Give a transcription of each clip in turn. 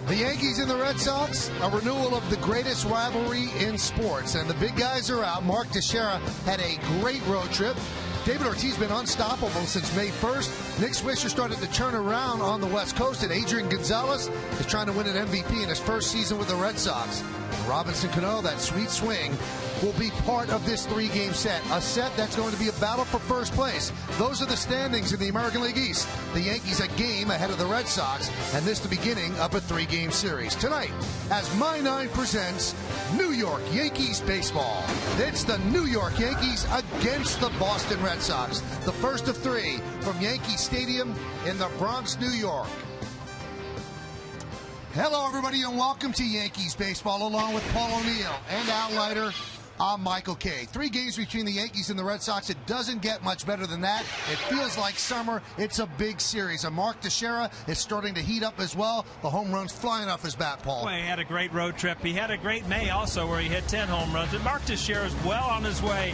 The Yankees and the Red Sox, a renewal of the greatest rivalry in sports. And the big guys are out. Mark Teixeira had a great road trip. David Ortiz been unstoppable since May 1st. Nick Swisher started to turn around on the West Coast, and Adrian Gonzalez is trying to win an MVP in his first season with the Red Sox. Robinson Cano, that sweet swing, will be part of this three-game set. A set that's going to be a battle for first place. Those are the standings in the American League East. The Yankees a game ahead of the Red Sox, and this the beginning of a three-game series. Tonight, as My Nine presents New York Yankees baseball. It's the New York Yankees against the Boston Red Sox. The first of three from Yankee Stadium in the Bronx, New York. Hello, everybody, and welcome to Yankees baseball, along with Paul O'Neill and Al Leiter. I'm Michael Kay. 3 games between the Yankees and the Red Sox. It doesn't get much better than that. It feels like summer. It's a big series. And Mark Teixeira is starting to heat up as well. The home runs flying off his bat, Paul. Well, he had a great road trip. He had a great May also where he hit 10 home runs. And Mark Teixeira is well on his way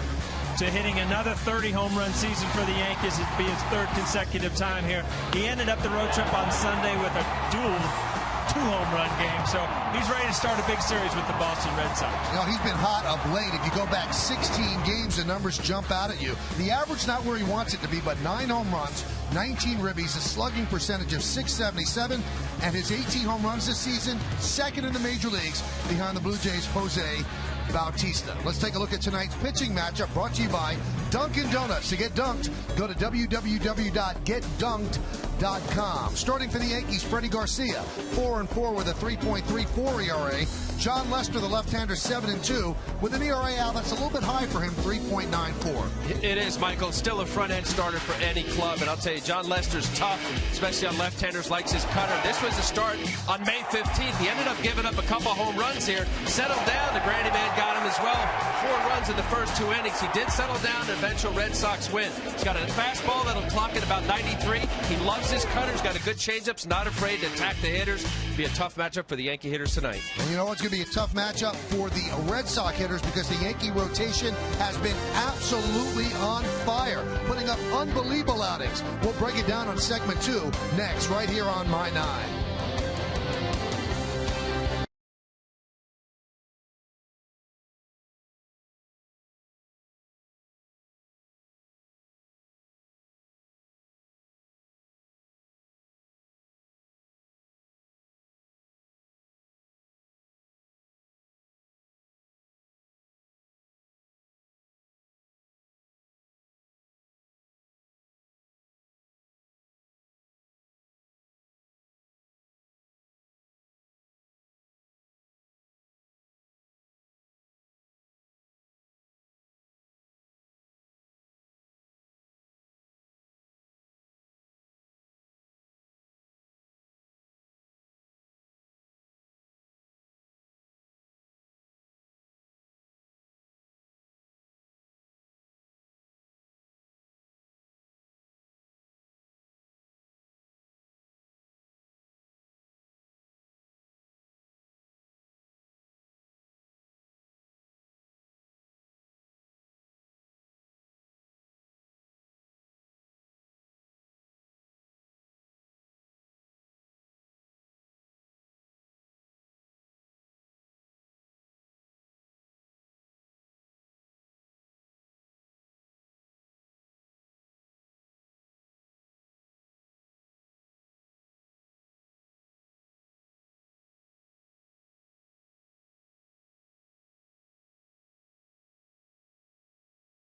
to hitting another 30 home run season for the Yankees. It'd be his third consecutive time here. He ended up the road trip on Sunday with a dual 2-home run game, so he's ready to start a big series with the Boston Red Sox. You know, he's been hot of late. If you go back 16 games, the numbers jump out at you. The average not where he wants it to be, but 9 home runs, 19 ribbies, a slugging percentage of .677, and his 18 home runs this season, second in the major leagues behind the Blue Jays' Jose Bautista. Let's take a look at tonight's pitching matchup brought to you by Dunkin' Donuts. To get dunked, go to www.getdunked.com. Starting for the Yankees, Freddie Garcia, 4-4 with a 3.34 ERA. John Lester, the left-hander, 7-2 with an ERA out that's a little bit high for him, 3.94. It is, Michael. Still a front-end starter for any club, and I'll tell you, John Lester's tough, especially on left-handers, likes his cutter. This was a start on May 15th. He ended up giving up a couple home runs here, settled down. The Granny Man got him as well. 4 runs in the first 2 innings. He did settle down, an eventual Red Sox win. He's got a fastball that'll clock at about 93. He loves his cutter. He's got a good changeups, not afraid to attack the hitters. Be a tough matchup for the Yankee hitters tonight. And you know what's going to be a tough matchup for the Red Sox hitters, because the Yankee rotation has been absolutely on fire, putting up unbelievable outings. We'll break it down on segment 2 next, right here on My Nine.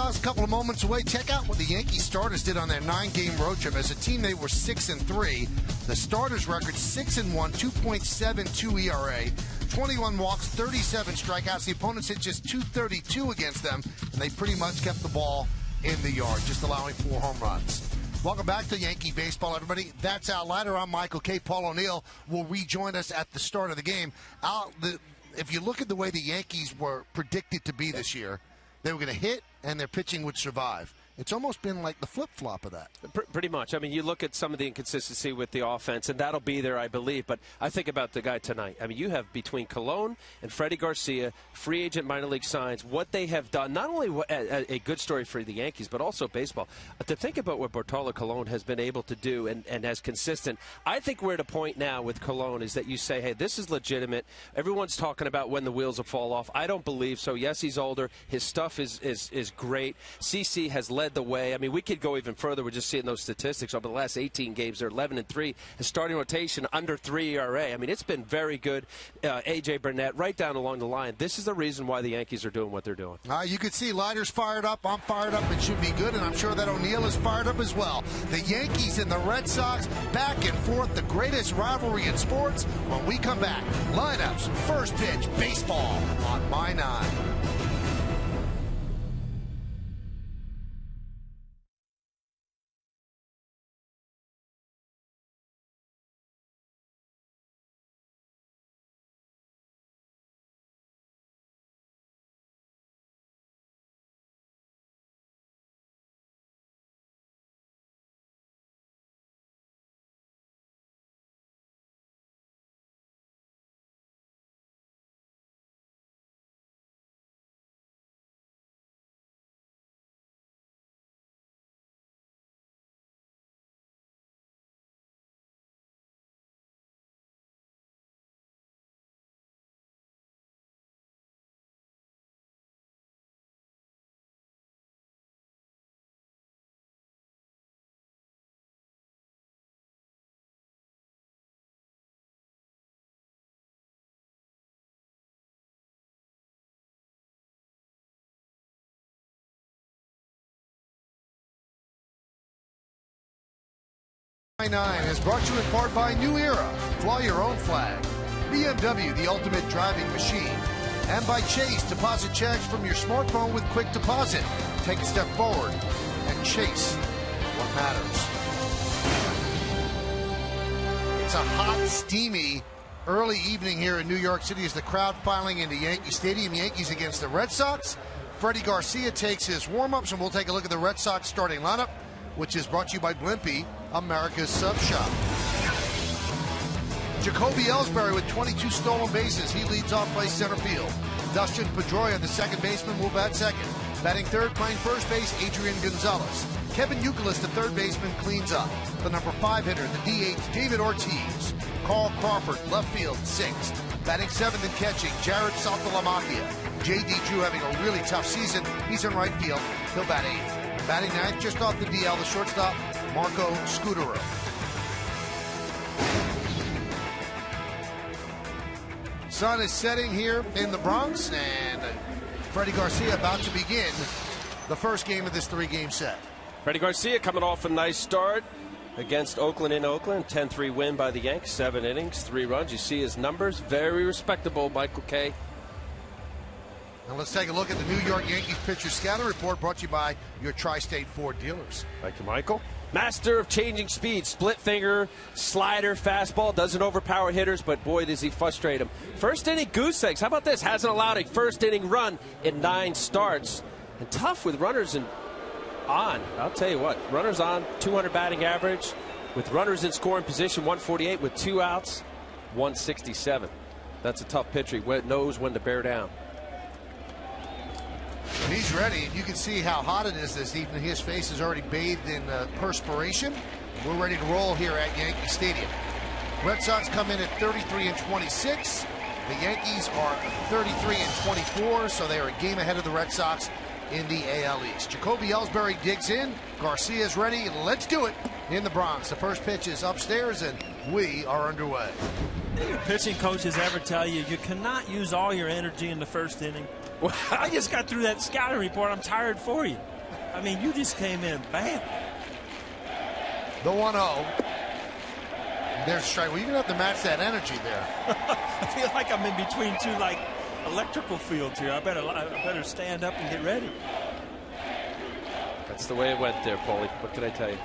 A couple of moments away. Check out what the Yankee starters did on their 9-game road trip. As a team, they were 6-3. The starters' record 6-1, 2.72 ERA, 21 walks, 37 strikeouts. The opponents hit just .232 against them, and they pretty much kept the ball in the yard, just allowing 4 home runs. Welcome back to Yankee baseball, everybody. That's Al Leiter. I'm Michael Kay. Paul O'Neill will rejoin us at the start of the game. Al, if you look at the way the Yankees were predicted to be this year, they were going to hit and their pitching would survive. it's almost been like the flip-flop of that. Pretty much. I mean, you look at some of the inconsistency with the offense, and that'll be there, I believe. But I think about the guy tonight. I mean, you have between Colon and Freddie Garcia, free agent minor league signs, what they have done, not only a good story for the Yankees, but also baseball. To think about what Bartolo Colon has been able to do and as consistent, I think we're at a point now with Colon is that you say, hey, this is legitimate. Everyone's talking about when the wheels will fall off. I don't believe so. Yes, he's older. His stuff is great. CC has led the way. I mean, we could go even further. We're just seeing those statistics over the last 18 games. They're 11-3. His starting rotation under 3 ERA. I mean, it's been very good. A.J. Burnett right down along the line. This is the reason why the Yankees are doing what they're doing. You can see Leiter's fired up. I'm fired up. It should be good, and I'm sure that O'Neill is fired up as well. The Yankees and the Red Sox back and forth, the greatest rivalry in sports. When we come back, lineups, first pitch, baseball on My 9. My 9 is brought to you in part by New Era, Fly Your Own Flag, BMW, the ultimate driving machine, and by Chase, deposit checks from your smartphone with quick deposit. Take a step forward and chase what matters. It's a hot, steamy, early evening here in New York City as the crowd filing into Yankee Stadium. Yankees against the Red Sox. Freddie Garcia takes his warm-ups, and we'll take a look at the Red Sox starting lineup, which is brought to you by Blimpie, America's Sub Shop. Jacoby Ellsbury with 22 stolen bases. He leads off by center field. Dustin Pedroia, the second baseman, will bat second. Batting third, playing first base, Adrian Gonzalez. Kevin Youkilis, the third baseman, cleans up. The number 5 hitter, the DH, David Ortiz. Carl Crawford, left field, sixth. Batting seventh and catching, Jared Saltalamacchia. J.D. Drew having a really tough season. He's in right field. He'll bat eighth. Batting ninth, just off the DL, the shortstop, Marco Scutaro. Sun is setting here in the Bronx, and Freddie Garcia about to begin the first game of this 3-game set. Freddie Garcia coming off a nice start against Oakland in Oakland. 10-3 win by the Yankees, 7 innings, 3 runs. You see his numbers, very respectable, Michael K. Now let's take a look at the New York Yankees pitcher scouting report brought to you by your Tri-State Ford dealers. Thank you, Michael. Master of changing speed, split finger, slider, fastball, doesn't overpower hitters, but boy, does he frustrate them. First inning goose eggs. How about this? Hasn't allowed a first inning run in 9 starts. And tough with runners on. I'll tell you what, runners on, 200 batting average. With runners in scoring position, 148 with 2 outs, 167. That's a tough pitcher. He knows when to bear down. He's ready. You can see how hot it is this evening. His face is already bathed in perspiration. We're ready to roll here at Yankee Stadium. Red Sox come in at 33-26. The Yankees are 33-24, so they are a game ahead of the Red Sox in the AL East. Jacoby Ellsbury digs in. Garcia's ready. Let's do it in the Bronx. The first pitch is upstairs, and we are underway. Your pitching coaches ever tell you you cannot use all your energy in the first inning? Well, I just got through that scouting report. I'm tired for you. I mean, you just came in bam. The 1-0. There's a strike. Well, you're going to have to match that energy there. I feel like I'm in between two, like, electrical fields here. I better stand up and get ready. That's the way it went there, Paulie. What can I tell you?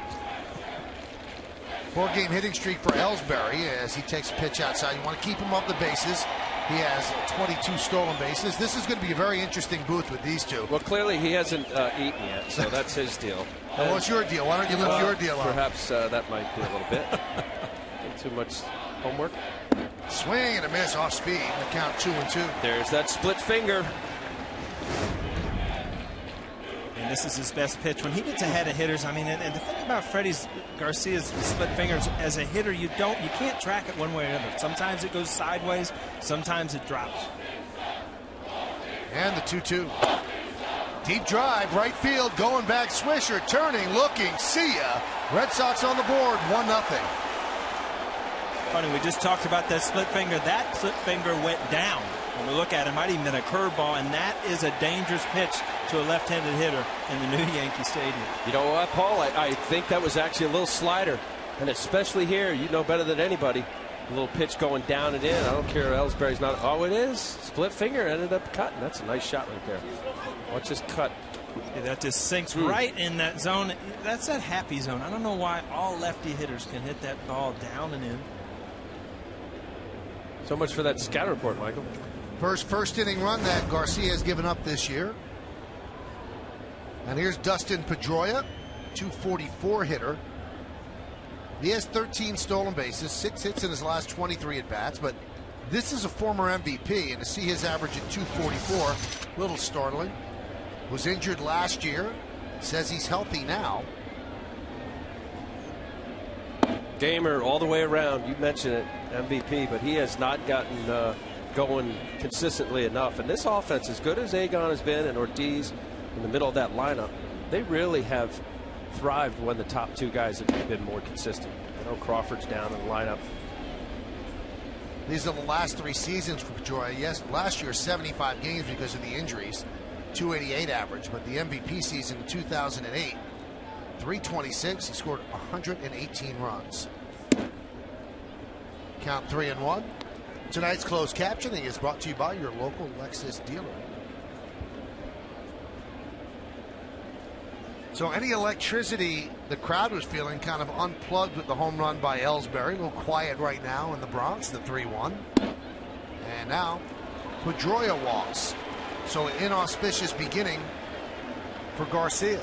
4-game hitting streak for Ellsbury as he takes a pitch outside. You want to keep him off the bases. He has 22 stolen bases. This is going to be a very interesting booth with these two. Well, clearly he hasn't eaten yet, so that's his deal. Well, what's your deal? Why don't you lift your deal up? Perhaps that might be a little bit. Too much homework. Swing and a miss off speed. The count 2-2. There's that split finger. And this is his best pitch. When he gets ahead of hitters, I mean, and the thing about Garcia's split fingers, as a hitter, you can't track it one way or another. Sometimes it goes sideways, sometimes it drops. And the 2-2. Deep drive, right field, going back, Swisher, turning, looking, see ya. Red Sox on the board, 1-0. Funny, we just talked about that split finger. That split finger went down. When we look at it, it might even been a curveball, and that is a dangerous pitch to a left-handed hitter in the new Yankee Stadium. You know what, Paul? I think that was actually a little slider, and especially here, you know better than anybody. A little pitch going down and in. I don't care. Ellsbury's not. Oh, it is. Split finger ended up cutting. That's a nice shot right there. Watch this cut. Yeah, that just sinks right in that zone. That's that happy zone. I don't know why all lefty hitters can hit that ball down and in. So much for that scout report, Michael. First inning run that Garcia has given up this year. And here's Dustin Pedroia, 244 hitter. He has 13 stolen bases, 6 hits in his last 23 at-bats, but this is a former MVP, and to see his average at 244, a little startling. Was injured last year, says he's healthy now. Gamer all the way around. You mentioned it, MVP, but he has not gotten going consistently enough. And this offense, as good as Agon has been and Ortiz in the middle of that lineup, they really have thrived when the top two guys have been more consistent. I know Crawford's down in the lineup. These are the last 3 seasons for Pedroia. Yes, last year 75 games because of the injuries, 288 average, but the MVP season in 2008, 326. He scored 118 runs. Count 3-1. Tonight's closed captioning is brought to you by your local Lexus dealer. So any electricity the crowd was feeling kind of unplugged with the home run by Ellsbury. A little quiet right now in the Bronx, the 3-1. And now Pedroia walks. So an inauspicious beginning for Garcia.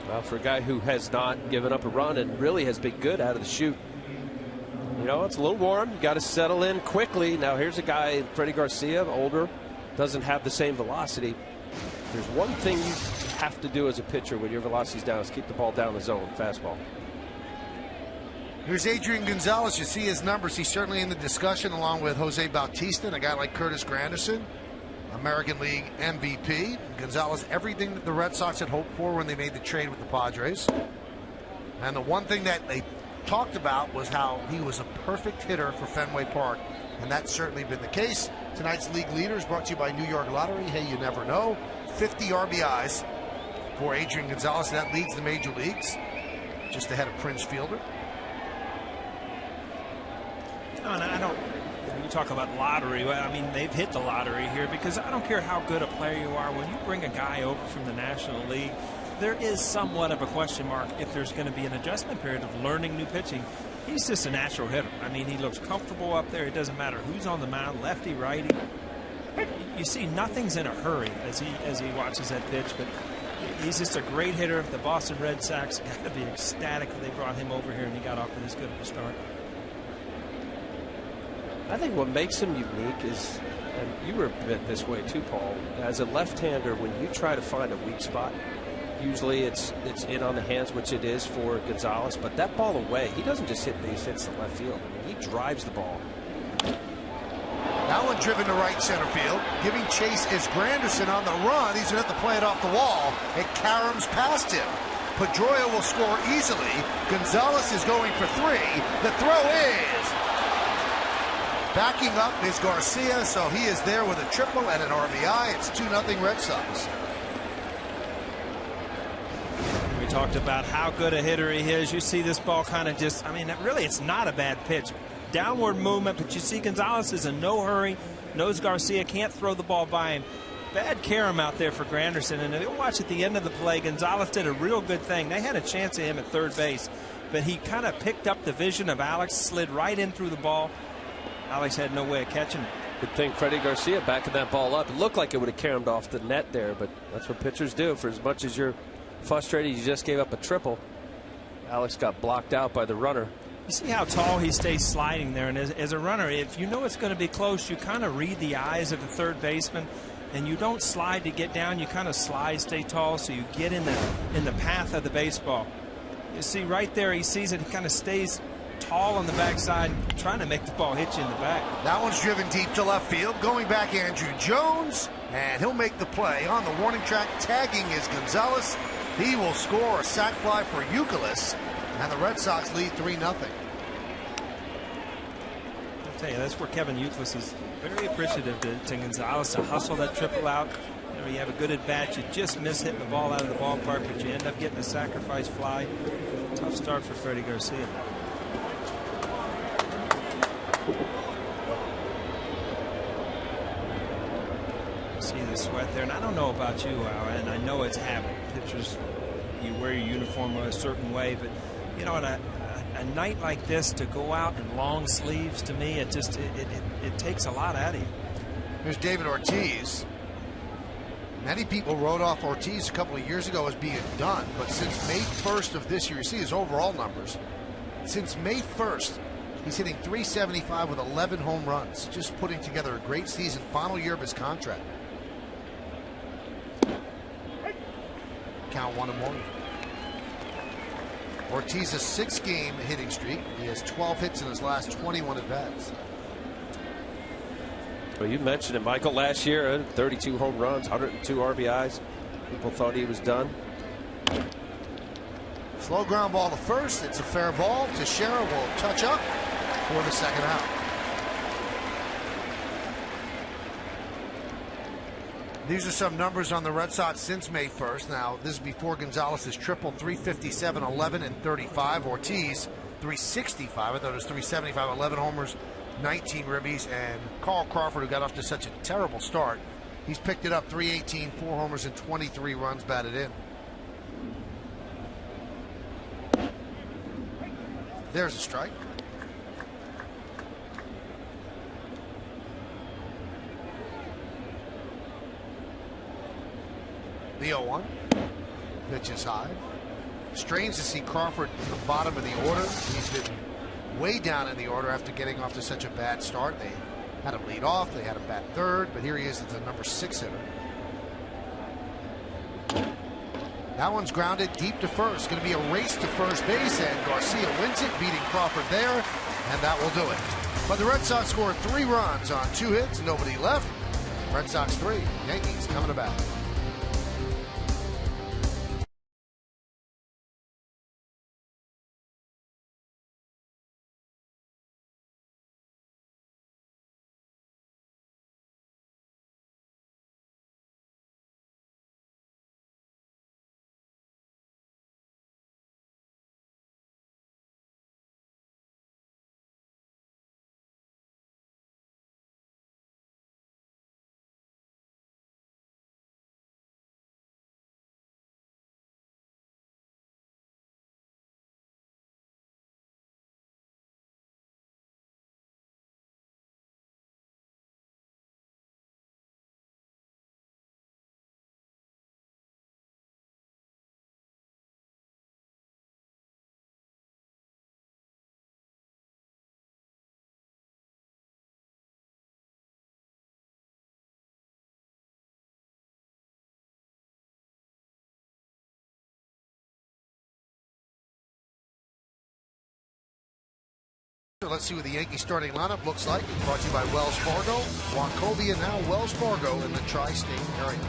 Well, for a guy who has not given up a run and really has been good out of the chute. You know, it's a little warm. You got to settle in quickly. Now here's a guy, Freddie Garcia, older, doesn't have the same velocity. There's one thing you have to do as a pitcher when your velocity's down is keep the ball down the zone, fastball. Here's Adrian Gonzalez. You see his numbers. He's certainly in the discussion along with Jose Bautista and a guy like Curtis Granderson, American League MVP. Gonzalez, everything that the Red Sox had hoped for when they made the trade with the Padres. And the one thing that they talked about was how he was a perfect hitter for Fenway Park, and that's certainly been the case. Tonight's league leader is brought to you by New York Lottery. Hey, you never know. 50 RBIs for Adrian Gonzalez. That leads the major leagues, just ahead of Prince Fielder. No, I don't. You talk about lottery. Well, I mean, they've hit the lottery here because I don't care how good a player you are. When you bring a guy over from the National League, there is somewhat of a question mark if there's going to be an adjustment period of learning new pitching. He's just a natural hitter. I mean, he looks comfortable up there. It doesn't matter who's on the mound, lefty, righty. You see, nothing's in a hurry as he watches that pitch, but he's just a great hitter. The Boston Red Sox got to be ecstatic that they brought him over here and he got off to this good of a start. I think what makes him unique is, and you were a bit this way too, Paul, as a left-hander, when you try to find a weak spot, usually it's in on the hands, which it is for Gonzalez, but that ball away, he doesn't just hit these hits to left field. I mean, he drives the ball. That one driven to right center field. Giving chase is Granderson on the run. He's going to have to play it off the wall. It caroms past him. Pedroia will score easily. Gonzalez is going for 3. The throw is... Backing up is Garcia, so he is there with a triple and an RBI. It's 2-0 Red Sox. We talked about how good a hitter he is. You see this ball kind of just, I mean, really it's not a bad pitch. Downward movement, but you see Gonzalez is in no hurry. Knows Garcia can't throw the ball by him. Bad carom out there for Granderson. And if you watch at the end of the play, Gonzalez did a real good thing. They had a chance of him at third base, but he kind of picked up the vision of Alex, slid right in through the ball. Alex had no way of catching it. Good thing Freddie Garcia backing that ball up. It looked like it would have caromed off the net there, but that's what pitchers do. For as much as you're frustrated, you just gave up a triple. Alex got blocked out by the runner. You see how tall he stays sliding there, and as a runner, if you know it's going to be close, you kind of read the eyes of the third baseman, and you don't slide to get down. You kind of slide, stay tall, so you get in the path of the baseball. You see right there, he sees it. He kind of stays tall on the backside, trying to make the ball hit you in the back. That one's driven deep to left field. Going back, Andrew Jones, and he'll make the play on the warning track. Tagging is Gonzalez. He will score a sac fly for Youkilis, and the Red Sox lead 3-0. I'll tell you, that's where Kevin Youkilis is very appreciative to Gonzalez to hustle that triple out. You know, you have a good at bat, you just miss hitting the ball out of the ballpark, but you end up getting a sacrifice fly. Tough start for Freddie Garcia. See the sweat there, and I don't know about you, Al, and I know it's habit. Pitchers, you wear your uniform a certain way, but you know, on a night like this, to go out in long sleeves, to me, it takes a lot out of you. Here's David Ortiz. Many people wrote off Ortiz a couple of years ago as being done, but since May 1st of this year, you see his overall numbers. Since May 1st, he's hitting .375 with 11 home runs, just putting together a great season, final year of his contract. Count 1-1. Ortiz's 6-game hitting streak. He has 12 hits in his last 21 at-bats. Well, you mentioned it, Michael. Last year, 32 home runs, 102 RBIs. People thought he was done. Slow ground ball to first. It's a fair ball. Teixeira will touch up for the second out. These are some numbers on the Red Sox since May 1st. Now, this is before Gonzalez's triple, 357, 11, and 35. Ortiz, 365. I thought it was 375, 11 homers, 19 ribbies. And Carl Crawford, who got off to such a terrible start, he's picked it up, 318, 4 homers, and 23 runs batted in. There's a strike. The 0-1. Pitch is high. Strange to see Crawford in the bottom of the order. He's been way down in the order after getting off to such a bad start. They had him lead off. They had him bat third, but here he is as the number 6 hitter. That one's grounded deep to first. Going to be a race to first base, and Garcia wins it, beating Crawford there, and that will do it. But the Red Sox scored 3 runs on 2 hits, nobody left. Red Sox 3, Yankees coming to bat. Let's see what the Yankee starting lineup looks like. It's brought to you by Wells Fargo. Wachovia now Wells Fargo in the tri-state area.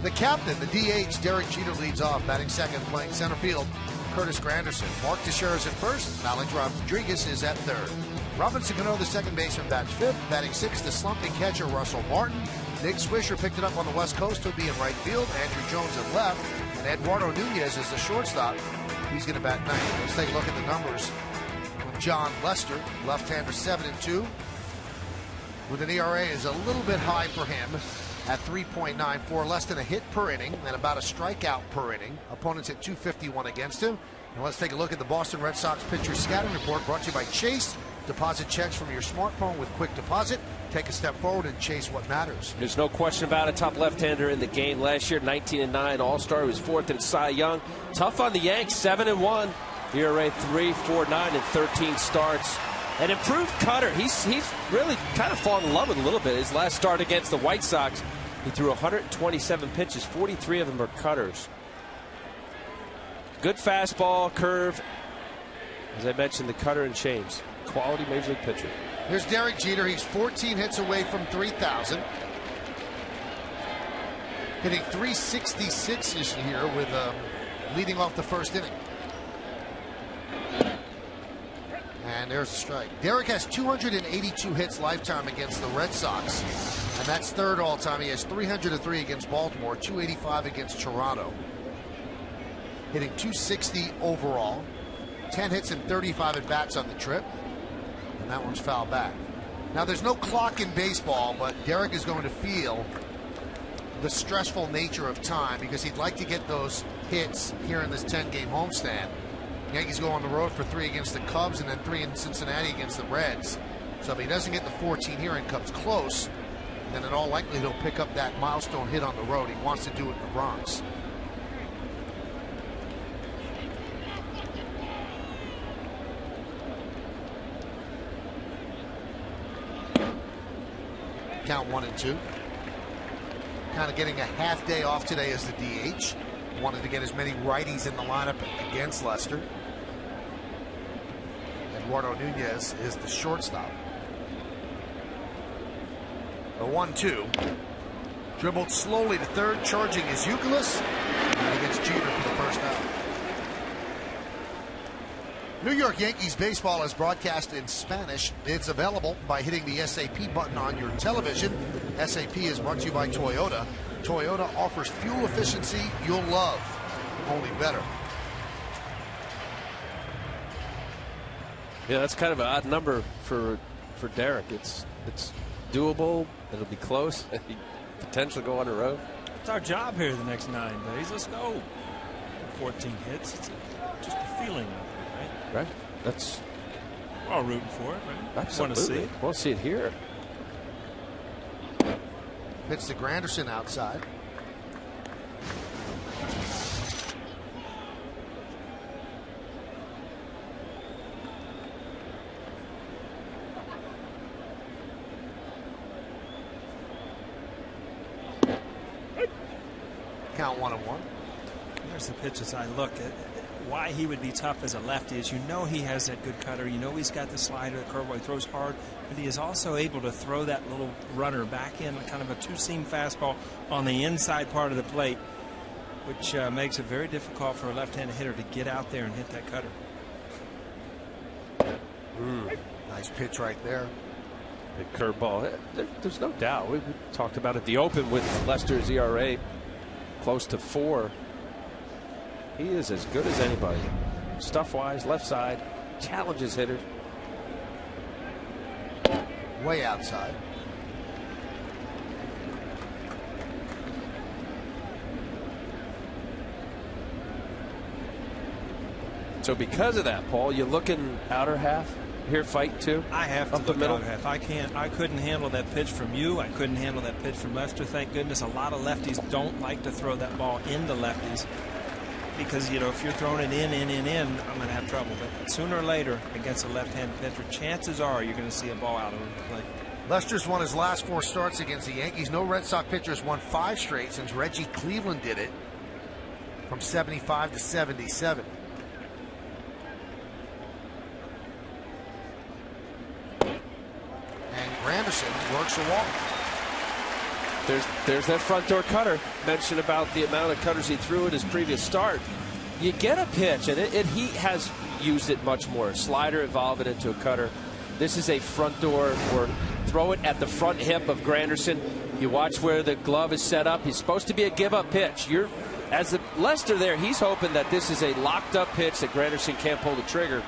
The captain, the DH, Derek Jeter, leads off, batting second, playing center field, Curtis Granderson. Mark Teixeira is at first. Alex Rodriguez is at third. Robinson Cano, the second baseman, bats fifth. Batting sixth, the slumping catcher, Russell Martin. Nick Swisher picked it up on the West Coast. He'll be in right field. Andrew Jones at left. And Eduardo Nunez is the shortstop. He's going to bat ninth. Let's take a look at the numbers. John Lester, left-hander, 7-2, with an ERA is a little bit high for him at 3.94, less than a hit per inning and about a strikeout per inning. Opponents at .251 against him. And let's take a look at the Boston Red Sox pitcher scouting report, brought to you by Chase Deposit checks from your smartphone with Quick Deposit. Take a step forward and chase what matters. There's no question about it. Top left-hander in the game last year, 19-9 All-Star. He was 4th in Cy Young. Tough on the Yanks, 7-1. ERA 3.49 in 13 starts. An improved cutter. He's really kind of fallen in love with a little bit. His last start against the White Sox, he threw 127 pitches. 43 of them are cutters. Good fastball, curve. As I mentioned, the cutter and change. Quality major league pitcher. Here's Derek Jeter. He's 14 hits away from 3,000. Hitting 366 this year with leading off the first inning. And there's a strike. Derek has 282 hits lifetime against the Red Sox. And that's third all-time. He has 303 against Baltimore, 285 against Toronto. Hitting 260 overall. 10 hits and 35 at-bats on the trip. And that one's fouled back. Now, there's no clock in baseball, but Derek is going to feel the stressful nature of time because he'd like to get those hits here in this 10-game homestand. Yankees go on the road for 3 against the Cubs and then 3 in Cincinnati against the Reds. So if he doesn't get the 14 here and comes close, then in all likelihood he'll pick up that milestone hit on the road. He wants to do it in the Bronx. Count 1-2. Kind of getting a half day off today as the DH. Wanted to get as many righties in the lineup against Lester. Eduardo Nunez is the shortstop. The 1-2. Dribbled slowly to third, charging is Youkilis. And against Jeter for the first out. New York Yankees baseball is broadcast in Spanish. It's available by hitting the SAP button on your television. SAP is brought to you by Toyota. Toyota offers fuel efficiency you'll love, only better. Yeah, that's kind of an odd number for Derek. It's doable. It'll be close. Potential to go on the road. It's our job here the next 9 days. Let's go. 14 hits. It's just a feeling of it. Right. That's. We're all rooting for it, right? Absolutely. Want to see it. Want to see it here. Pitch to Granderson outside. Count 1-1. There's the pitches I look at. Why he would be tough as a lefty is, you know, he has that good cutter. You know, he's got the slider, the curveball. He throws hard, but he is also able to throw that little runner back in, kind of a two-seam fastball on the inside part of the plate, which makes it very difficult for a left-handed hitter to get out there and hit that cutter. Nice pitch right there. Big curveball. There's no doubt. We talked about it. The Open with Lester's ERA close to 4. He is as good as anybody. Stuff-wise, left side, challenges hitters. Way outside. So because of that, Paul, you looking outer half here, fight too? I have to up the look middle. outer half. I couldn't handle that pitch from you. I couldn't handle that pitch from Lester. Thank goodness a lot of lefties don't like to throw that ball into lefties. Because, you know, if you're throwing it in, I'm going to have trouble. But sooner or later, against a left-handed pitcher, chances are you're going to see a ball out of the plate. Lester's won his last 4 starts against the Yankees. No Red Sox pitchers won 5 straight since Reggie Cleveland did it from 75 to 77. And Granderson works a walk. There's that front door cutter. Mentioned about the amount of cutters he threw in his previous start. You get a pitch, and he has used it much more. Slider, evolve it into a cutter. This is a front door, or throw it at the front hip of Granderson. You watch where the glove is set up. He's supposed to be a give-up pitch. As the Lester there, he's hoping that this is a locked-up pitch that Granderson can't pull the trigger.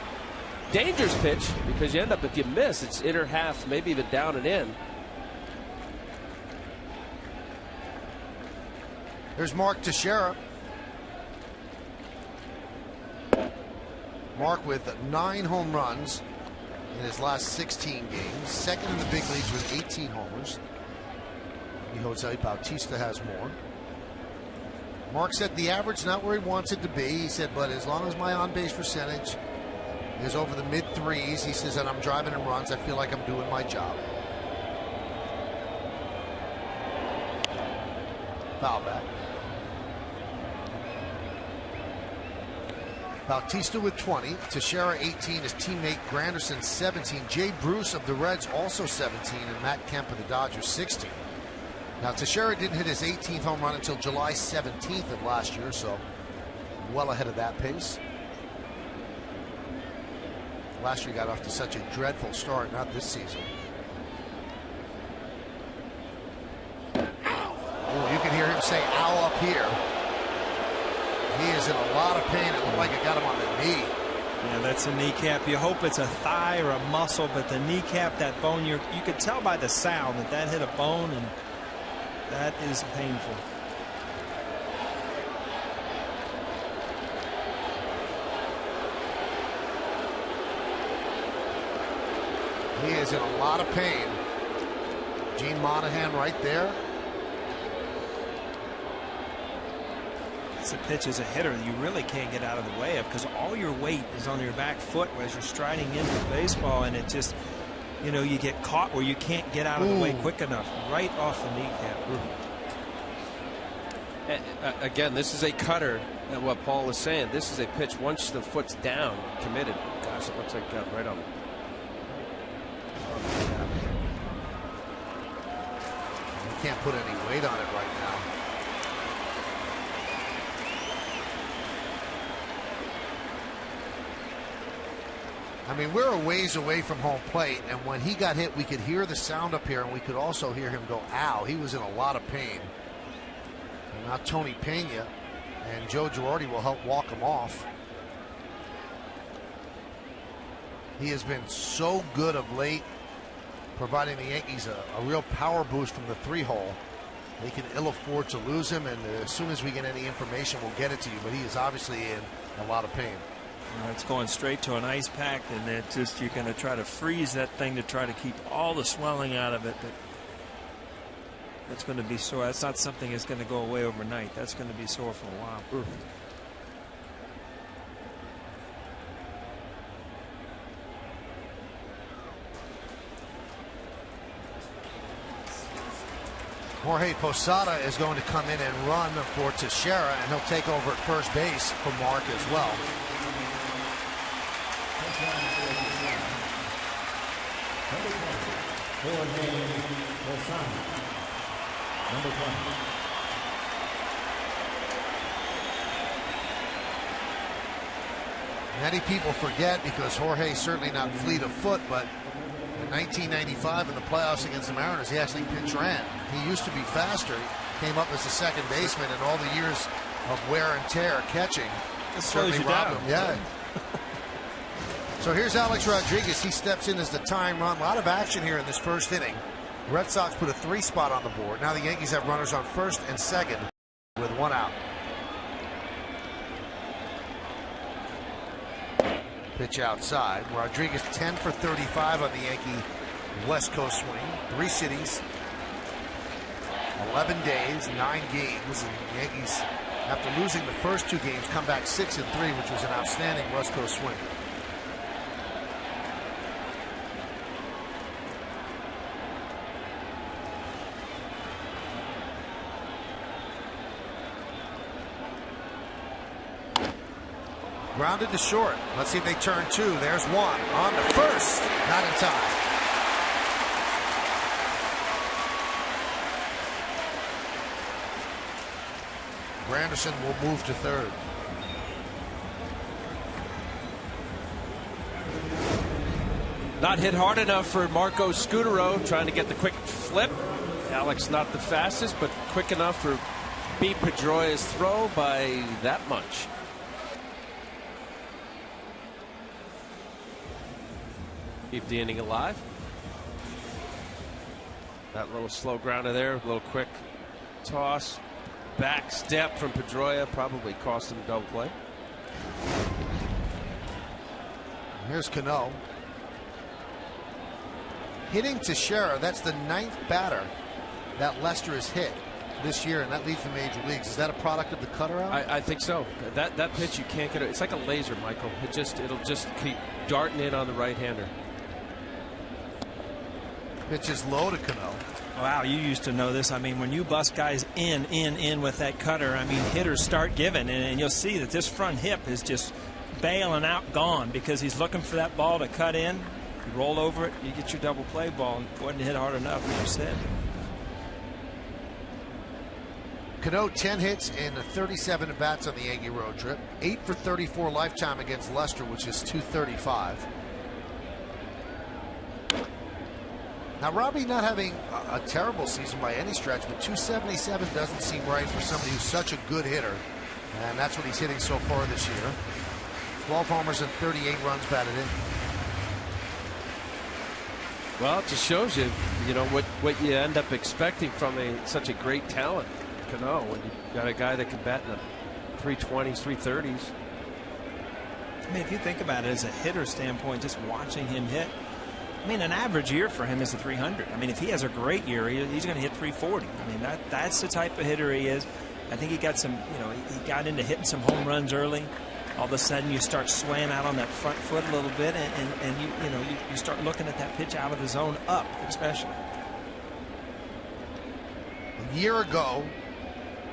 Dangerous pitch, because you end up, if you miss, it's inner half, maybe even down and in. There's Mark Teixeira. Mark with 9 home runs in his last 16 games. Second in the big leagues with 18 homers. Jose Bautista has more. Mark said the average not where he wants it to be. He said, but as long as my on-base percentage is over the mid-threes, he says, and I'm driving in runs, I feel like I'm doing my job. Foul back. Bautista with 20, Teixeira 18, his teammate Granderson 17, Jay Bruce of the Reds also 17, and Matt Kemp of the Dodgers 16. Now Teixeira didn't hit his 18th home run until July 17th of last year, so well ahead of that pace. Last year got off to such a dreadful start, not this season. Oh, you can hear him say ow up here. He is in a lot of pain. It looked like it got him on the knee. Yeah, that's a kneecap. You hope it's a thigh or a muscle, but the kneecap, that bone, you could tell by the sound that hit a bone, and that is painful. He is in a lot of pain. Gene Monahan right there. It's a pitch as a hitter you really can't get out of the way of, because all your weight is on your back foot as you're striding into the baseball, and it just, you know, you get caught where you can't get out of the way quick enough, right off the kneecap. Again, this is a cutter, and what Paul was saying, this is a pitch once the foot's down, committed. Gosh, it looks like got right on. You can't put any weight on it right now. I mean, we're a ways away from home plate, and when he got hit, we could hear the sound up here, and we could also hear him go, ow. He was in a lot of pain. And now Tony Pena and Joe Girardi will help walk him off. He has been so good of late, providing the Yankees a real power boost from the 3-hole. They can ill afford to lose him, and as soon as we get any information, we'll get it to you. But he is obviously in a lot of pain. It's going straight to an ice pack, and it just, you're going to try to freeze that thing to try to keep all the swelling out of it. But that's going to be sore. That's not something that's going to go away overnight. That's going to be sore for a while. Jorge Posada is going to come in and run for Teixeira, and he'll take over at first base for Mark as well. Number 20. Many people forget, because Jorge's certainly not fleet of foot, but in 1995 in the playoffs against the Mariners, he actually pinch ran. He used to be faster. He came up as a second baseman, and all the years of wear and tear catching slows you down. Yeah. So here's Alex Rodriguez. He steps in as the tying run. A lot of action here in this first inning. Red Sox put a 3 spot on the board. Now the Yankees have runners on first and second with 1 out. Pitch outside. Rodriguez 10 for 35 on the Yankee West Coast swing. 3 cities, 11 days, 9 games, and the Yankees, after losing the first 2 games, come back 6-3, which was an outstanding West Coast swing. Grounded to short. Let's see if they turn 2. There's 1 on the first. Not in time. Granderson will move to third. Not hit hard enough for Marco Scutaro, trying to get the quick flip. Alex not the fastest, but quick enough for beat Pedroia's throw by that much. Keep the inning alive. That little slow grounder there, a little quick toss. Back step from Pedroia probably cost him a double play. Here's Cano. hitting Teixeira. That's the 9th batter that Lester has hit this year, and that leads the major leagues. Is that a product of the cutter out? I think so. That pitch, you can't get it. It's like a laser, Michael. It'll just keep darting in on the right-hander. Pitch is low to Cano. Wow, you used to know this. I mean, when you bust guys in with that cutter, I mean, hitters start giving, and you'll see that this front hip is just bailing out, gone, because he's looking for that ball to cut in. You roll over it, you get your double play ball, and wasn't hit hard enough, as you said. Cano 10 hits in 37 at-bats on the Yankee road trip. 8 for 34 lifetime against Lester, which is .235. Now, Robbie not having a terrible season by any stretch, but .277 doesn't seem right for somebody who's such a good hitter. And that's what he's hitting so far this year. 12 homers and 38 runs batted in. Well, it just shows you, what you end up expecting from such a great talent, Cano, when you got a guy that can bat in the 320s, 330s. I mean, if you think about it as a hitter standpoint, just watching him hit, I mean, an average year for him is a 300. I mean, if he has a great year, he's going to hit 340. I mean, that's the type of hitter he is. I think he got some, he got into hitting some home runs early. All of a sudden, you start swaying out on that front foot a little bit, and you start looking at that pitch out of the zone up, especially. A year ago,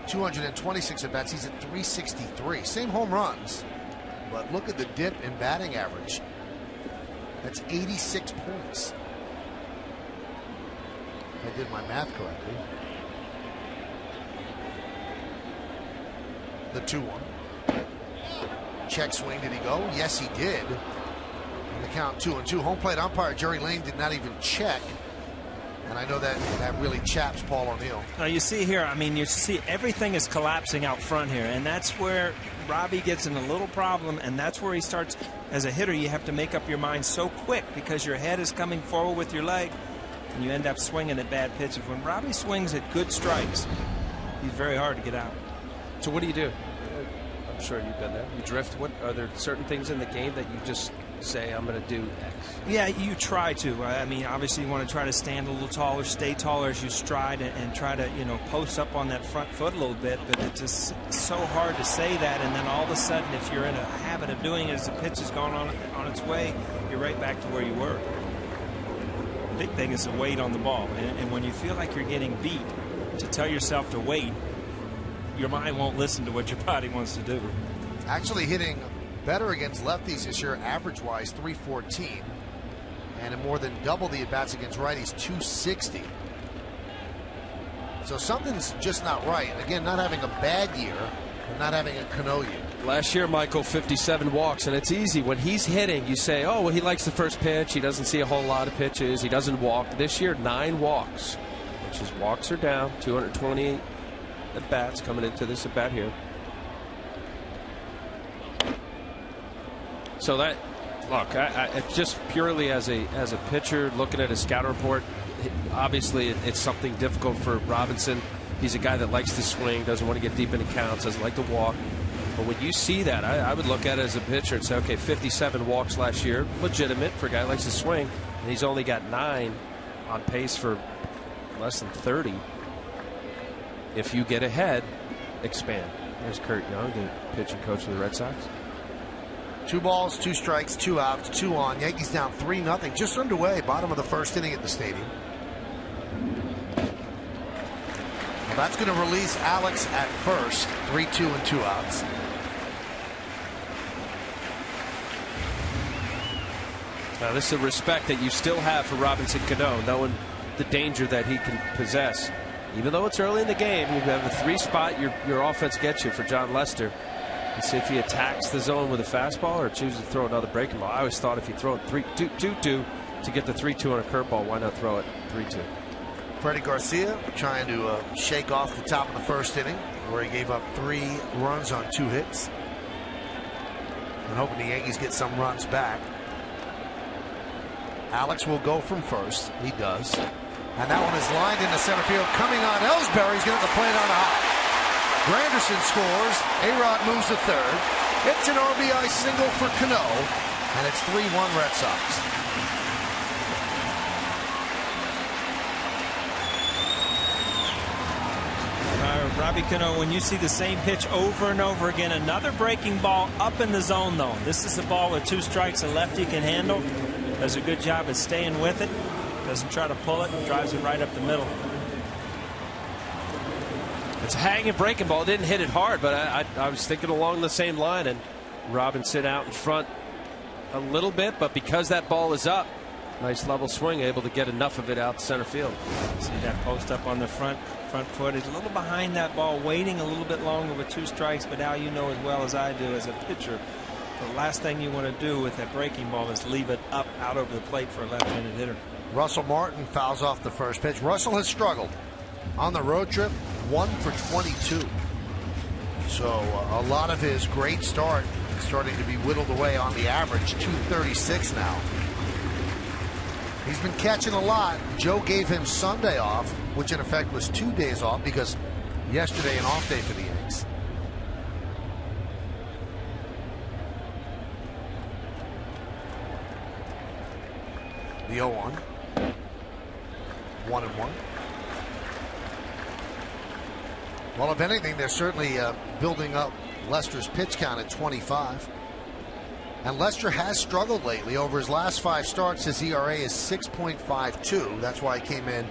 226 at bats. He's at 363. Same home runs, but look at the dip in batting average. That's 86 points. If I did my math correctly. The 2-1. Check swing. Did he go? Yes, he did. And the count 2-2. Home plate umpire Jerry Lane did not even check. And I know that really chaps Paul O'Neill. Now you see here, I mean, you see everything is collapsing out front here, and that's where Robbie gets in a little problem, and that's where he starts. As a hitter, you have to make up your mind so quick because your head is coming forward with your leg, and you end up swinging at bad pitches. When Robbie swings at good strikes, he's very hard to get out. So what do you do? I'm sure you've been there. You drift. What are there certain things in the game that you just say, I'm going to do X? Yeah, you try to. I mean, obviously you want to try to stand a little taller, stay taller as you stride, and try to, post up on that front foot a little bit. But it's just so hard to say that, and then all of a sudden, if you're in a habit of doing it as the pitch is going on its way, you're right back to where you were. The big thing is the weight on the ball, and when you feel like you're getting beat, to tell yourself to wait, your mind won't listen to what your body wants to do. Actually hitting better against lefties this year, average-wise 314, and more than double the at-bats against righties, 260. So something's just not right. Again, not having a bad year, but not having a Cano year. Last year, Michael, 57 walks, and it's easy. When he's hitting, you say, oh, well, he likes the first pitch. He doesn't see a whole lot of pitches. He doesn't walk. This year, 9 walks, which is walks are down, 228 at-bats coming into this at-bat here. So that, look, I just purely as a pitcher looking at a scout report, obviously it's something difficult for Robinson. He's a guy that likes to swing, doesn't want to get deep into counts, doesn't like to walk. But when you see that, I would look at it as a pitcher and say, okay, 57 walks last year, legitimate for a guy who likes to swing, and he's only got 9 on pace for less than 30. If you get ahead, expand. There's Kurt Young, the pitching coach of the Red Sox. 2 balls, 2 strikes, 2 outs, 2 on. Yankees down 3-0, just underway, bottom of the first inning at the stadium. Well, that's going to release Alex at first. 3-2 and 2 outs. Now, this is a respect that you still have for Robinson Cano, knowing the danger that he can possess. Even though it's early in the game, you have a 3 spot your offense gets you for John Lester. And see if he attacks the zone with a fastball or chooses to throw another breaking ball. I always thought if you throw it 3-2-2 to get the 3-2 on a curveball, why not throw it 3-2? Freddie Garcia trying to shake off the top of the first inning, where he gave up 3 runs on 2 hits. And hoping the Yankees get some runs back. Alex will go from first. He does. And that one is lined into center field. Coming on Ellsbury. He's going to have to play it on a hop. Granderson scores. A-Rod moves to third. It's an RBI single for Cano. And it's 3-1 Red Sox. Robbie Cano, when you see the same pitch over and over again, another breaking ball up in the zone, though. This is a ball with 2 strikes a lefty can handle. Does a good job of staying with it. Doesn't try to pull it. Drives it right up the middle. It's a hanging breaking ball. Didn't hit it hard, but I was thinking along the same line. And Robinson out in front a little bit, but because that ball is up, nice level swing, able to get enough of it out center field. See that post up on the front foot. He's a little behind that ball, waiting a little bit longer with 2 strikes. But now you know as well as I do as a pitcher, the last thing you want to do with that breaking ball is leave it up out over the plate for a left-handed hitter. Russell Martin fouls off the first pitch. Russell has struggled on the road trip, 1 for 22. So a lot of his great start starting to be whittled away on the average. 236 now. He's been catching a lot. Joe gave him Sunday off, which in effect was 2 days off because yesterday an off day for the Yanks. The 0-1. 1-1. Well, if anything, they're certainly building up Lester's pitch count at 25. And Lester has struggled lately. Over his last 5 starts, his ERA is 6.52. That's why he came in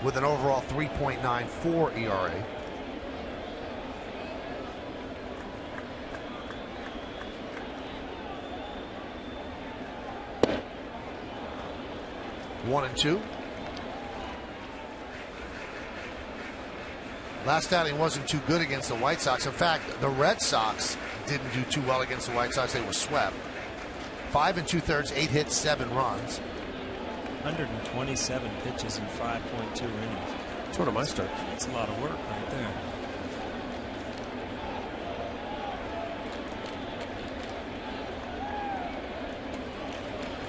with an overall 3.94 ERA. One and 2. Last outing wasn't too good against the White Sox. In fact, the Red Sox didn't do too well against the White Sox. They were swept. 5 2/3, 8 hits, 7 runs. 127 pitches in 5.2 innings. It's one of my starts. That's a lot of work right there.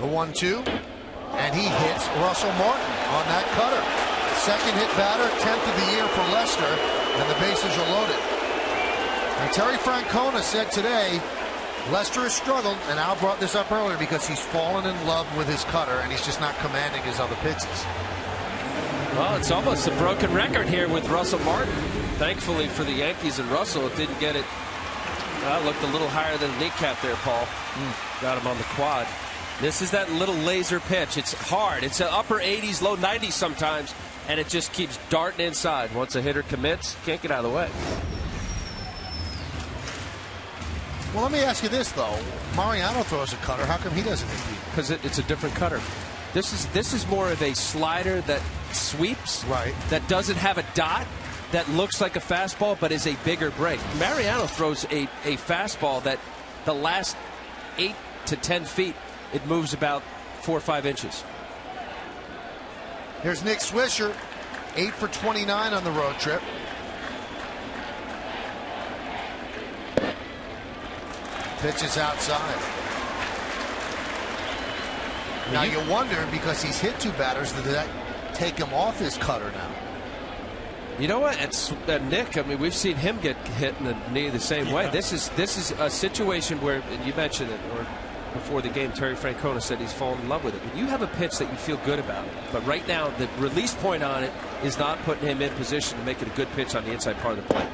The 1-2, and he hits Russell Martin on that cutter. Second hit batter, 10th of the year for Lester, and the bases are loaded. And Terry Francona said today, Lester has struggled, and Al brought this up earlier, because he's fallen in love with his cutter, and he's just not commanding his other pitches. Well, it's almost a broken record here with Russell Martin. Thankfully for the Yankees and Russell, it didn't get it. Looked a little higher than a kneecap there, Paul. Got him on the quad. This is that little laser pitch. It's hard. It's an upper 80s, low 90s sometimes, and it just keeps darting inside. Once a hitter commits, can't get out of the way. Well, let me ask you this, though. Mariano throws a cutter. How come he doesn't hit you? Because it's a different cutter. This is more of a slider that sweeps, right? That doesn't have a dot, that looks like a fastball, but is a bigger break. Mariano throws a fastball that the last 8 to 10 feet, it moves about 4 or 5 inches. Here's Nick Swisher, 8 for 29 on the road trip. Pitches outside. Now you wonder, because he's hit 2 batters, does that take him off his cutter now? You know what? It's Nick. I mean, we've seen him get hit in the knee the same way. This is a situation where, and you mentioned it, or before the game, Terry Francona said he's fallen in love with it. When you have a pitch that you feel good about, but right now the release point on it is not putting him in position to make it a good pitch on the inside part of the plate.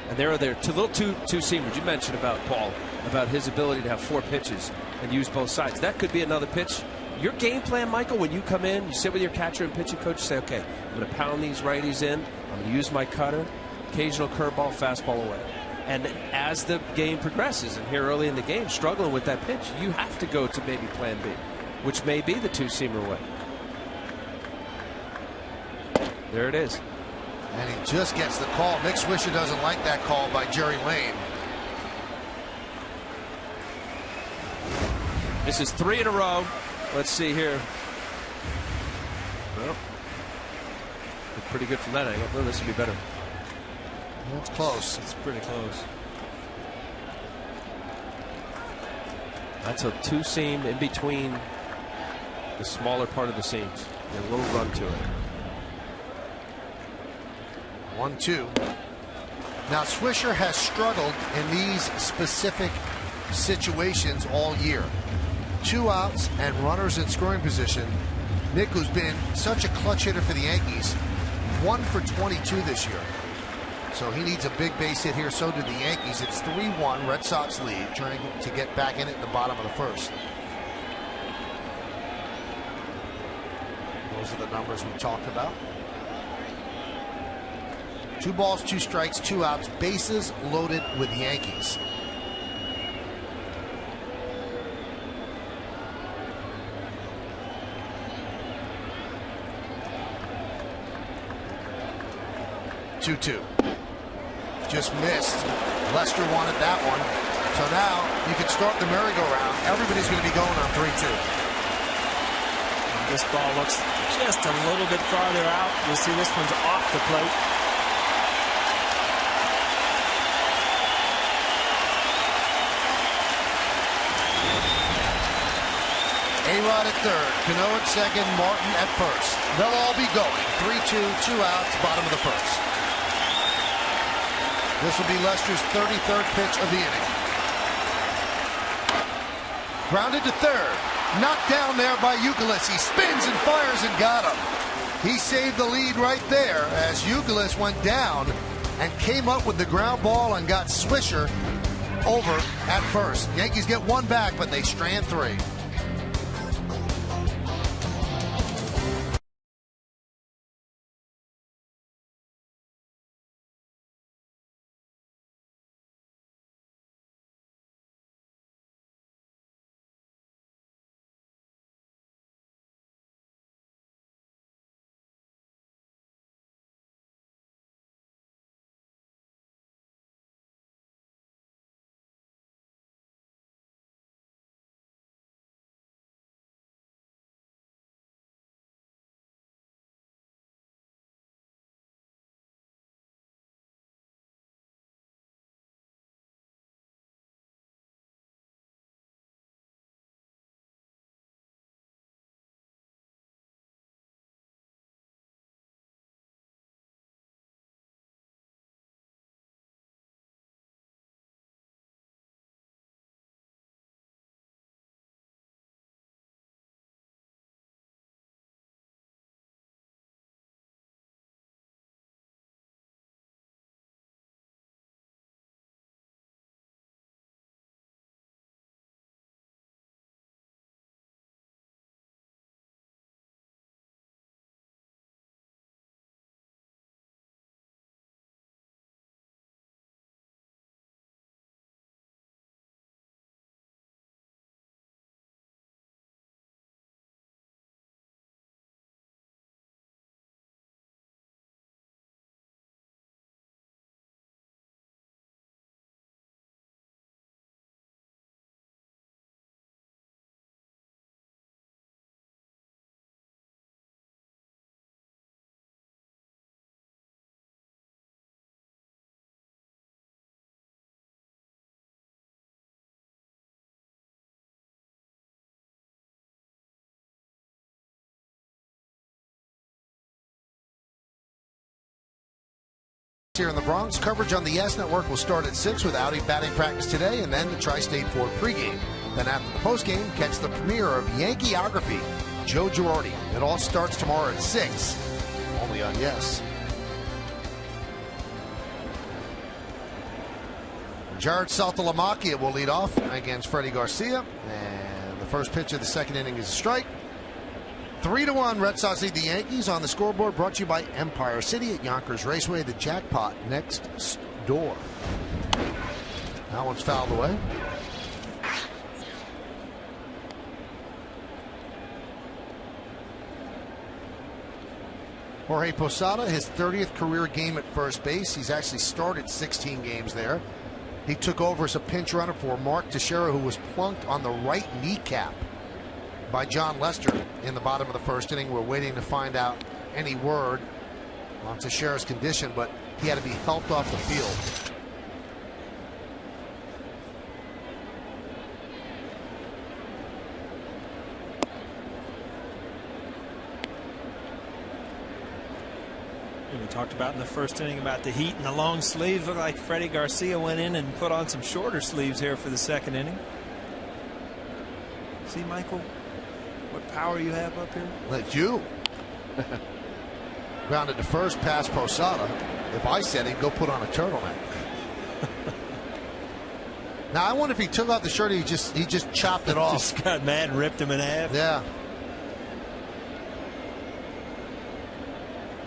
And there are two little two-seamers. You mentioned about Paul, about his ability to have 4 pitches and use both sides. That could be another pitch. Your game plan, Michael, when you come in, you sit with your catcher and pitching coach, you say, okay, I'm going to pound these righties in. I'm going to use my cutter, occasional curveball, fastball away. And as the game progresses, and here early in the game, struggling with that pitch, you have to go to maybe plan B, which may be the two-seamer way. There it is. And he just gets the call. Nick Swisher doesn't like that call by Jerry Lane. This is 3 in a row. Let's see here. Well, pretty good from that angle. Well, this would be better. It's close. It's pretty close. That's a two-seam in between the smaller part of the seams. A little run to it. 1-2. Now Swisher has struggled in these specific situations all year. 2 outs and runners in scoring position. Nick, who's been such a clutch hitter for the Yankees, 1 for 22 this year. So he needs a big base hit here. So do the Yankees. It's 3-1. Red Sox lead, trying to get back in it in the bottom of the first. Those are the numbers we talked about. 2 balls, 2 strikes, 2 outs. Bases loaded with the Yankees. Two. Just missed. Lester wanted that one. So now you can start the merry-go-round. Everybody's going to be going on 3-2. This ball looks just a little bit farther out. You'll see this one's off the plate. A-Rod at third, Cano at second, Martin at first. They'll all be going. 3-2, 2 outs, bottom of the first. This will be Lester's 33rd pitch of the inning. Grounded to third. Knocked down there by Youkilis. He spins and fires and got him. He saved the lead right there as Youkilis went down and came up with the ground ball and got Swisher over at first. Yankees get 1 back, but they strand 3. Here in the Bronx, coverage on the Yes Network will start at 6 with Audi batting practice today, and then the Tri-State Ford pregame. Then after the postgame, catch the premiere of Yankeeography, Joe Girardi. It all starts tomorrow at 6, only on Yes. Jared Saltalamacchia will lead off against Freddie Garcia, and the first pitch of the second inning is a strike. 3-1, Red Sox lead the Yankees on the scoreboard, brought to you by Empire City at Yonkers Raceway, the jackpot next door. That one's fouled away. Jorge Posada, his 30th career game at first base. He's actually started 16 games there. He took over as a pinch runner for Mark Teixeira, who was plunked on the right kneecap by John Lester in the bottom of the first inning. We're waiting to find out any word on Teixeira's condition, but he had to be helped off the field. We talked about in the first inning about the heat and the long sleeves. Looked like Freddie Garcia went in and put on some shorter sleeves here for the second inning. See, Michael, what power you have up here? That's you. Grounded to first, past Posada. If I said it, go put on a turtleneck. Now I wonder if he took off the shirt, he just chopped it off. Just got mad and ripped him in half. Yeah.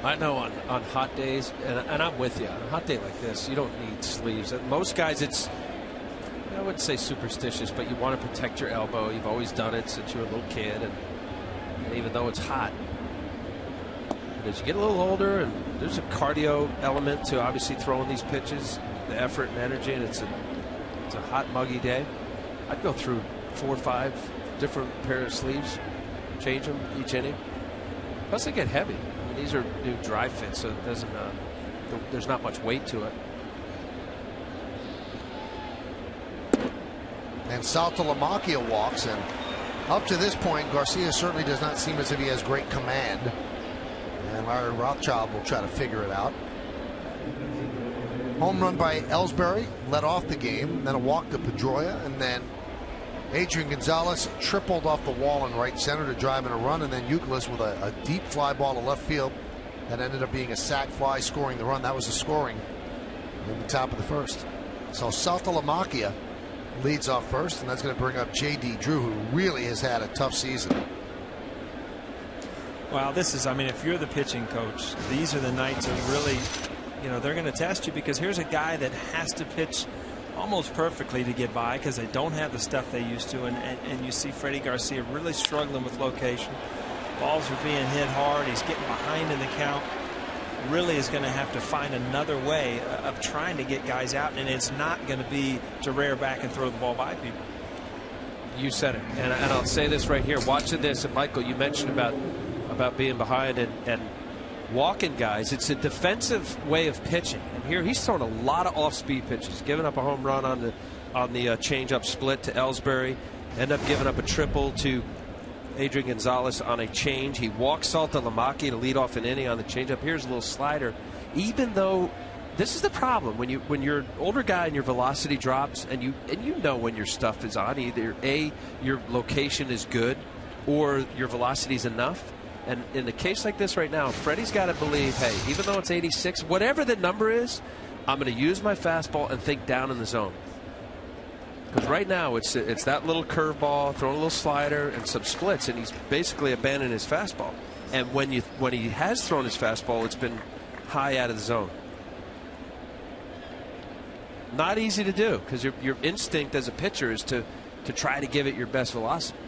I know on hot days, and I'm with you. On a hot day like this, you don't need sleeves. And most guys, I wouldn't say superstitious, but you want to protect your elbow. You've always done it since you were a little kid, and even though it's hot. But as you get a little older, and there's a cardio element to obviously throwing these pitches, the effort and energy, and it's a hot, muggy day. I'd go through 4 or 5 different pair of sleeves, change them each inning. Plus they get heavy. I mean, these are new dry fits, so it doesn't. There's not much weight to it. And Saltalamacchia walks, and up to this point, Garcia certainly does not seem as if he has great command. And Larry Rothschild will try to figure it out. Home run by Ellsbury led off the game, then a walk to Pedroia, and then Adrian Gonzalez tripled off the wall in right center to drive in a run, and then Youkilis with a deep fly ball to left field that ended up being a sac fly, scoring the run. That was the scoring in the top of the first. So Saltalamacchia leads off first, and that's going to bring up J.D. Drew, who really has had a tough season. Well, this is, I mean, if you're the pitching coach, these are the nights of really, they're going to test you, because here's a guy that has to pitch almost perfectly to get by because they don't have the stuff they used to. And you see Freddie Garcia really struggling with location. Balls are being hit hard. He's getting behind in the count. Really is going to have to find another way of trying to get guys out, and it's not going to be to rear back and throw the ball by people. You said it, and I'll say this right here. Watching this, and Michael, you mentioned about being behind and walking guys. It's a defensive way of pitching, and here he's throwing a lot of off-speed pitches, giving up a home run on the change-up split to Ellsbury, end up giving up a triple to Adrian Gonzalez on a change. He walks Saltalamacchia to lead off an inning on the changeup. Here's a little slider. Even though this is the problem when you're an older guy and your velocity drops, and you know when your stuff is on, either A, your location is good, or your velocity is enough. And in a case like this right now, Freddie's got to believe, hey, even though it's 86, whatever the number is, I'm going to use my fastball and think down in the zone. Because right now it's that little curveball, throwing a little slider and some splits, and he's basically abandoned his fastball. And when he has thrown his fastball, it's been high out of the zone. Not easy to do, because your instinct as a pitcher is to try to give it your best velocity.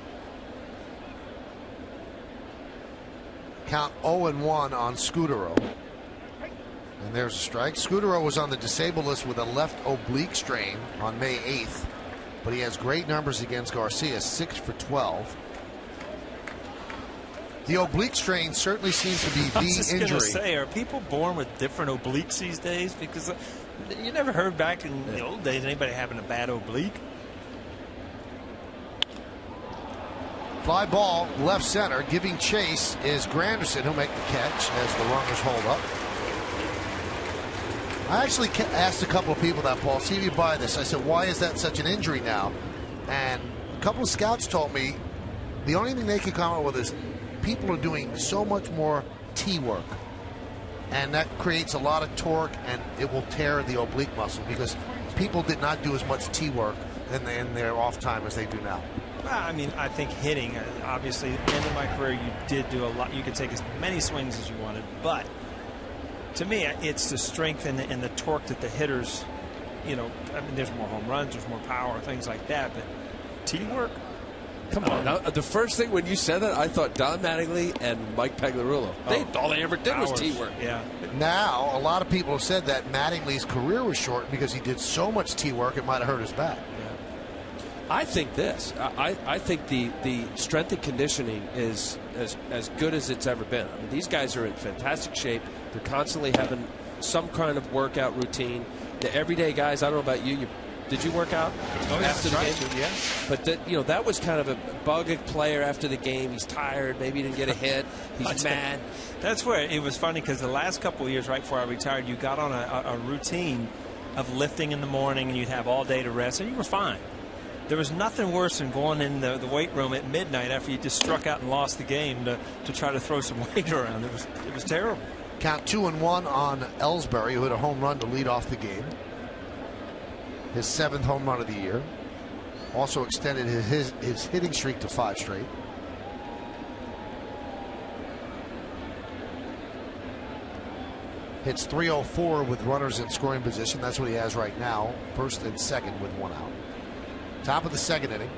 Count 0-1 on Scudero. And there's a strike. Scudero was on the disabled list with a left oblique strain on May 8th. But he has great numbers against Garcia, 6 for 12. The oblique strain certainly seems to be the injury. I was just going to say, are people born with different obliques these days? Because you never heard back in the old days anybody having a bad oblique. Fly ball left center. Giving chase is Granderson, who'll make the catch as the runners hold up. I actually asked a couple of people that, Paul, see if you buy this. I said, why is that such an injury now? And a couple of scouts told me the only thing they could come up with is people are doing so much more T work. And that creates a lot of torque, and it will tear the oblique muscle because people did not do as much T work in their off time as they do now. Well, I mean, I think hitting, obviously, at the end of my career, you did do a lot. You could take as many swings as you wanted, but to me, it's the strength and the torque that the hitters, I mean, there's more home runs, there's more power, things like that, but teamwork? Come on. Now, the first thing when you said that, I thought Don Mattingly and Mike Pagliarulo. All they ever did was teamwork. Yeah. Now, a lot of people have said that Mattingly's career was short because he did so much T work, it might have hurt his back. I think this. I think the strength and conditioning is as good as it's ever been. I mean, these guys are in fantastic shape. They're constantly having some kind of workout routine. The everyday guys, I don't know about you. Did you work out after the game? Yeah. But that was kind of a bug player after the game. He's tired. Maybe he didn't get a hit. He's mad. That's where it was funny, because the last couple of years right before I retired, you got on a routine of lifting in the morning, and you'd have all day to rest, and you were fine. There was nothing worse than going in the weight room at midnight after you just struck out and lost the game to try to throw some weight around. It was terrible. Count 2-1 on Ellsbury, who hit a home run to lead off the game. His 7th home run of the year. Also extended his hitting streak to 5 straight. Hits .304 with runners in scoring position. That's what he has right now. First and second with 1 out. Top of the 2nd inning.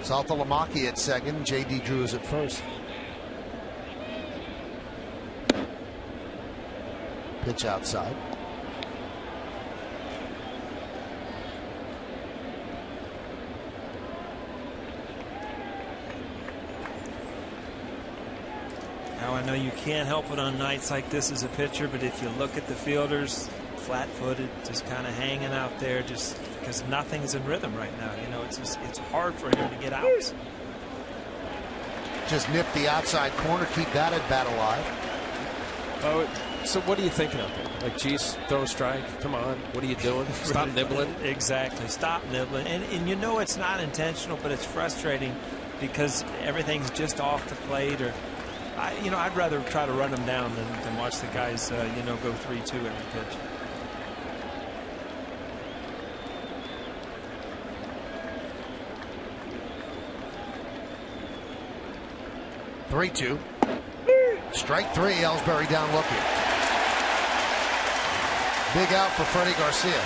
Saltalamacchia at second. J.D. Drew is at first. Pitch outside. Now I know you can't help it on nights like this as a pitcher, but if you look at the fielders, flat-footed, just kind of hanging out there, just because nothing's in rhythm right now. You know, it's hard for him to get outs. Just nip the outside corner, keep that at bat alive. Oh, so what are you thinking out there? Like, geez, throw a strike. Come on, what are you doing? Stop nibbling. Exactly, stop nibbling. And you know it's not intentional, but it's frustrating because everything's just off the plate. Or, I'd rather try to run them down than watch the guys, go 3-2 every pitch. Three-two. Strike 3. Ellsbury down looking. Big out for Freddie Garcia.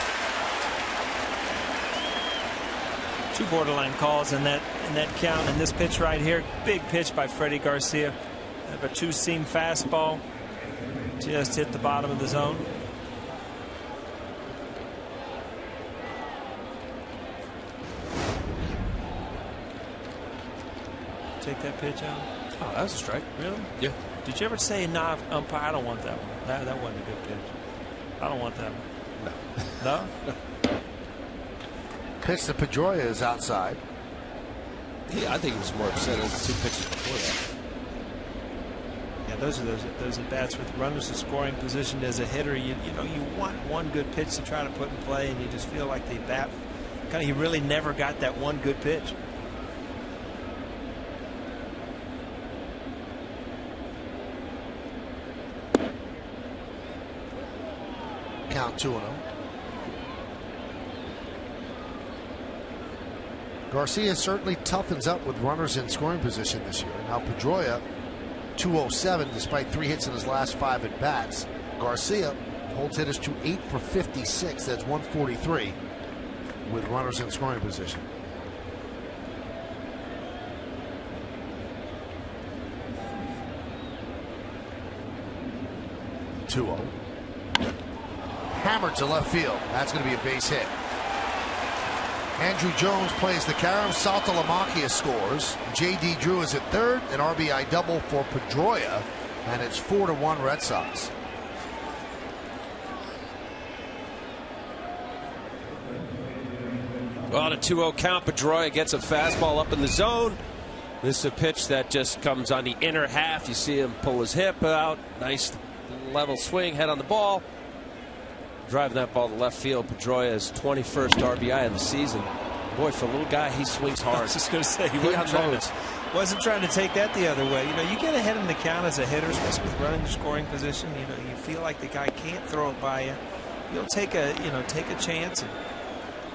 2 borderline calls in that count, and this pitch right here, big pitch by Freddie Garcia. A 2-seam fastball, just hit the bottom of the zone. Take that pitch out. Oh, that was a strike. Really? Yeah. Did you ever say, "Nah, umpire, I don't want that one. That wasn't a good pitch. I don't want that one." No. No. Pitch to Pedroia is outside. I think he was more upset at the 2 pitches before that. Yeah, those at bats with runners in scoring position as a hitter. You want one good pitch to try to put in play, and you just feel like the bat he really never got that one good pitch. Count 2-0. Garcia certainly toughens up with runners in scoring position this year. Now Pedroia, 207 despite 3 hits in his last 5 at bats. Garcia holds hitters to 8 for 56. That's 143 with runners in scoring position. Hammered to left field. That's going to be a base hit. Andrew Jones plays the carom. Saltalamacchia scores. J.D. Drew is at third. An RBI double for Pedroia. And it's 4-1 Red Sox. Well, on a 2-0 count, Pedroia gets a fastball up in the zone. This is a pitch that just comes on the inner half. You see him pull his hip out. Nice level swing, head on the ball. Driving that ball to left field. Pedroia's 21st RBI of the season. Boy, for a little guy, he swings hard. I was just going to say, he unloads. wasn't trying to take that the other way. You get ahead in the count as a hitter, especially with running the scoring position. You feel like the guy can't throw it by you. You'll take a chance and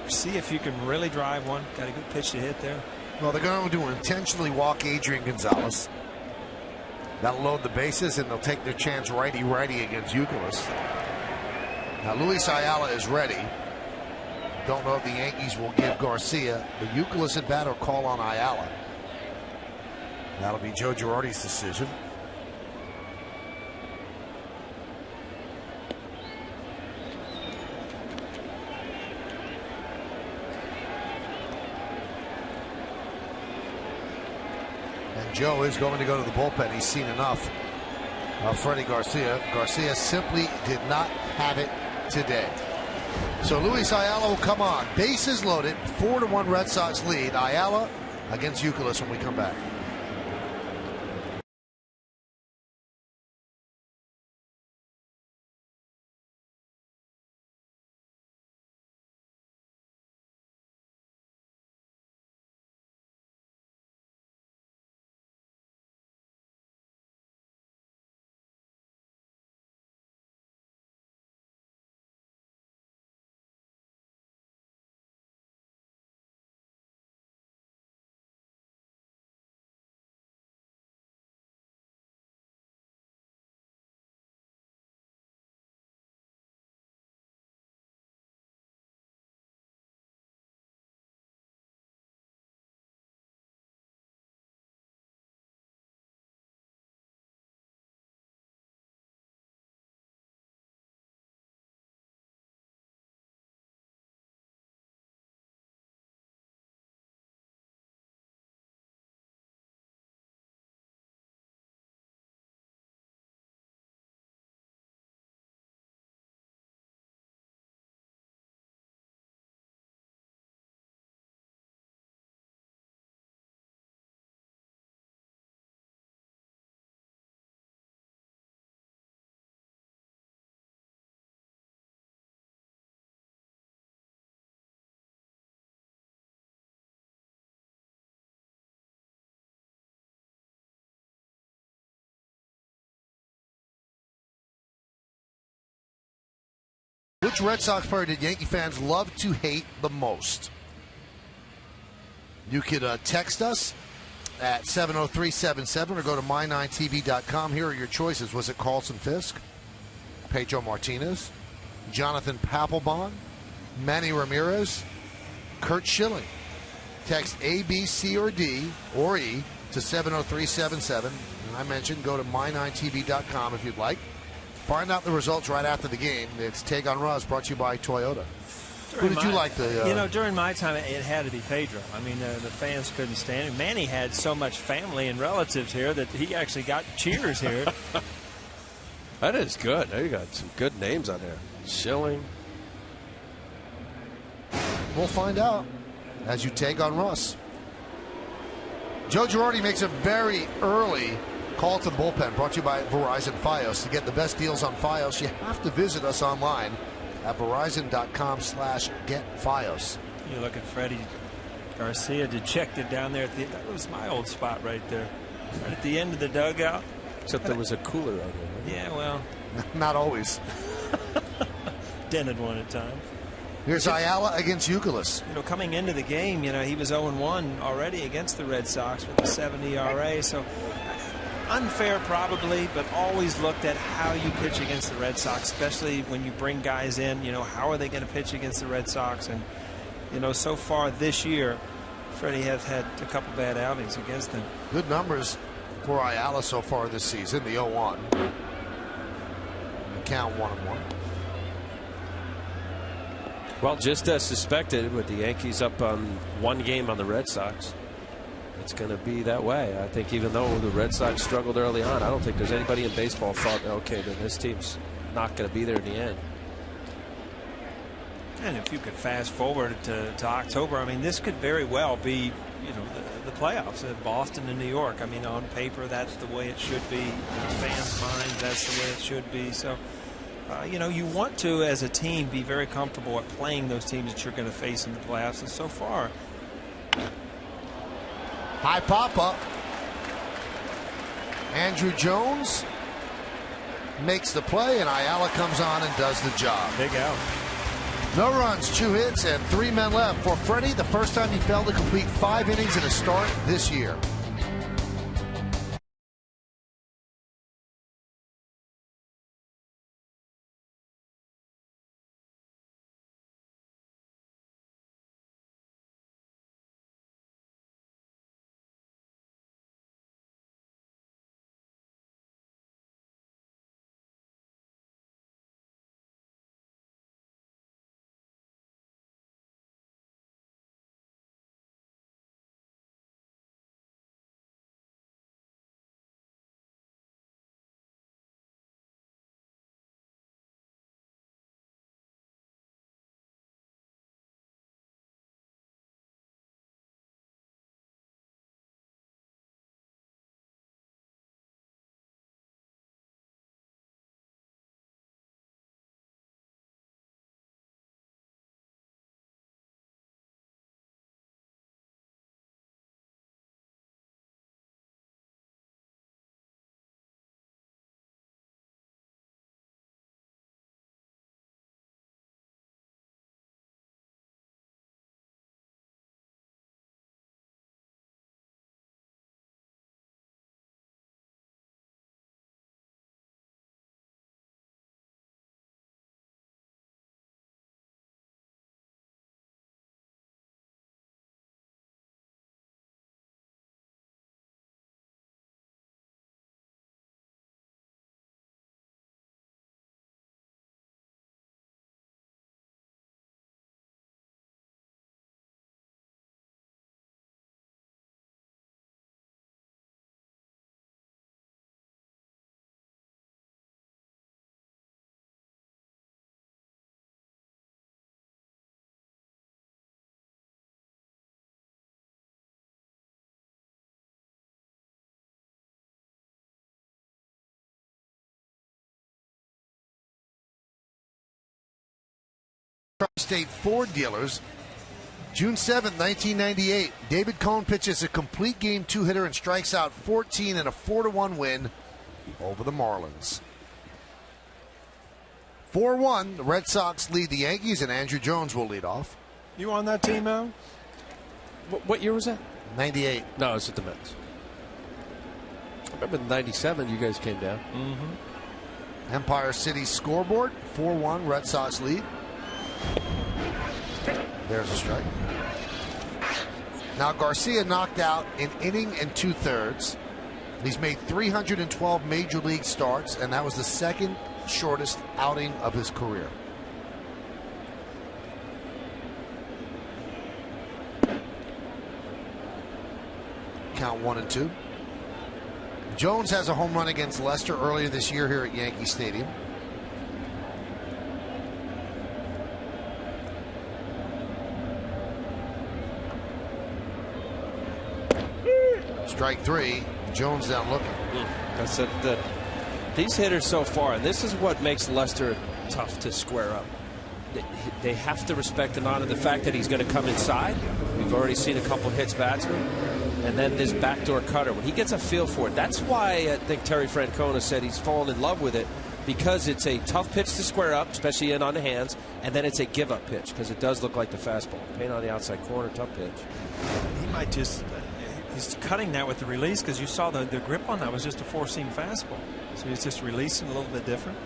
see if you can really drive one. Got a good pitch to hit there. Well, they're going to intentionally walk Adrian Gonzalez. That'll load the bases, and they'll take their chance righty-righty against Youkilis. Now, Luis Ayala is ready. Don't know if the Yankees will give Garcia the Youkilis at bat or call on Ayala. That'll be Joe Girardi's decision. And Joe is going to go to the bullpen. He's seen enough of Freddie Garcia. Garcia simply did not have it today. So Luis Ayala will come on. Bases loaded. 4-1 Red Sox lead. Ayala against Youkilis when we come back. Which Red Sox player did Yankee fans love to hate the most? You could text us at 70377 or go to my9tv.com. Here are your choices. Was it Carlson Fisk, Pedro Martinez, Jonathan Papelbon, Manny Ramirez, Kurt Schilling? Text A, B, C, or D, or E to 70377. And I mentioned go to my9tv.com if you'd like. Find out the results right after the game. It's Take on Russ, brought to you by Toyota. Who did you like? During my time, it had to be Pedro. I mean, the fans couldn't stand it. Manny had so much family and relatives here that he actually got cheers here. That is good. You got some good names on there. Schilling. We'll find out as you take on Russ. Joe Girardi makes a very early call to the bullpen, brought to you by Verizon Fios. To get the best deals on Fios, you have to visit us online at verizon.com/getfios. You look at Freddie Garcia dejected down there. That was my old spot right there. Right at the end of the dugout. Except there was a cooler out there. Right? Yeah, well. Not always. Dented one at times. Here's Ayala against Youkilis. Coming into the game, he was 0-1 already against the Red Sox with a 7 ERA. So unfair probably, but always looked at how you pitch against the Red Sox, especially when you bring guys in. How are they going to pitch against the Red Sox? And, so far this year, Freddie has had a couple bad outings against them. Good numbers for Ayala so far this season, the 0-1. The count 1-1. Well, just as suspected, with the Yankees up on 1 game on the Red Sox, it's going to be that way. I think even though the Red Sox struggled early on, I don't think there's anybody in baseball thought, okay, then this team's not going to be there in the end. And if you could fast forward to October, I mean, this could very well be, the playoffs at Boston and New York. I mean, on paper, that's the way it should be. In fans' minds, that's the way it should be. So, you want to, as a team, be very comfortable at playing those teams that you're going to face in the playoffs. And so far, high pop-up. Andrew Jones makes the play, and Ayala comes on and does the job. Big out. No runs, 2 hits, and 3 men left. For Freddie, the first time he failed to complete 5 innings in a start this year. State Ford dealers. June 7, 1998. David Cone pitches a complete game 2-hitter and strikes out 14 in a 4-1 win over the Marlins. 4-1, the Red Sox lead the Yankees, and Andrew Jones will lead off. You on that team, Al? What year was that? 98. No, it's at the Mets. I remember in '97 you guys came down. Empire City scoreboard, 4-1, Red Sox lead. There's a strike. Now Garcia knocked out an inning and 2/3. He's made 312 major league starts, and that was the second shortest outing of his career. Count 1-2. Jones has a home run against Leicester earlier this year here at Yankee Stadium. Strike 3. Jones down looking. That's it. These hitters so far, and this is what makes Leicester tough to square up. They have to respect and honor the fact that he's going to come inside. We've already seen a couple hits batsmen. And then this backdoor cutter. When he gets a feel for it, that's why I think Terry Francona said he's fallen in love with it, because it's a tough pitch to square up, especially in on the hands, and then it's a give-up pitch because it does look like the fastball. Pain on the outside corner, tough pitch. He might just... He's cutting that with the release, because you saw the grip on that was just a four-seam fastball. So he's just releasing a little bit different.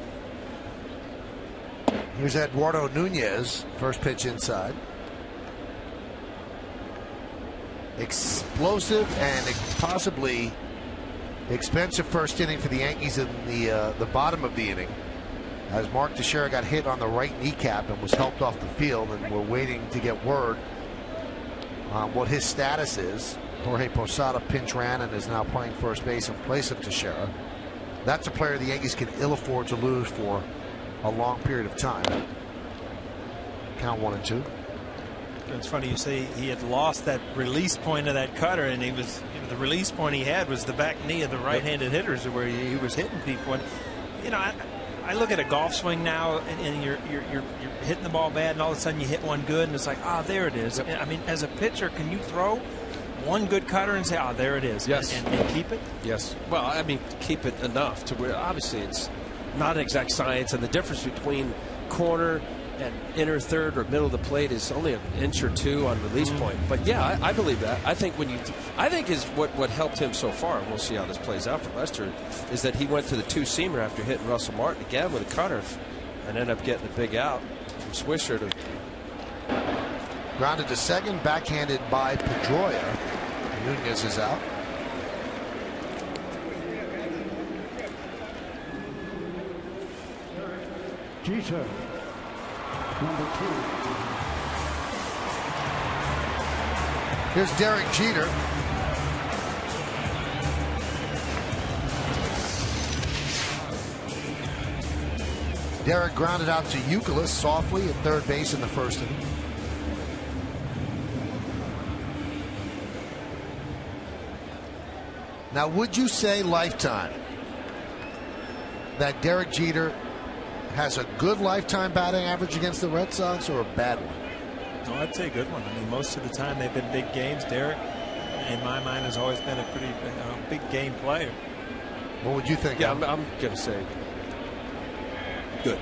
Here's Eduardo Nunez. First pitch inside. Explosive and possibly expensive first inning for the Yankees in the bottom of the inning, as Mark Teixeira got hit on the right kneecap and was helped off the field, and we're waiting to get word on what his status is. Jorge Posada pinch ran and is now playing first base in place of Teixeira. That's a player the Yankees can ill afford to lose for a long period of time. Count 1-2. It's funny you say he had lost that release point of that cutter, and he was, the release point he had was the back knee of the right-handed hitters, where he was hitting people. And, I look at a golf swing now, and you're hitting the ball bad, and all of a sudden you hit one good, and it's like, there it is. I mean, as a pitcher, can you throw one good cutter and say, there it is, yes, and keep it? Yes. Well, I mean, keep it enough to where obviously it's not an exact science, and the difference between corner and inner third or middle of the plate is only an inch or two on release point. But yeah, I believe that. I think is what helped him so far, and we'll see how this plays out for Leicester, is that he went to the two-seamer after hitting Russell Martin again with a cutter and ended up getting a big out from Swisher to... Grounded to second, backhanded by Pedroia. Nunez is out. Jeter, number 2. Here's Derek Jeter. Derek grounded out to Youkilis softly at third base in the first inning. Now, would you say lifetime that Derek Jeter has a good lifetime batting average against the Red Sox, or a bad one? No, I'd say a good one. I mean, most of the time they've been big games. Derek, in my mind, has always been a pretty big game player. What would you think? Yeah, I'm going to say good.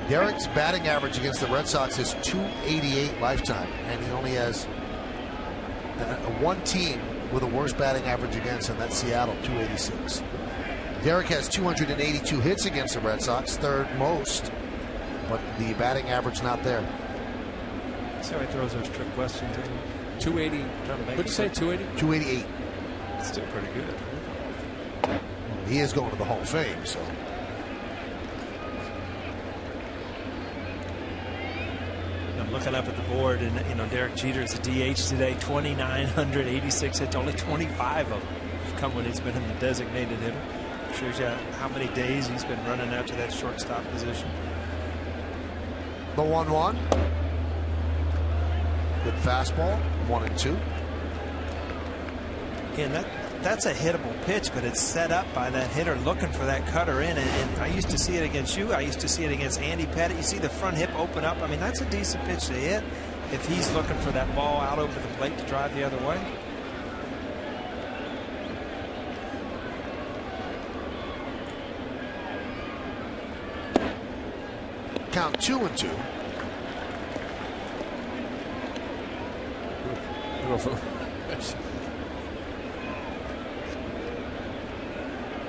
Derek's batting average against the Red Sox is .288 lifetime, and he only has one team with a worse batting average against, and that's Seattle, .286. Derek has 282 hits against the Red Sox, third most, but the batting average not there. See how he throws those trick questions in. 280. What'd you say, 280? 288. It's still pretty good. He is going to the Hall of Fame, so. I'm looking up at the board, and Derek Jeter is a DH today, 2,986 hits, only 25 of them have come when he's been in the designated hitter. Shows you how many days he's been running out to that shortstop position. The 1-1. Good fastball, 1-2. Again, that's a hittable pitch, but it's set up by that hitter looking for that cutter in. And I used to see it against you. I used to see it against Andy Pettitte. You see the front hip open up. I mean, that's a decent pitch to hit if he's looking for that ball out over the plate to drive the other way. count 2-2.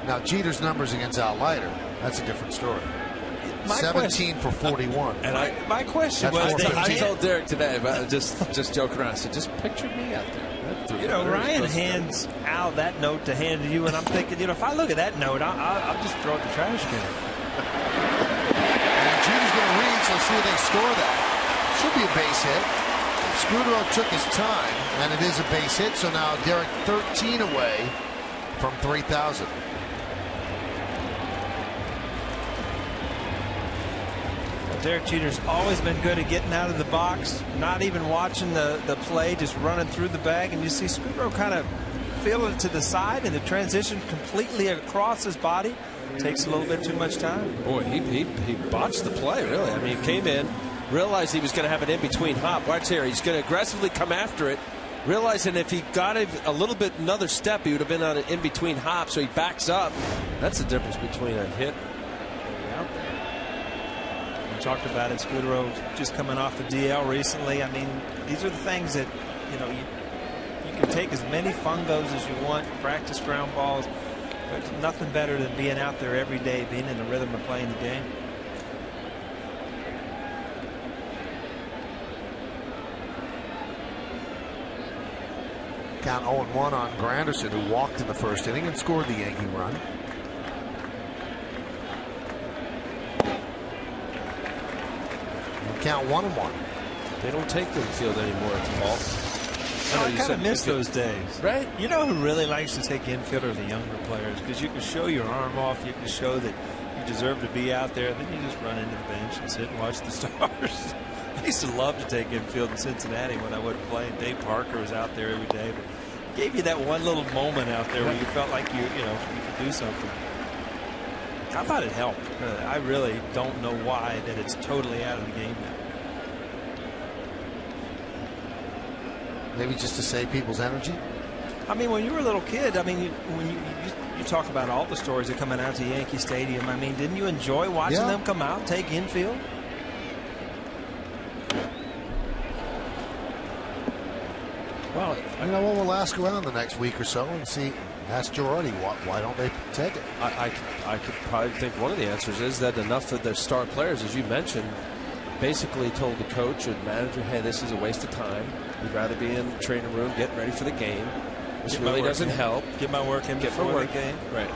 Now Jeter's numbers against Al Leiter, that's a different story. 17 for 41. And my question That's was, I 14. told Derek today, about just joking around. I said, just picture me out there. Ryan hands Al that note to hand to you, and I'm thinking, if I look at that note, I'll just throw it in the trash can. And Jeter's going to read, so let's see if they score that. Should be a base hit. Scudero took his time, and it is a base hit, so now Derek 13 away from 3,000. Derek Jeter's always been good at getting out of the box, not even watching the play, just running through the bag. And you see Scudero kind of feeling it to the side, and the transition completely across his body takes a little bit too much time. Boy, he botched the play, really. I mean, he came in, realized he was going to have an in-between hop. Watch here. He's going to aggressively come after it, realizing if he got it a little bit another step, he would have been on an in-between hop, so he backs up. That's the difference between a hit and out there. We talked about it. Scudero just coming off the DL recently. I mean, these are the things that, you can take as many fungos as you want, practice ground balls, but nothing better than being out there every day, being in the rhythm of playing the game. Count 0-1 on Granderson, who walked in the first inning and scored the Yankee run. And count 1-1. They don't take the field anymore, Paul. I kind of miss those days. Right? You know who really likes to take infield are the younger players, because you can show your arm off, you can show that you deserve to be out there, then you just run into the bench and sit and watch the stars. I used to love to take infield in Cincinnati when I would play. Dave Parker was out there every day, but it gave you that one little moment out there where you felt like you could do something. I thought it helped. I really don't know why that it's totally out of the game now. Maybe just to save people's energy? I mean, when you were a little kid, I mean, when you talk about all the stories that coming out to Yankee Stadium, I mean, didn't you enjoy watching them come out, take infield? Well, we'll ask around the next week or so and see. Ask Girardi, why don't they take it? I could probably think one of the answers is that enough of their star players, as you mentioned, basically told the coach and manager, hey, this is a waste of time. We'd rather be in the training room getting ready for the game. This really doesn't help. Get my work in before the game. Right.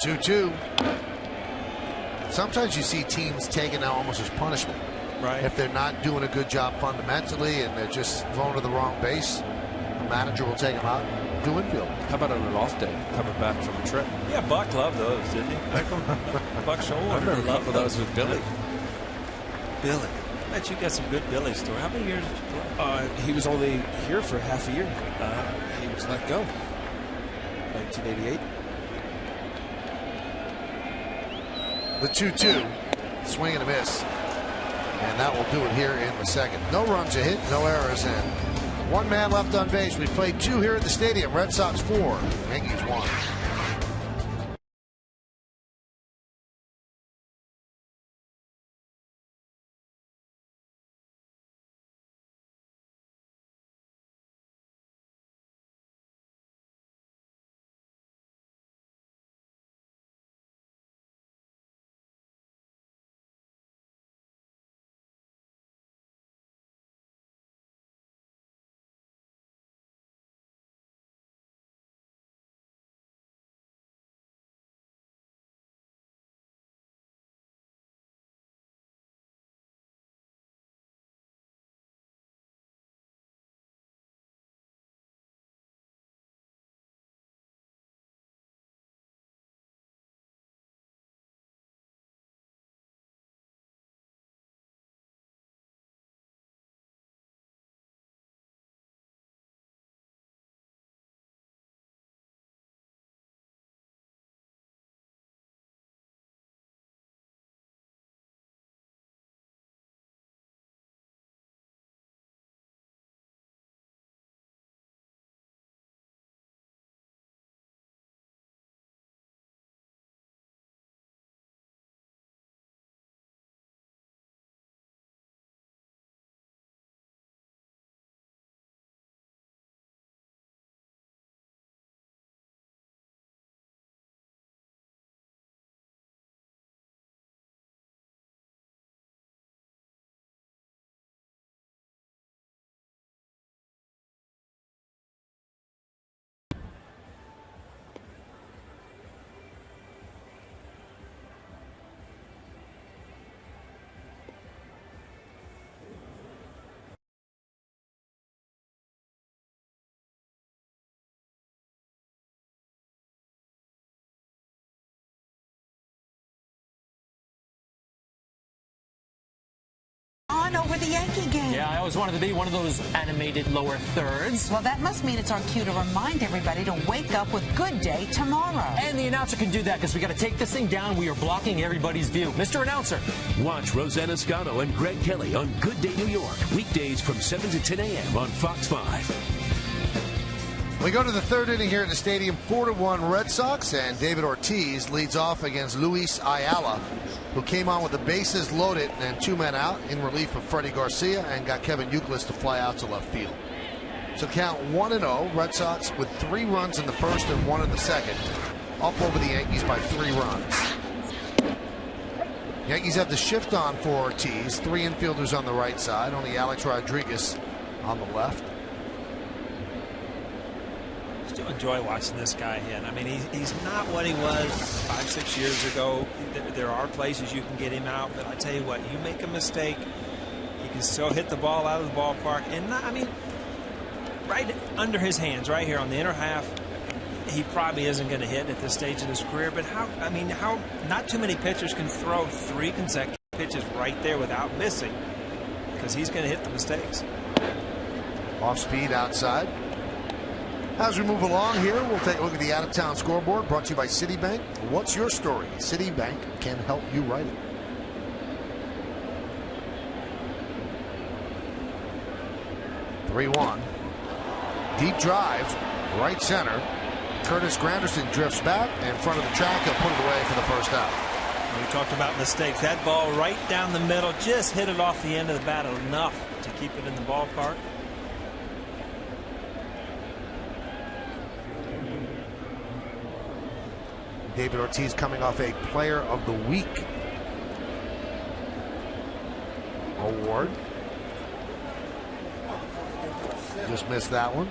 2-2. Sometimes you see teams taking that almost as punishment. Right. If they're not doing a good job fundamentally and they're just throwing to the wrong base, the manager will take them out and do infield. How about on an off day, coming back from a trip? Yeah, Buck loved those, didn't he? Buck Shoal. I remember a couple of those with Billy. Billy. I bet you got some good Billy story. How many years did you play? He was only here for half a year. He was let go. 1988. The 2-2. Swing and a miss. And that will do it here in the second. No runs a hit, no errors, and one man left on base. We played 2 here at the stadium. Red Sox 4, Yankees 1. the Yankee game. Yeah, I always wanted to be one of those animated lower thirds. Well, that must mean it's our cue to remind everybody to wake up with Good Day tomorrow. And the announcer can do that because we got to take this thing down. We are blocking everybody's view. Mr. Announcer. Watch Rosanna Scotto and Greg Kelly on Good Day New York, weekdays from 7 to 10 a.m. on Fox 5. We go to the third inning here at the stadium, 4-1 Red Sox, and David Ortiz leads off against Luis Ayala, who came on with the bases loaded and 2 men out in relief of Freddie Garcia and got Kevin Youkilis to fly out to left field. So count 1-0, Red Sox with 3 runs in the first and 1 in the second, up over the Yankees by 3 runs. Yankees have the shift on for Ortiz, 3 infielders on the right side, only Alex Rodriguez on the left. Still enjoy watching this guy hit. I mean, he's not what he was 5-6 years ago. There are places you can get him out, but I tell you what, you make a mistake, he can still hit the ball out of the ballpark. And not, I mean, right under his hands, right here on the inner half, he probably isn't going to hit at this stage in his career. But how not too many pitchers can throw 3 consecutive pitches right there without missing, because he's going to hit the mistakes. Off speed outside. As we move along here, we'll take a look at the out-of-town scoreboard, brought to you by Citibank. What's your story? Citibank can help you write it. .3-1. Deep drive, right center. Curtis Granderson drifts back in front of the track. He'll put it away for the first out. We talked about mistakes. That ball right down the middle, just hit it off the end of the bat enough to keep it in the ballpark. David Ortiz coming off a Player of the Week award. Just missed that one.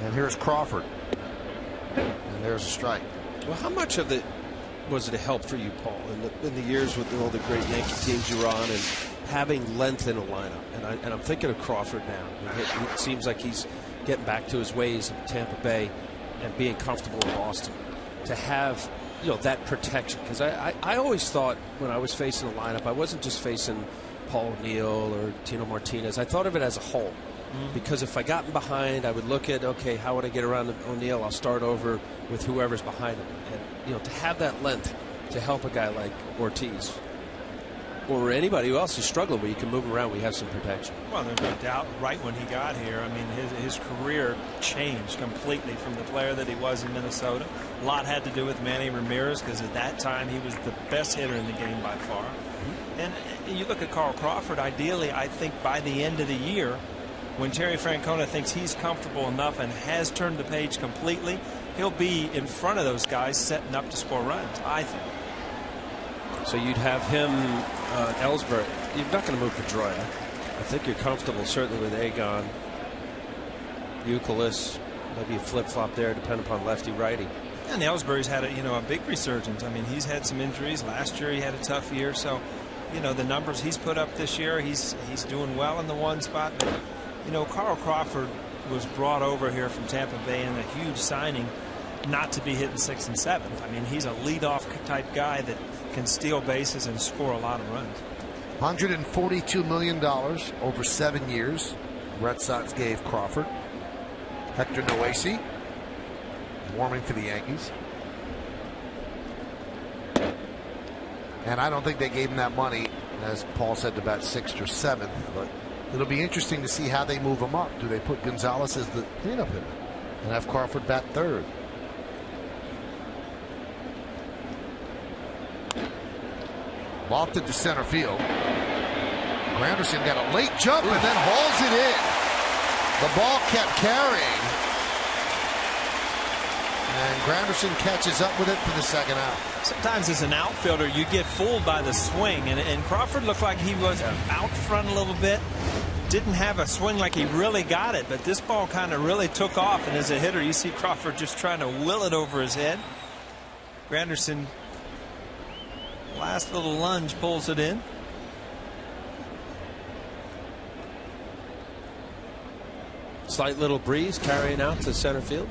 And here's Crawford. And there's a strike. Well, how much of it was it a help for you, Paul, in the years with all the great Yankee teams you were on and having length in a lineup? And I'm thinking of Crawford now. It seems like he's getting back to his ways in Tampa Bay and being comfortable in Boston. To have, that protection, because I always thought when I was facing a lineup, I wasn't just facing Paul O'Neill or Tino Martinez. I thought of it as a whole, because if I got in behind, I would look at, okay, how would I get around O'Neill? I'll start over with whoever's behind him, and to have that length to help a guy like Ortiz or anybody else who's struggling, where you can move around, we have some protection. Well, there's no doubt. Right when he got here, I mean, his career changed completely from the player that he was in Minnesota. A lot had to do with Manny Ramirez, because at that time he was the best hitter in the game by far. And you look at Carl Crawford, ideally, I think by the end of the year, when Terry Francona thinks he's comfortable enough and has turned the page completely, he'll be in front of those guys setting up to score runs, I think. So you'd have him, Ellsbury. You're not going to move Pedroia. I think you're comfortable certainly with Agon, Youkilis, maybe a flip-flop there, depending upon lefty-righty. And Ellsbury's had a big resurgence. I mean, he's had some injuries. Last year he had a tough year. So, the numbers he's put up this year, he's doing well in the one spot. But, Carl Crawford was brought over here from Tampa Bay in a huge signing, not to be hitting 6th and 7th. I mean, he's a leadoff type guy that can steal bases and score a lot of runs. $142 million over 7 years. Red Sox gave Crawford. Hector Noesi warming for the Yankees. And I don't think they gave him that money, as Paul said, to bat 6th or 7th. But it'll be interesting to see how they move him up. Do they put Gonzalez as the cleanup hitter and have Crawford bat 3rd? Lofted to center field. Granderson got a late jump and then hauls it in. The ball kept carrying. And Granderson catches up with it for the second out. Sometimes as an outfielder, you get fooled by the swing. And Crawford looked like he was out front a little bit. Didn't have a swing like he really got it. But this ball kind of really took off. And as a hitter, you see Crawford just trying to will it over his head. Granderson, last little lunge, pulls it in. Slight little breeze carrying out to center field.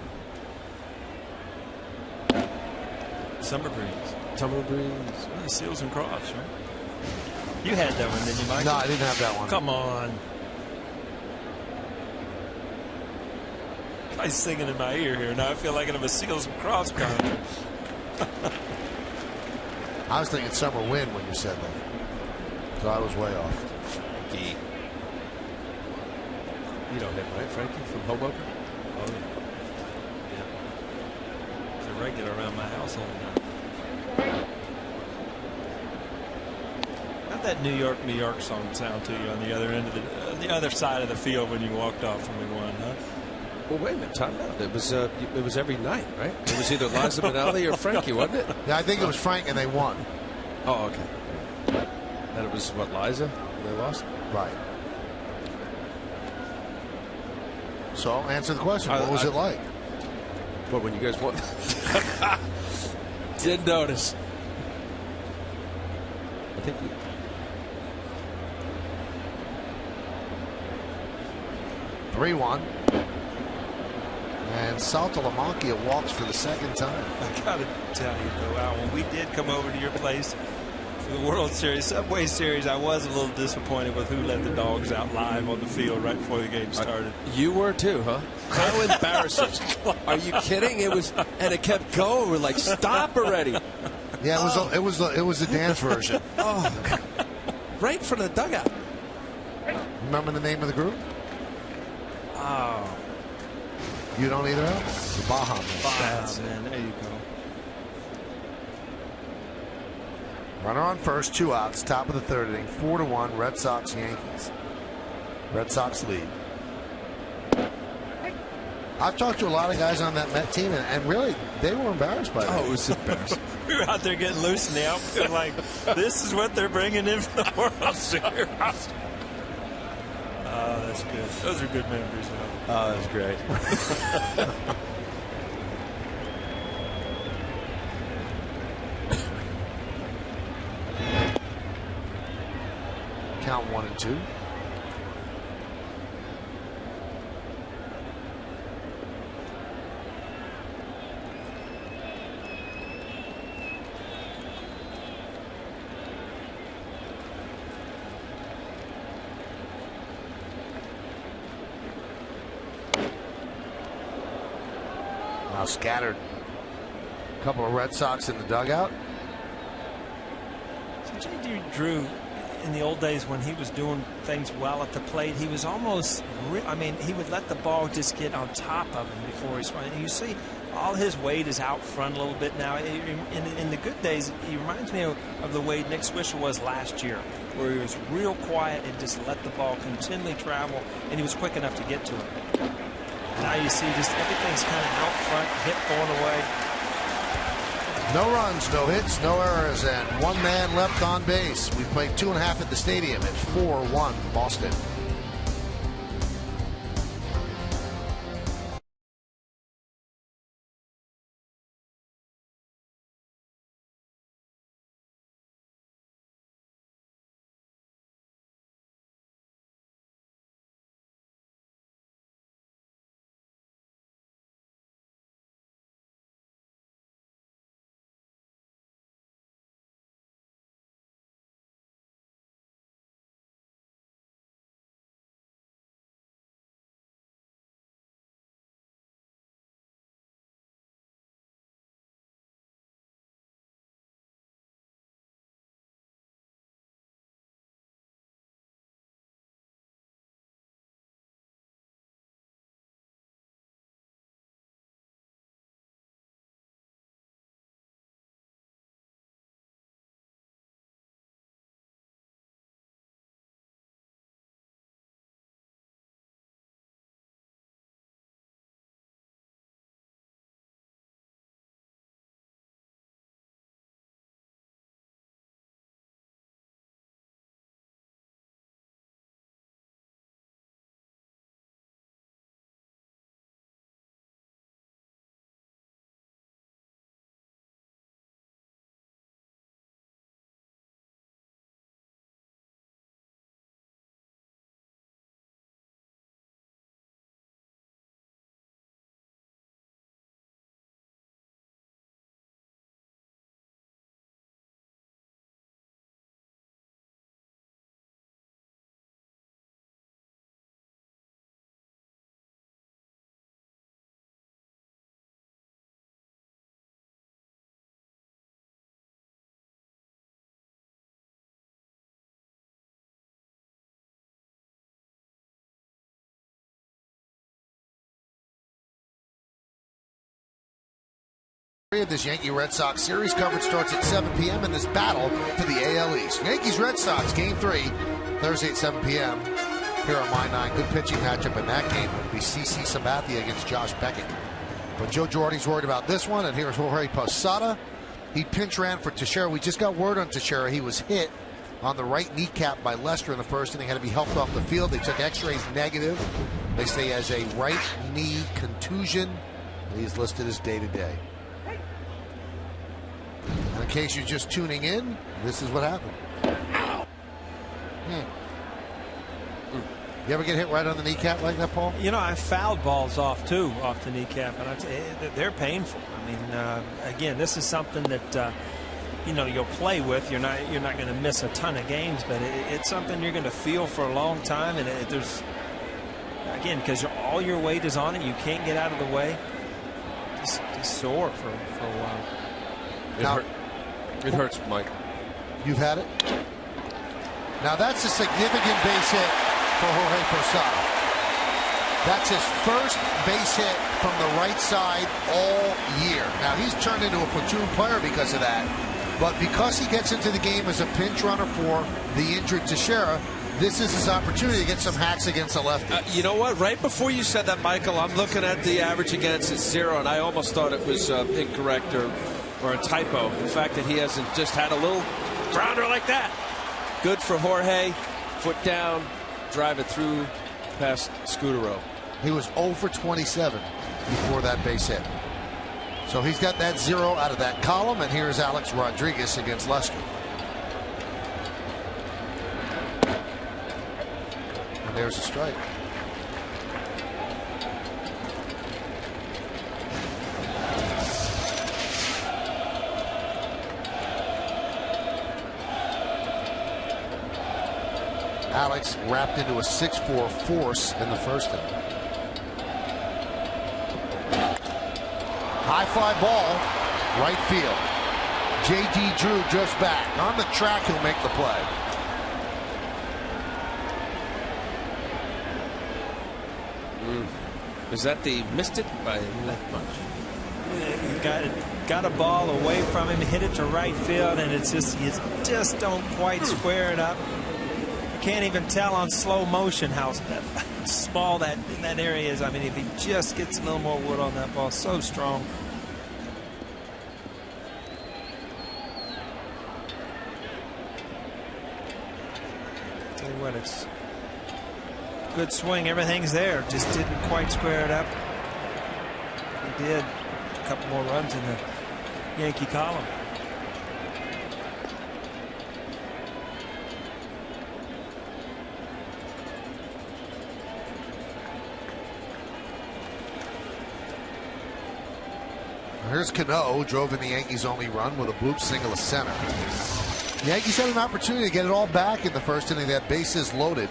Summer breeze. Summer breeze. Well, the Seals and Crofts, right? You had that one, didn't you, Mike? No, I didn't have that one. Come on. Guy's singing in my ear here. Now I feel like I'm a Seals and Cross concert. I was thinking Summer Wind when you said that. So I was way off. Frankie. You know him, right, Frankie, from Hoboken? Oh, yeah. It's a regular around my household now. How'd that New York song sound to you on the other end of the other side of the field when you walked off when we won, huh? Well, wait a minute, time out. It was every night, right? It was either Liza Minnelli or Frankie, wasn't it? Yeah, I think it was Frank, and they won. Oh, okay. And it was, what, Liza? They lost? Right. So, answer the question. What was it like? What, when you guys won? Didn't notice. I think 3-1. And Saltalamacchia walks for the second time. I gotta tell you, though, Al, when we did come over to your place for the World Series, Subway Series, I was a little disappointed with who let the dogs out live on the field right before the game started. You were too, huh? How embarrassing! Are you kidding? It was, and it kept going. We're like, stop already! Yeah, it was a dance version. Oh, right in front of the dugout. Remember the name of the group? Oh, You don't either, Al? The Baja Man. man, there you go. Runner on first, 2 outs, top of the third inning, 4-1, Red Sox, Yankees. Red Sox lead. I've talked to a lot of guys on that Met team, and really, they were embarrassed by that. Oh, it was embarrassing. We were out there getting loose in the outfield like, this is what they're bringing in for the World Series. Oh, that's good. Those are good memories, though. Oh, that's great. Count 1-2. Now scattered. A couple of Red Sox in the dugout. So J.D. Drew, in the old days when he was doing things well at the plate, he was almost, he would let the ball just get on top of him before he swung. And you see all his weight is out front a little bit now. In the good days, he reminds me of the way Nick Swisher was last year, where he was real quiet and just let the ball continually travel, and he was quick enough to get to it. Now you see just everything's kind of out front, hit going away. No runs, no hits, no errors, and 1 man left on base. We played 2.5 at the stadium at 4-1 Boston. This Yankee Red Sox series coverage starts at 7 p.m. in this battle for the AL East. Yankees Red Sox Game 3, Thursday at 7 p.m. here on My 9. Good pitching matchup in that game would be CC Sabathia against Josh Beckett. But Joe Girardi's worried about this one, and here's Jorge Posada. He pinch ran for Teixeira. We just got word on Teixeira. He was hit on the right kneecap by Lester in the first inning. Had to be helped off the field. They took x-rays negative. They say he has a right knee contusion. He's listed as day-to-day. And in case you're just tuning in, this is what happened. You ever get hit right on the kneecap like that, Paul? You know, I fouled balls off too, off the kneecap, and they're painful. I mean, again, this is something that you know you'll play with. You're not going to miss a ton of games, but it's something you're going to feel for a long time. And there's again, because all your weight is on it, you can't get out of the way. Just sore for a while. It hurts, Mike. You've had it? Now that's a significant base hit for Jorge Posada. That's his first base hit from the right side all year. Now he's turned into a platoon player because of that. But because he gets into the game as a pinch runner for the injured Teixeira, this is his opportunity to get some hacks against the lefty. You know what? Right before you said that, Michael, I'm looking at the average against. It's 0, and I almost thought it was incorrect or a typo. The fact that he hasn't just had a little grounder like that. Good for Jorge. Foot down, drive it through past Scudero. He was 0 for 27 before that base hit. So he's got that 0 out of that column, and here's Alex Rodriguez against Lester. And there's a strike. Alex wrapped into a 6-4 force in the first inning. High fly ball, right field. J.D. Drew just back. On the track, he'll make the play. Is that the missed it by that much? He got a ball away from him, hit it to right field, and it's just you just don't quite square it up. Can't even tell on slow motion how small that area is. I mean, if he just gets a little more wood on that ball, so strong. Tell you what, it's good swing. Everything's there. Just didn't quite square it up. He did. A couple more runs in the Yankee column. Here's Cano, who drove in the Yankees' only run with a bloop single to center. The Yankees had an opportunity to get it all back in the first inning. They had bases loaded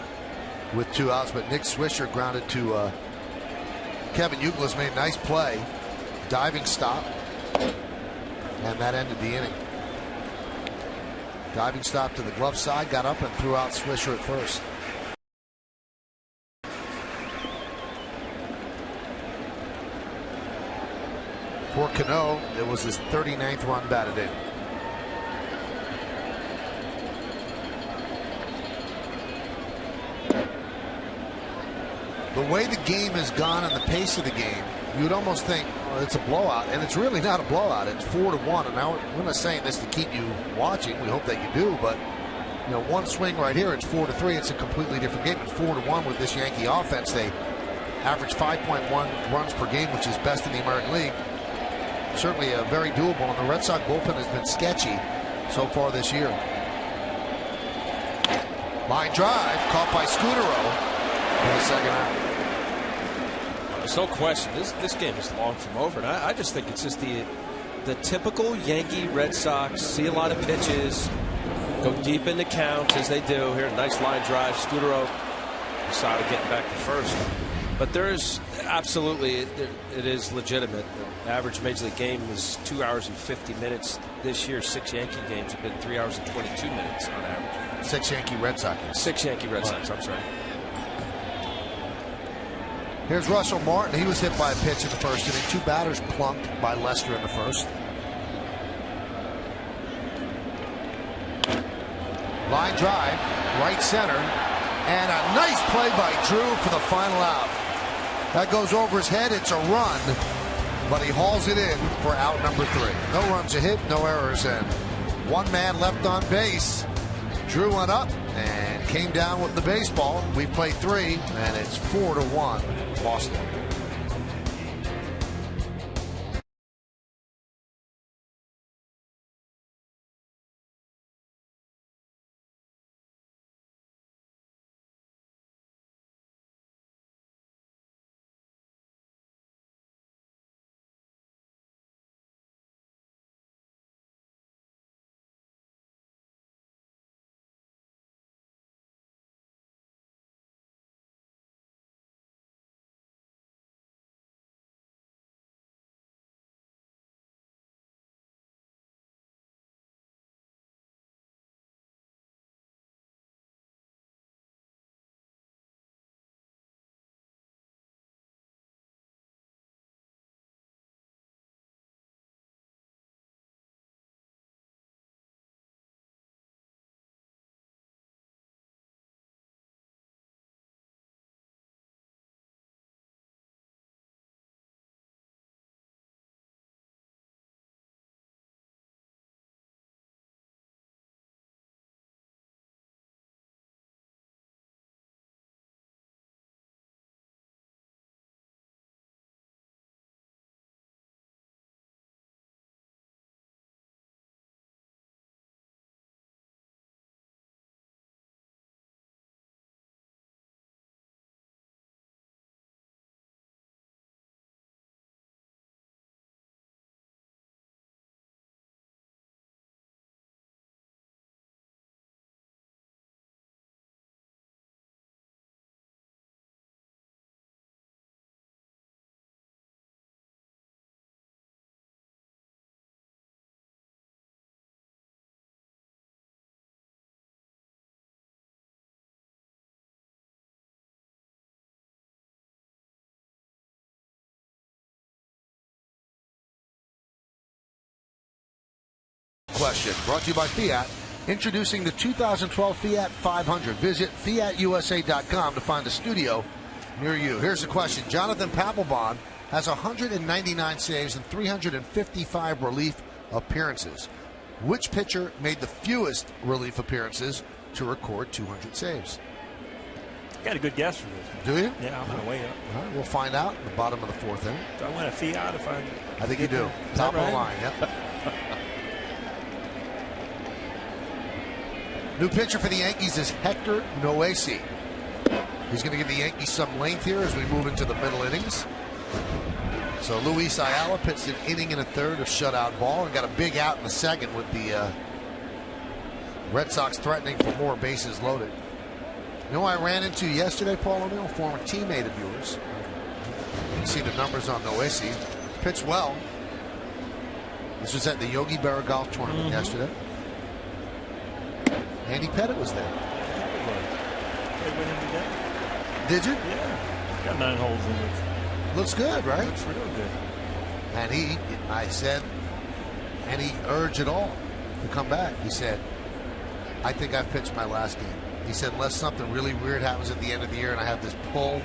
with 2 outs, but Nick Swisher grounded to Kevin Youkilis, made a nice play. Diving stop, and that ended the inning. Diving stop to the glove side, got up and threw out Swisher at first. For Cano, it was his 39th run batted in. The way the game has gone and the pace of the game, you would almost think, well, it's a blowout, and it's really not a blowout. It's 4-1, and now we're not saying this to keep you watching. We hope that you do, but you know, one swing right here, it's 4-3. It's a completely different game. It's 4-1 with this Yankee offense. They average 5.1 runs per game, which is best in the American League. Certainly very doable, and the Red Sox bullpen has been sketchy so far this year. Line drive caught by Scudero in the second out. There's no question. This game is long from over, and I just think it's just the typical Yankee Red Sox. See a lot of pitches, go deep into counts as they do here. Nice line drive. Scudero decided getting back to first. But there is absolutely, it is legitimate. The average Major League game is 2 hours and 50 minutes. This year, 6 Yankee games have been 3 hours and 22 minutes on average. 6 Yankee Red Sox. 6 Yankee Red Sox, I'm sorry. Here's Russell Martin. He was hit by a pitch in the first inning. 2 batters plunked by Lester in the first. Line drive, right center, and a nice play by Drew for the final out. That goes over his head. It's a run, but he hauls it in for out number 3. No runs a hit, no errors, and one man left on base. Drew went up and came down with the baseball. We play 3, and it's 4-1 Boston. Question brought to you by Fiat. Introducing the 2012 Fiat 500. Visit fiatusa.com to find a studio near you. Here's the question. Jonathan Papelbon has 199 saves and 355 relief appearances. Which pitcher made the fewest relief appearances to record 200 saves? Got a good guess for this. Do you? Yeah, I'm going to weigh up. All right, we'll find out at the bottom of the 4th inning. Do I win a Fiat if I think you do. Top of the line, yep. New pitcher for the Yankees is Hector Noesi. He's going to give the Yankees some length here as we move into the middle innings. So Luis Ayala pitched an inning and a third of shutout ball and got a big out in the second with the Red Sox threatening for more bases loaded. You know, I ran into yesterday, Paul O'Neill, former teammate of yours. You can see the numbers on Noesi. Pitched well. This was at the Yogi Berra Golf Tournament yesterday. Andy Pettit was there. Did you? Yeah. Got 9 holes in it. Looks good, right? Looks real good. And I said, any urge at all to come back? He said, I think I've pitched my last game. He said, unless something really weird happens at the end of the year and I have this pull,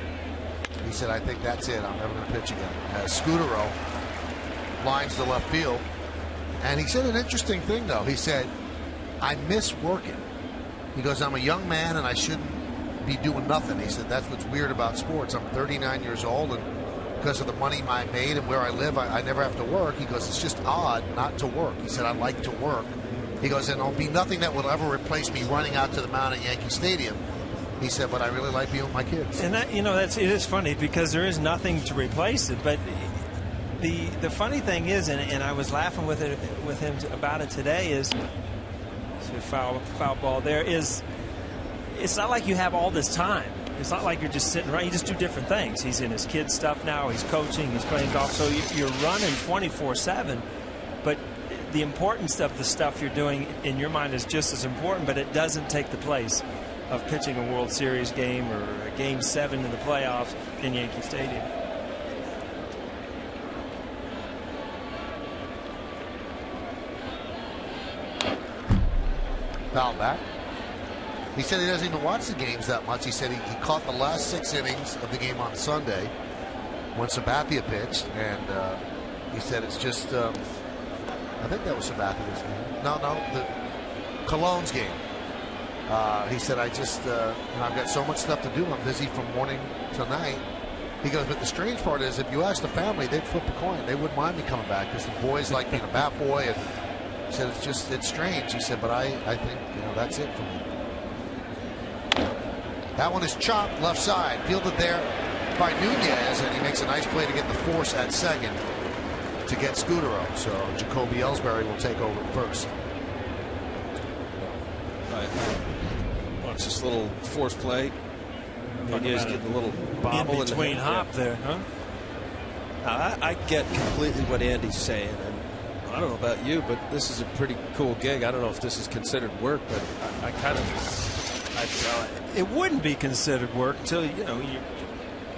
he said, I think that's it. I'm never going to pitch again. Scudero lines to left field. And he said an interesting thing, though. He said, I miss working. He goes, I'm a young man and I shouldn't be doing nothing. He said, that's what's weird about sports. I'm 39 years old and because of the money I made and where I live, I never have to work. He goes, it's just odd not to work. He said, I like to work. He goes, and there'll be nothing that will ever replace me running out to the mound at Yankee Stadium. He said, but I really like being with my kids. And that, it is funny because there is nothing to replace it. But the funny thing is, and I was laughing with him about it today, is foul ball there is, it's not like you have all this time. It's not like you're just sitting around. You just do different things. He's in his kids' stuff now. He's coaching. He's playing golf. So you're running 24/7. But the importance of the stuff you're doing in your mind is just as important, but it doesn't take the place of pitching a World Series game or a Game 7 in the playoffs in Yankee Stadium. Foul back. He said he doesn't even watch the games that much. He said he caught the last 6 innings of the game on Sunday when Sabathia pitched, and he said it's just, I think that was Sabathia's game. No, the Cologne's game. He said, I've got so much stuff to do. I'm busy from morning to night. He goes, but the strange part is, if you ask the family, they'd flip a coin. They wouldn't mind me coming back because the boys like being a bat boy. And he said, it's strange. He said, but I think, that's it for me. That one is chopped left side, fielded there by Nunez, and he makes a nice play to get the force at second to get Scudero. So Jacoby Ellsbury will take over first. Right. Watch this little force play. Nunez getting a little bobble in between hop there, huh? Now, I get completely what Andy's saying, and I don't know about you, but this is a pretty cool gig. I don't know if this is considered work, but I kind of. It wouldn't be considered work until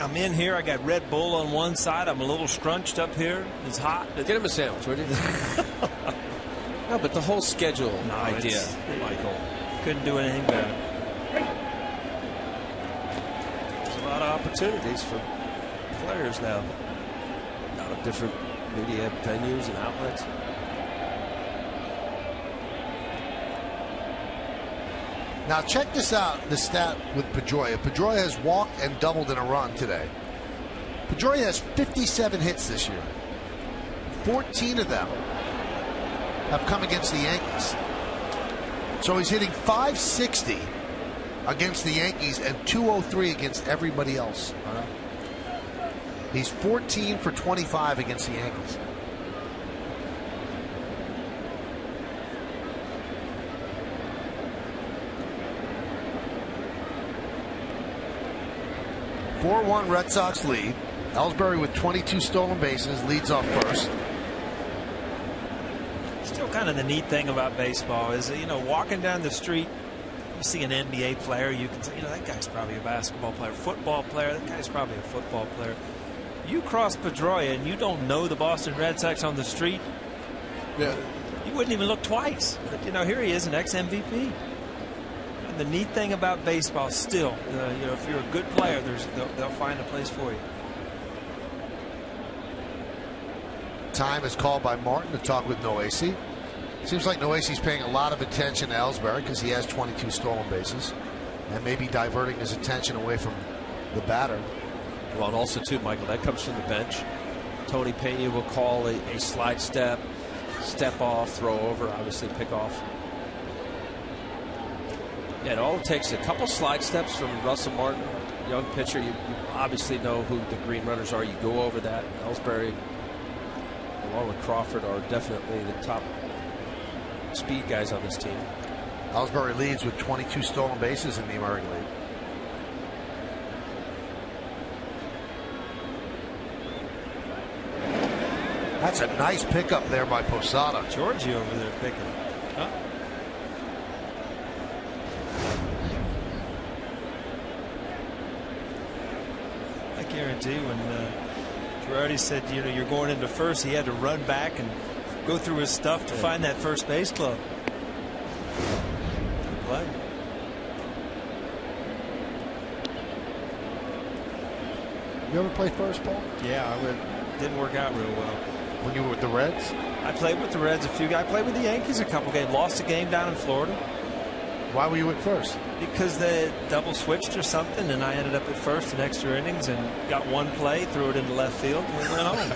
I'm in here. I got Red Bull on one side. I'm a little scrunched up here. It's hot. Get him a sandwich, would you? No, but the whole schedule idea, Michael. Couldn't do anything better. There's a lot of opportunities for players now. A lot of different media venues and outlets. Now check this out, the stat with Pedroia. Pedroia has walked and doubled in a run today. Pedroia has 57 hits this year. 14 of them have come against the Yankees. So he's hitting .560 against the Yankees and .203 against everybody else. He's 14 for 25 against the Yankees. (4-1) Red Sox lead. Ellsbury with 22 stolen bases leads off first. Still kind of the neat thing about baseball is that, walking down the street, you see an NBA player, you can say, that guy's probably a basketball player, football player, that guy's probably a football player. You cross Pedroia and you don't know the Boston Red Sox on the street, you wouldn't even look twice. But here he is, an ex-MVP. The neat thing about baseball still, if you're a good player, they'll find a place for you. Time is called by Martin to talk with Noesi. Seems like Noesi's paying a lot of attention to Ellsbury because he has 22 stolen bases and maybe diverting his attention away from the batter. Well, and also too, Michael, that comes from the bench. Tony Pena will call a slide step off, throw over, obviously pick off. Yeah, it all takes a couple slide steps from Russell Martin, young pitcher. You obviously know who the green runners are. You go over that. Ellsbury, along with Crawford, are definitely the top speed guys on this team. Ellsbury leads with 22 stolen bases in the American League. That's a nice pickup there by Posada. Georgie over there picking. Huh? I guarantee when Girardi said, you're going into first, he had to run back and go through his stuff to find that first base glove. Good play. You ever play first, Paul? Yeah, didn't work out real well. When you were with the Reds? I played with the Reds a few guys. I played with the Yankees a couple games. Lost a game down in Florida. Why were you at first? Because they double switched or something, and I ended up at first in extra innings and got one play, threw it into left field, and we went home.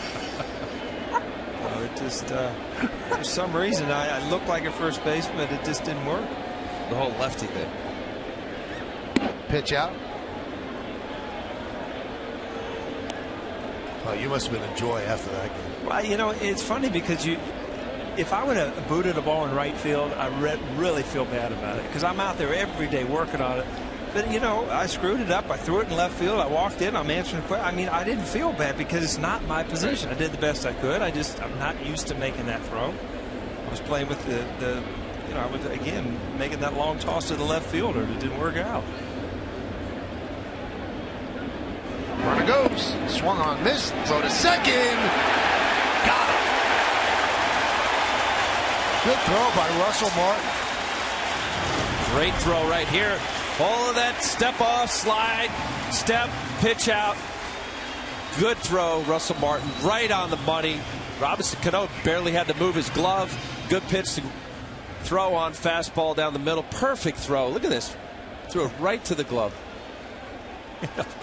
It just, for some reason, I looked like a first baseman, but it just didn't work. The whole lefty thing. Pitch out. Oh, you must have been a joy after that game. Well, it's funny because if I would have booted a ball in right field, I really feel bad about it because I'm out there every day working on it. But, I screwed it up. I threw it in left field. I walked in. I'm answering questions. I mean, I didn't feel bad because it's not my position. I did the best I could. I'm not used to making that throw. I was playing with I was, again, making that long toss to the left fielder. It didn't work out. Runner goes. Swung on, missed. Throw to second. Got it. Good throw by Russell Martin. Great throw right here. All of that step off, slide, step, pitch out. Good throw, Russell Martin, right on the money. Robinson Cano barely had to move his glove. Good pitch to throw on fastball down the middle. Perfect throw. Look at this. Threw it right to the glove.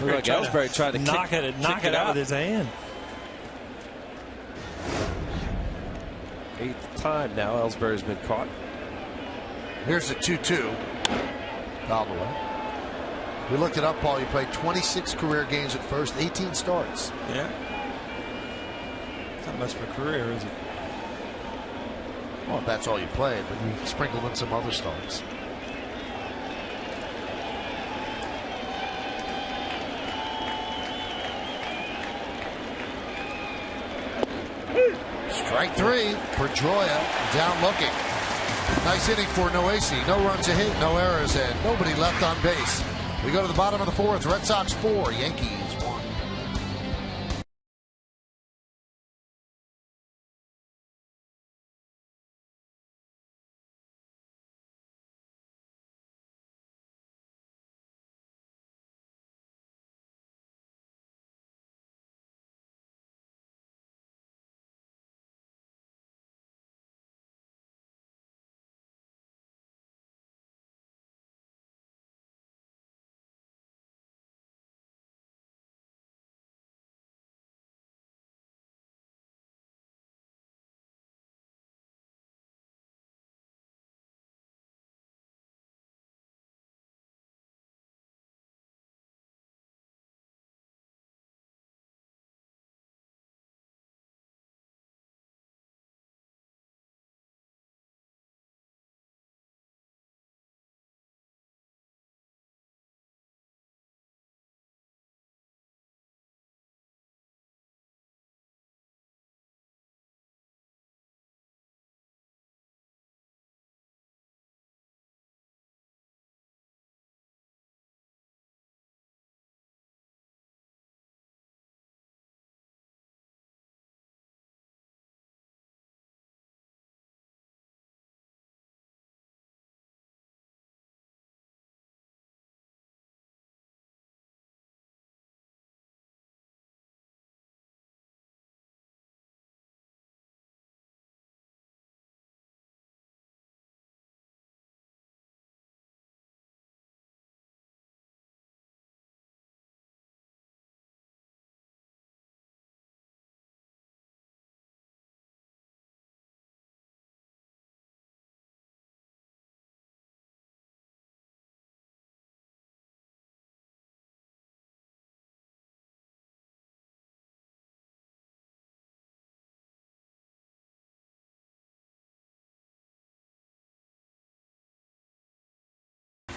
Look like Ellsbury trying to knock it out with his hand. 8th time now Ellsbury's been caught. Here's the 2-2. Fouled away. We looked it up, Paul. You played 26 career games at first, 18 starts. Yeah. Not much of a career, is it? Well, that's all you played, but you sprinkled in some other starts. Strike 3. Pedroia down looking. Nice inning for Noesi. No runs a hit, no errors, and nobody left on base. We go to the bottom of the 4th. Red Sox 4, Yankees 1.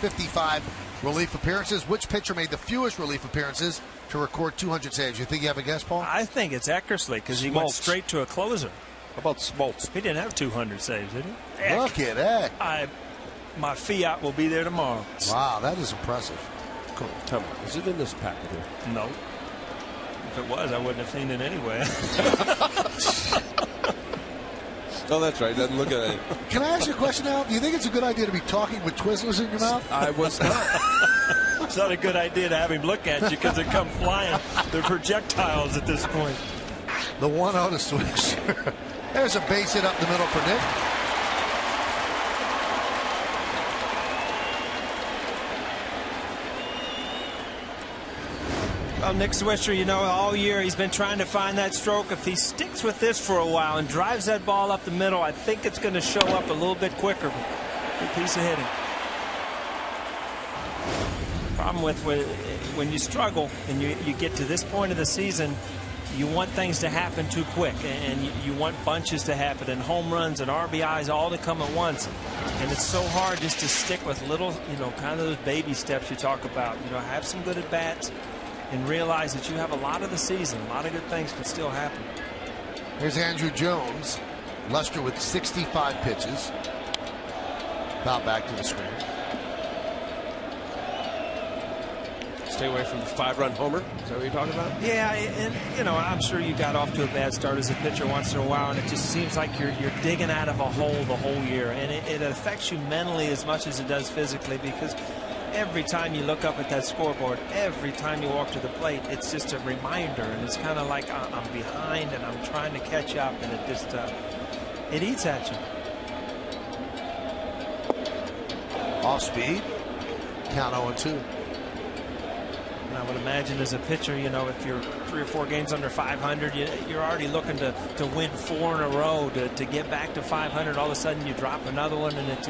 .55 relief appearances. Which pitcher made the fewest relief appearances to record 200 saves? You think you have a guess, Paul? I think it's Eckersley because he went straight to a closer. How about Smoltz? He didn't have 200 saves, did he? Look at that. My fiat will be there tomorrow. Wow, that is impressive. Cool. Tell me, is it in this packet here? No. If it was, I wouldn't have seen it anyway. Oh, that's right. Doesn't look at it. Can I ask you a question now? Do you think it's a good idea to be talking with Twizzlers in your mouth? I was not. It's not a good idea to have him look at you because they come flying. They're projectiles at this point. The 1-0 to switch. There's a base hit up the middle for Nick. Well, Nick Swisher, you know, all year he's been trying to find that stroke. If he sticks with this for a while and drives that ball up the middle, I think it's going to show up a little bit quicker. Good piece of hitting. Problem with when you struggle and you get to this point of the season, you want things to happen too quick, and you want bunches to happen, and home runs and RBIs all to come at once. And it's so hard just to stick with little, you know, kind of those baby steps you talk about. You know, have some good at-bats and realize that you have a lot of the season. A lot of good things can still happen. Here's Andrew Jones. Lester with 65 pitches. Foul back to the screen. Stay away from the 5-run homer. Is that what you're talking about? Yeah, and you know, I'm sure you got off to a bad start as a pitcher once in a while, and it just seems like you're digging out of a hole the whole year, and it affects you mentally as much as it does physically, because every time you look up at that scoreboard, every time you walk to the plate, it's just a reminder, and it's kind of like I'm behind and I'm trying to catch up, and it just it eats at you. Off speed, count 0-2. And I would imagine as a pitcher, you know, if you're 3 or 4 games under 500, you're already looking to win 4 in a row to get back to 500. All of a sudden you drop another one, and it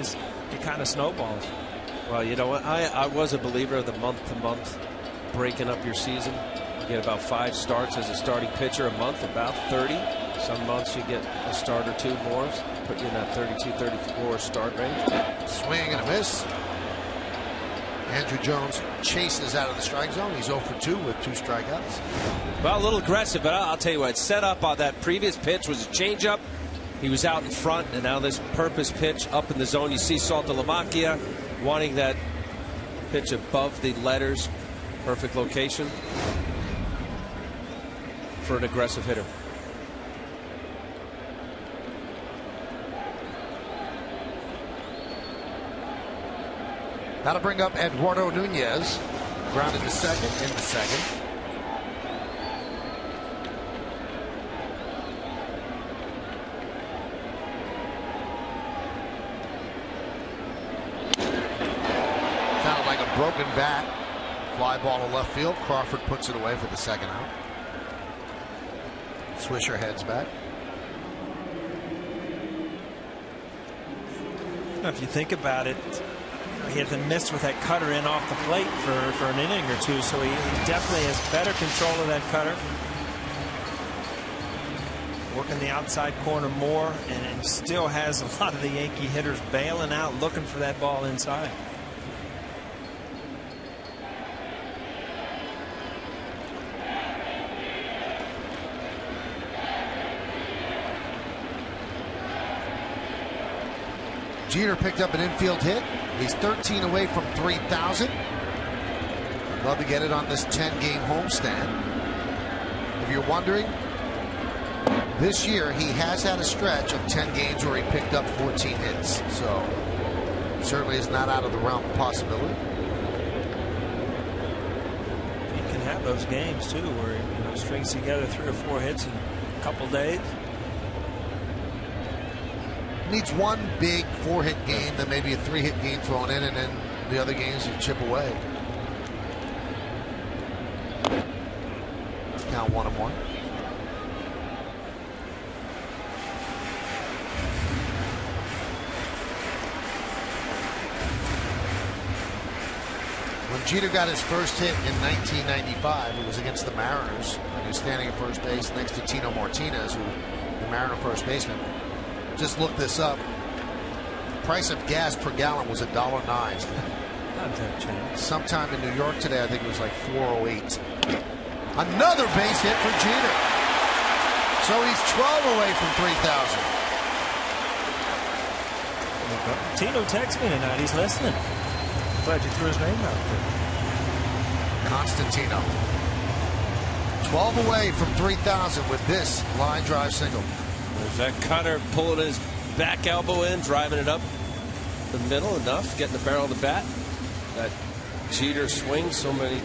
kind of snowballs. Well, you know what? I was a believer of the month-to-month breaking up your season. You get about 5 starts as a starting pitcher a month, about 30. Some months you get a start or 2 more, put you in that 32, 34 start range. Swing and a miss. Andrew Jones chases out of the strike zone. He's 0 for 2 with 2 strikeouts. Well, a little aggressive, but I'll tell you what, set up on that previous pitch was a changeup. He was out in front, and now this purpose pitch up in the zone. You see Saltalamacchia wanting that pitch above the letters. Perfect location for an aggressive hitter. That'll bring up Eduardo Nunez. Grounded to second, into second. Sounded like a broken bat. Fly ball to left field. Crawford puts it away for the second out. Swisher heads back. If you think about it, he had been missed with that cutter in off the plate for an inning or 2, so he definitely has better control of that cutter. Working the outside corner more, and still has a lot of the Yankee hitters bailing out, looking for that ball inside. Jeter picked up an infield hit. He's 13 away from 3,000. Love to get it on this 10-game homestand. If you're wondering, this year he has had a stretch of 10 games where he picked up 14 hits. So certainly is not out of the realm of possibility. He can have those games too, where he strings together 3 or 4 hits in a couple days. Needs one big 4-hit game, then maybe a 3-hit game thrown in, and then the other games you chip away. Count 1-1. When Jeter got his first hit in 1995, it was against the Mariners, and he was standing at first base next to Tino Martinez, who the Mariner first baseman. Just look this up. Price of gas per gallon was $1.09. Sometime in New York today, I think it was like $4.08. Another base hit for Jeter. So he's 12 away from 3,000. Tino texts me tonight. He's listening. Glad you threw his name out there. Constantino. 12 away from 3,000 with this line drive single. There's that cutter pulling his back elbow in, driving it up the middle enough, getting the barrel of the bat. That Jeter swing, so many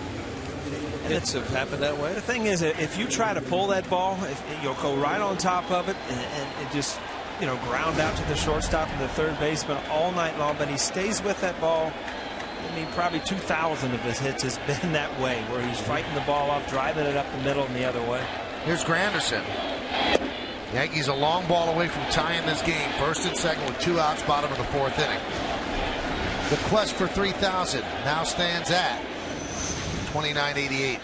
hits have happened that way. The thing is, if you try to pull that ball, you'll go right on top of it, and it just, ground out to the shortstop and the third baseman all night long. But he stays with that ball. I mean, probably 2,000 of his hits has been that way, where he's fighting the ball off, driving it up the middle and the other way. Here's Granderson. Yankees a long ball away from tying this game. First and second with 2 outs, bottom of the 4th inning. The quest for 3,000 now stands at 29.88.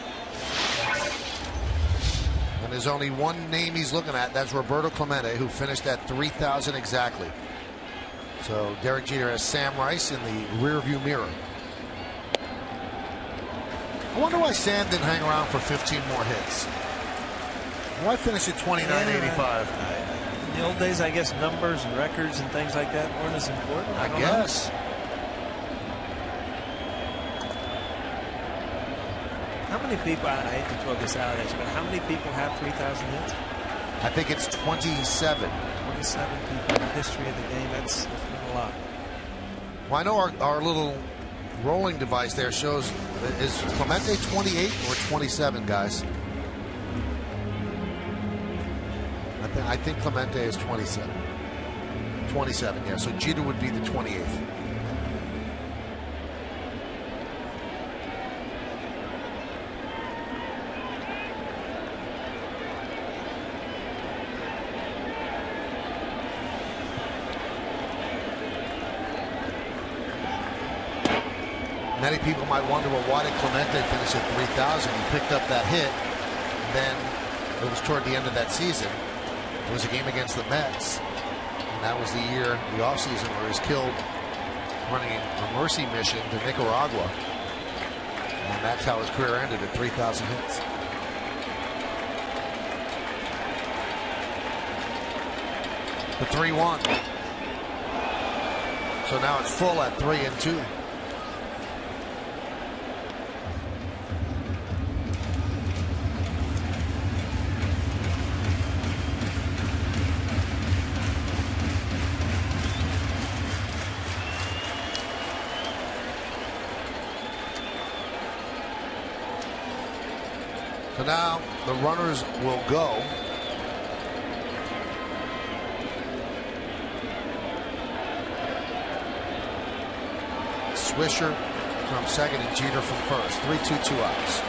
And there's only one name he's looking at. That's Roberto Clemente, who finished at 3,000 exactly. So Derek Jeter has Sam Rice in the rearview mirror. I wonder why Sam didn't hang around for 15 more hits. Why finish at 29.85? In the old days, I guess numbers and records and things like that weren't as important. I guess. How many people, I hate to throw this out at you, but how many people have 3,000 hits? I think it's 27. 27 people in the history of the game. That's not a lot. Well, I know our little rolling device there shows, is Clemente 28 or 27, guys? I think Clemente is 27. 27, yeah. So Jeter would be the 28th. Many people might wonder, well, why did Clemente finish at 3,000? He picked up that hit. Then it was toward the end of that season. It was a game against the Mets. And that was the year, the offseason, where he was killed running a mercy mission to Nicaragua. And that's how his career ended, at 3,000 hits. The 3-1. So now it's full at 3-2. So now the runners will go. Swisher from second and Jeter from first. 3-2, 2 outs.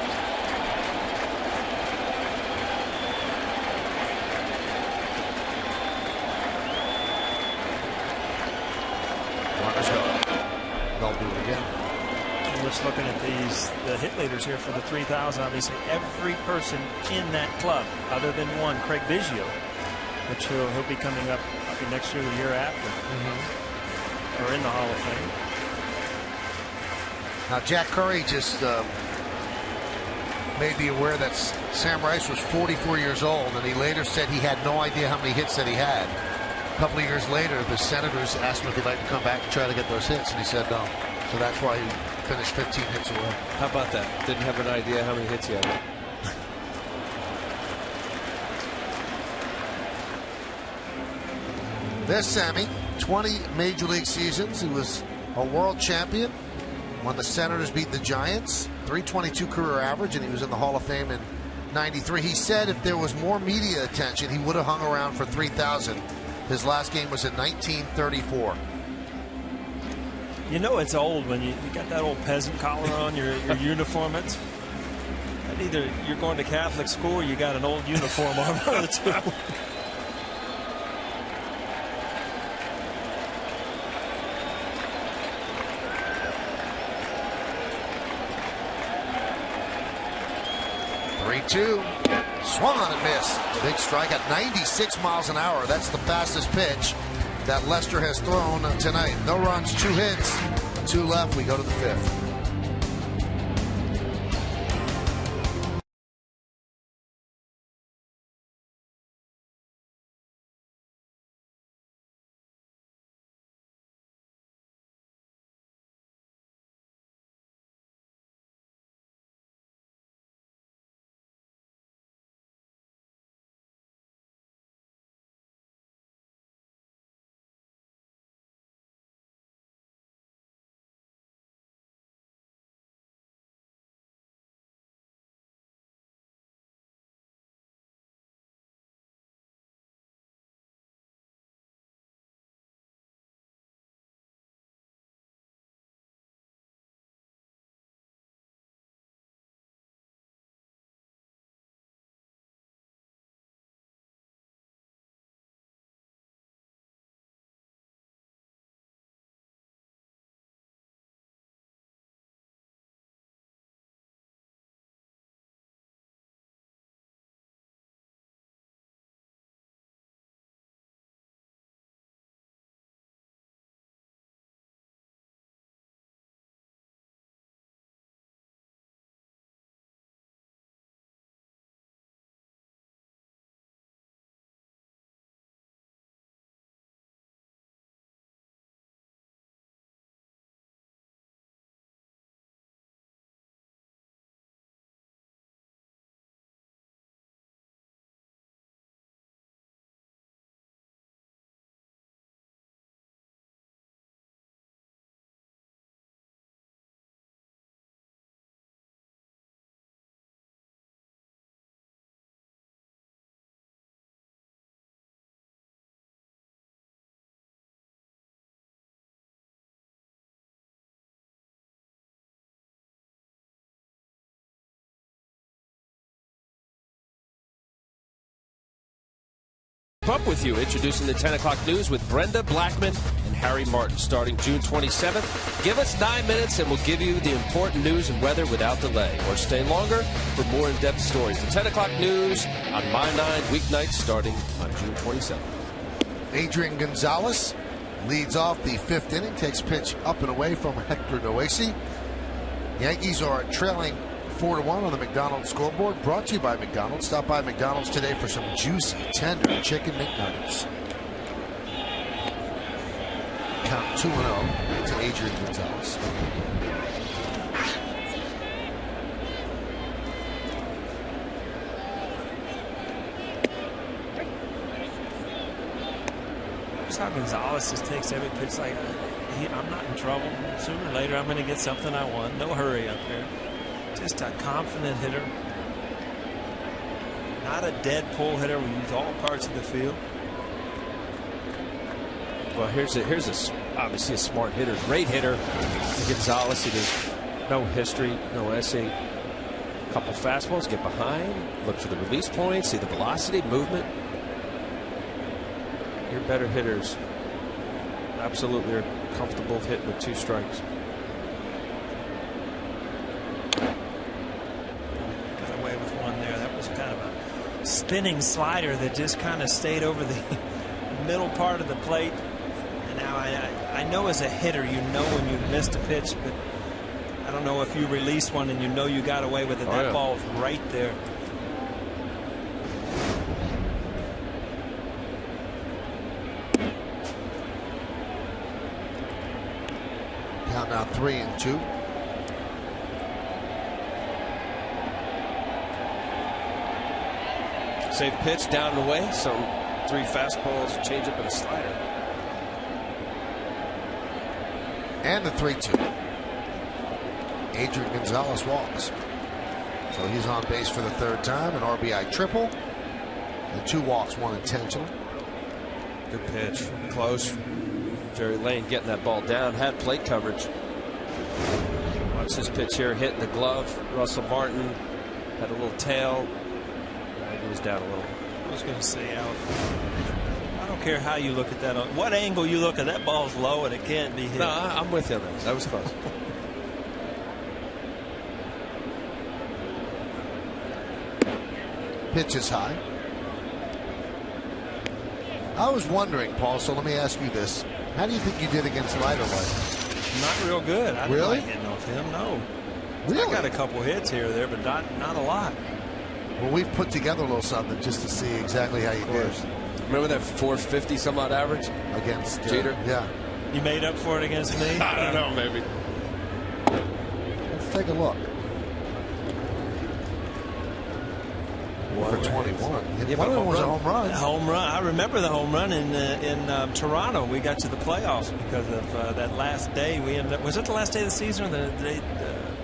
Runners go. They'll do it again. Just looking at the hit leaders here for the 3,000, obviously every person in that club, other than one, Craig Biggio, which he'll be coming up next year, the year after, or in the Hall of Fame. Now Jack Curry just made me aware that Sam Rice was 44 years old, and he later said he had no idea how many hits that he had. A couple of years later, the Senators asked him if he'd like to come back and try to get those hits, and he said no. So that's why he finished 15 hits away. How about that? Didn't have an idea how many hits he had. There's Sammy, 20 Major League seasons. He was a world champion when the Senators beat the Giants. 322 career average, and he was in the Hall of Fame in '93. He said if there was more media attention, he would have hung around for 3,000. His last game was in 1934. You know it's old when you got that old peasant collar on your uniform. It's either you're going to Catholic school or you got an old uniform on, one of the two. Swung on and missed. Big strike at 96 miles an hour. That's the fastest pitch that Lester has thrown tonight. No runs, 2 hits, 2 left. We go to the 5th. Up with you, introducing the 10 o'clock news with Brenda Blackman and Harry Martin, starting June 27th. Give us 9 minutes and we'll give you the important news and weather without delay. Or stay longer for more in-depth stories. The 10 o'clock news on My 9 weeknights starting on June 27th. Adrian Gonzalez leads off the 5th inning, takes pitch up and away from Hector Noesi. Yankees are trailing 4-1 on the McDonald's scoreboard. Brought to you by McDonald's. Stop by McDonald's today for some juicy, tender chicken McNuggets. Count 2-0 to Adrian Gonzalez. That's how Gonzalez just takes every pitch like, I'm not in trouble. Sooner or later, I'm going to get something I want. No hurry up there. Just a confident hitter. Not a dead pull hitter. We use all parts of the field. Well, here's obviously a smart hitter, great hitter. Gonzalez, he does no history, no essay. Couple fastballs, get behind, look for the release points, see the velocity, movement. Your better hitters absolutely are comfortable hitting with 2 strikes. Got away with one there. That was kind of a spinning slider that just kind of stayed over the middle part of the plate. And now I know as a hitter, you know when you missed a pitch, but I don't know if you released one and you know you got away with it. That ball was right there. Count now 3-2. Safe pitch down and away. Some 3 fastballs, a changeup, and a slider. And the 3-2. Adrian Gonzalez walks. So he's on base for the 3rd time. An RBI triple. And 2 walks, 1 intentional. Good pitch. Close. Jerry Lane getting that ball down. Had plate coverage. Watch this pitch here. Hitting the glove. Russell Martin had a little tail. He was down a little. I was going to say, Alf, I don't care how you look at that. What angle you look at, that ball's low and it can't be hit. No, I'm with you on that. That was close. Pitch is high. I was wondering, Paul, so let me ask you this. How do you think you did against Leiterlight? Not real good. I didn't Really? like hitting off him, no. Really? I got a couple hits here or there, but not a lot. Well, we've put together a little something just to see exactly how you did Remember that 450 some odd average against Jeter? Yeah. You made up for it against me? I don't know, maybe. Let's take a look. For 21. One of them was a home run. A home run. I remember the home run in Toronto. We got to the playoffs because of that last day. We ended up. Was it the last day of the season? Or the day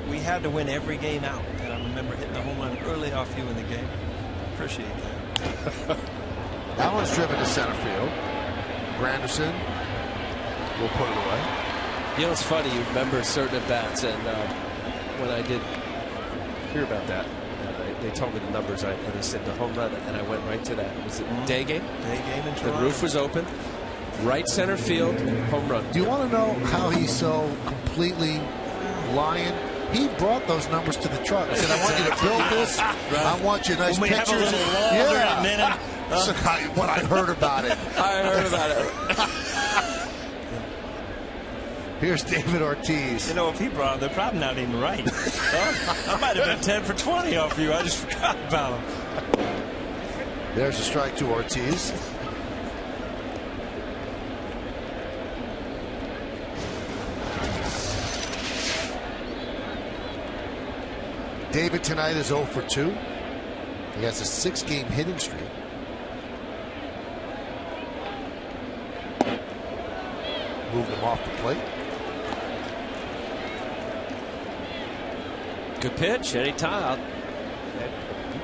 we had to win every game out. And I remember hitting the home run early off you in the game. Appreciate that. That one's driven to center field. Granderson will put it away. You know, it's funny. You remember certain at bats, and when I did hear about that. They told me the numbers, and they said the home run, and I went right to that. Was it day game? Day game in Toronto. The roof was open. Right center field, home run. Do you want to know how he's so completely lying? He brought those numbers to the truck. He said, I want you to build this. Right. I want you nice when we pictures. Have a little longer in a minute. So what I heard about it. I heard about it. Here's David Ortiz. You know, if he brought it, they're probably not even right. I might have been 10 for 20 off you. I just forgot about him. There's a strike to Ortiz. David tonight is 0 for 2. He has a 6-game hitting streak. Moved him off the plate. Good pitch, anytime.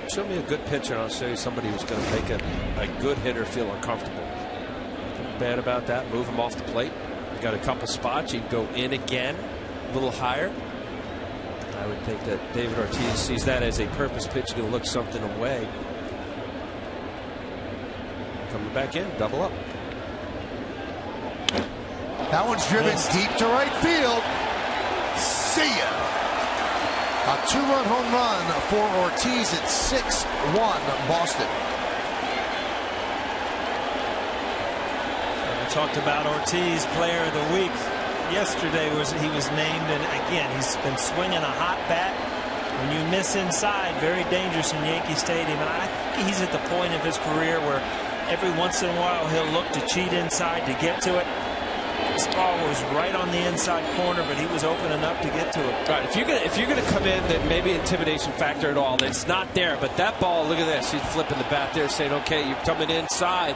Show me a good pitcher, and I'll show you somebody who's going to make a good hitter feel uncomfortable. Nothing bad about that. Move him off the plate. You got a couple spots. You can go in again, a little higher. I would think that David Ortiz sees that as a purpose pitch, going to look something away. back in, double up. That one's driven deep to right field. See ya. A 2-run home run for Ortiz at 6-1 Boston. We talked about Ortiz, player of the week. Yesterday he was named, and again, he's been swinging a hot bat. When you miss inside, very dangerous in Yankee Stadium. And I think he's at the point of his career where every once in a while he'll look to cheat inside to get to it. This ball was right on the inside corner, but he was open enough to get to it. Right. If you're gonna come in, then maybe intimidation factor at all. It's not there. But that ball, look at this. He's flipping the bat there, saying, "Okay, you're coming inside.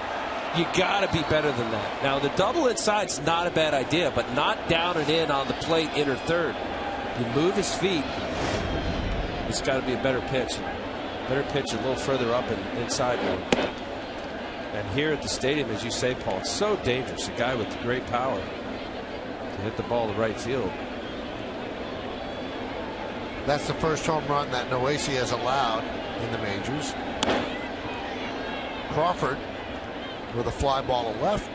You got to be better than that." Now the double inside's not a bad idea, but not down and in on the plate, inner third. You move his feet. It's got to be a better pitch. Better pitch a little further up and inside more. And here at the stadium, as you say, Paul, it's so dangerous. A guy with great power to hit the ball to right field. That's the first home run that Noesi has allowed in the majors. Crawford with a fly ball to left.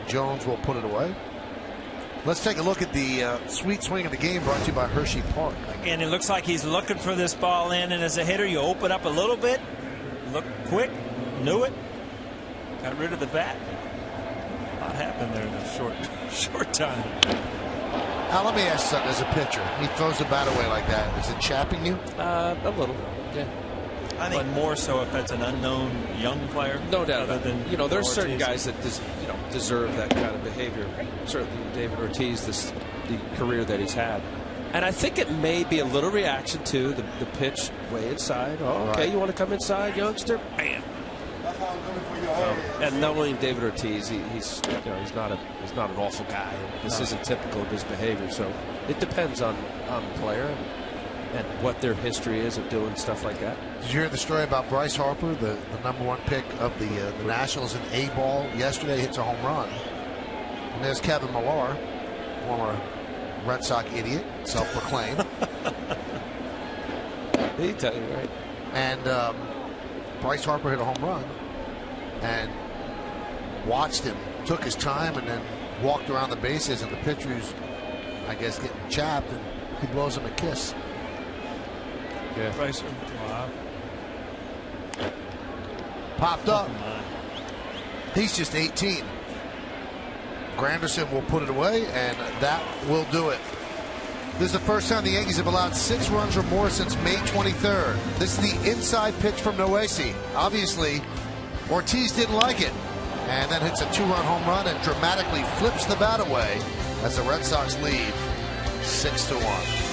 Jones will put it away. Let's take a look at the sweet swing of the game brought to you by Hershey Park. Again, it looks like he's looking for this ball in, and as a hitter, you open up a little bit, look quick, knew it, got rid of the bat. A lot happened there in a short time. Now, let me ask something as a pitcher. He throws the bat away like that. Is it chapping you? A little, yeah. I think more so if that's an unknown young player. No doubt about it. You know, there's Ortiz. certain guys that deserve that kind of behavior. Certainly David Ortiz, the career that he's had. And I think it may be a little reaction to the pitch way inside. Oh, okay, you want to come inside, youngster? Bam. And knowing David Ortiz, he's not an awful guy. This isn't typical of his behavior. So it depends on the player and what their history is of doing stuff like that. Did you hear the story about Bryce Harper, the #1 pick of the Nationals in A-ball? Yesterday hits a home run. And there's Kevin Millar, former Red Sox idiot, self-proclaimed. He tell you, right? And Bryce Harper hit a home run and watched him, took his time, and then walked around the bases, and the pitcher's, I guess, getting chapped, and he blows him a kiss. Yeah. Wow. Popped up. He's just 18. Granderson will put it away, and that will do it. This is the first time the Yankees have allowed 6 runs or more since May 23rd. This is the inside pitch from Noesi. Obviously, Ortiz didn't like it, and then hits a 2-run home run and dramatically flips the bat away as the Red Sox lead 6-1.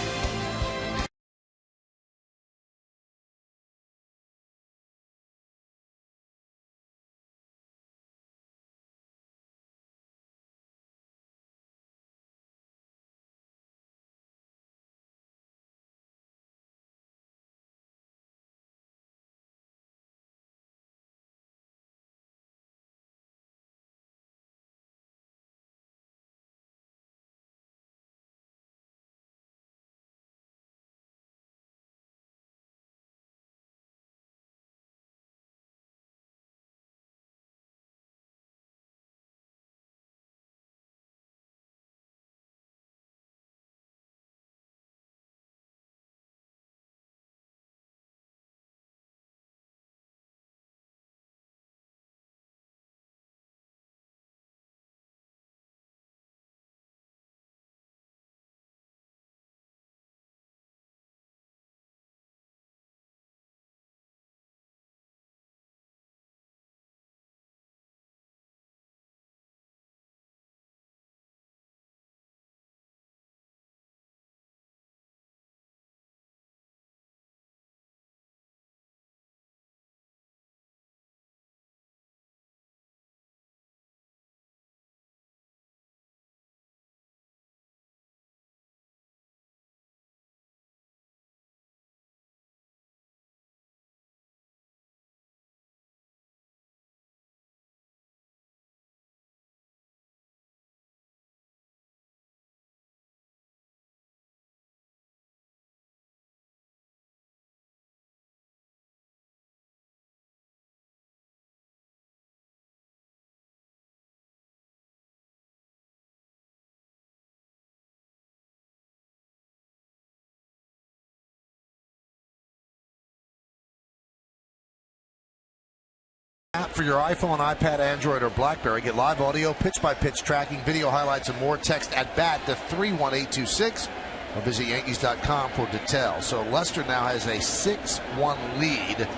app for your iPhone, iPad, Android, or BlackBerry. Get live audio, pitch-by-pitch tracking, video highlights, and more. Text at bat to 31826 or visit Yankees.com for details. So Lester now has a 6-1 lead.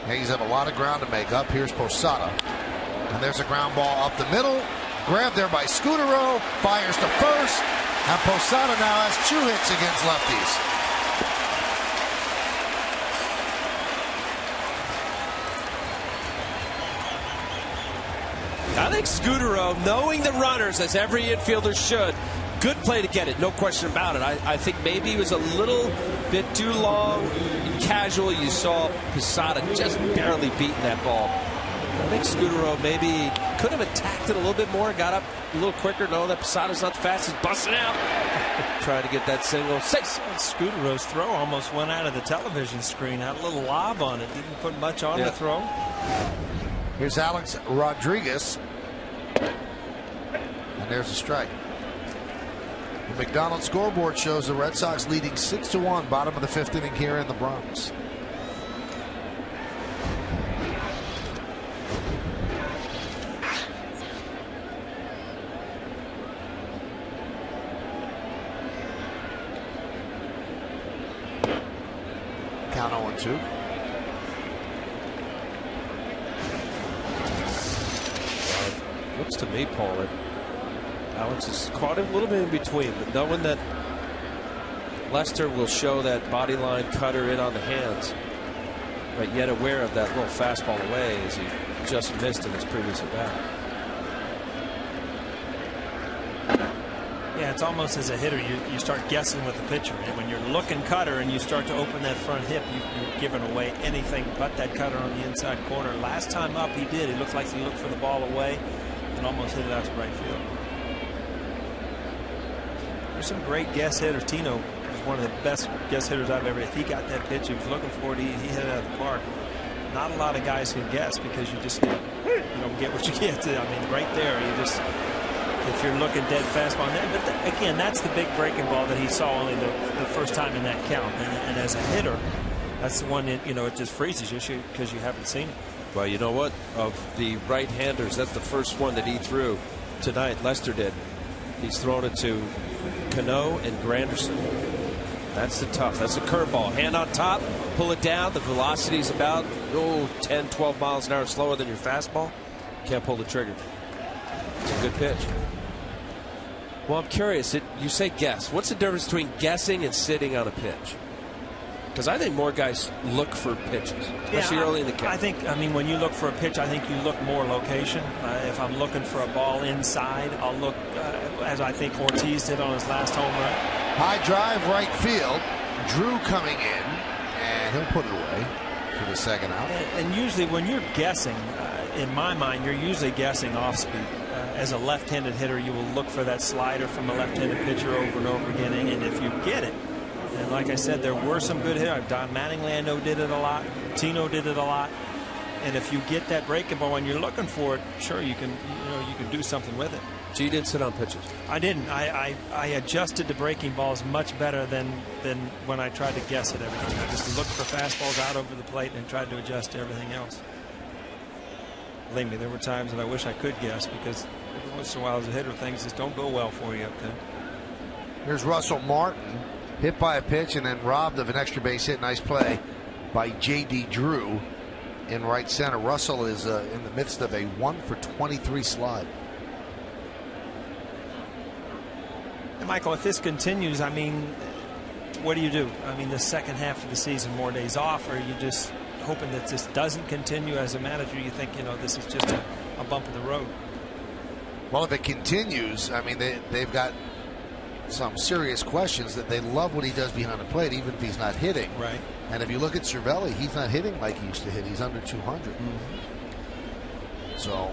Yankees have a lot of ground to make up. Here's Posada. And there's a ground ball up the middle. Grabbed there by Scudero. Fires to first. And Posada now has 2 hits against lefties. I think Scudero, knowing the runners, as every infielder should, good play to get it, no question about it. I think maybe he was a little bit too long and casual. You saw Posada just barely beating that ball. I think Scudero maybe could have attacked it a little bit more, got up a little quicker. No, that Posada's not the fastest, busting out. Trying to get that single. Scudero's throw almost went out of the television screen. Had a little lob on it. Didn't put much on the throw. Here's Alex Rodriguez. And there's a strike. The McDonald's scoreboard shows the Red Sox leading 6-1, bottom of the 5th inning here in the Bronx. Count 0-2. Looks to me, Paul, that Alex is caught him a little bit in between, but knowing that Lester will show that body line cutter in on the hands, but yet aware of that little fastball away as he just missed in his previous at bat. Yeah, it's almost as a hitter, you start guessing with the pitcher. And when you're looking cutter and you start to open that front hip, you're giving away anything but that cutter on the inside corner. Last time up, he did. It looked like he looked for the ball away and almost hit it out to right field. There's some great guess hitters. Tino is one of the best guess hitters I've ever hit. He got that pitch. He was looking for it. He hit it out of the park. Not a lot of guys can guess because you just get what you get. I mean, right there, you just, if you're looking dead fastball. But again, that's the big breaking ball that he saw only the first time in that count. And as a hitter, that's the one that, it just freezes you because you haven't seen it. Well, you know what? Of the right-handers, that's the first one that he threw tonight. Lester did. He's thrown it to Cano and Granderson. That's the tough. That's a curveball. Hand on top, pull it down. The velocity's about 10, 12 miles an hour slower than your fastball. Can't pull the trigger. It's a good pitch. Well, I'm curious. You say guess. What's the difference between guessing and sitting on a pitch? Because I think more guys look for pitches, especially early in the count. I mean, when you look for a pitch, I think you look more location. If I'm looking for a ball inside, I'll look, as I think Ortiz did on his last home run. High drive right field. Drew coming in, and he'll put it away for the second out. And usually when you're guessing, in my mind, you're usually guessing off speed. As a left-handed hitter, you will look for that slider from a left-handed pitcher over and over again, and if you get it, and like I said, there were some good hitters. Don Mattingly, I know, did it a lot. Tino did it a lot. And if you get that breaking ball when you're looking for it, sure, you can do something with it. So you didn't sit on pitches? I didn't. I adjusted the breaking balls much better than when I tried to guess at everything. I just looked for fastballs out over the plate and tried to adjust to everything else. Believe me, there were times that I wish I could guess because every once in a while as a hitter, things just don't go well for you up there. Here's Russell Martin. Hit by a pitch and then robbed of an extra base hit. Nice play by J.D. Drew in right center. Russell is in the midst of a 1-for-23 slide. And Michael, if this continues, I mean, what do you do? I mean, the second half of the season, more days off, or are you just hoping that this doesn't continue? As a manager, you think, this is just a bump in the road? Well, if it continues, I mean, they've got some serious questions that they love what he does behind the plate, even if he's not hitting. Right. And if you look at Cervelli, he's not hitting like he used to hit. He's under 200. So,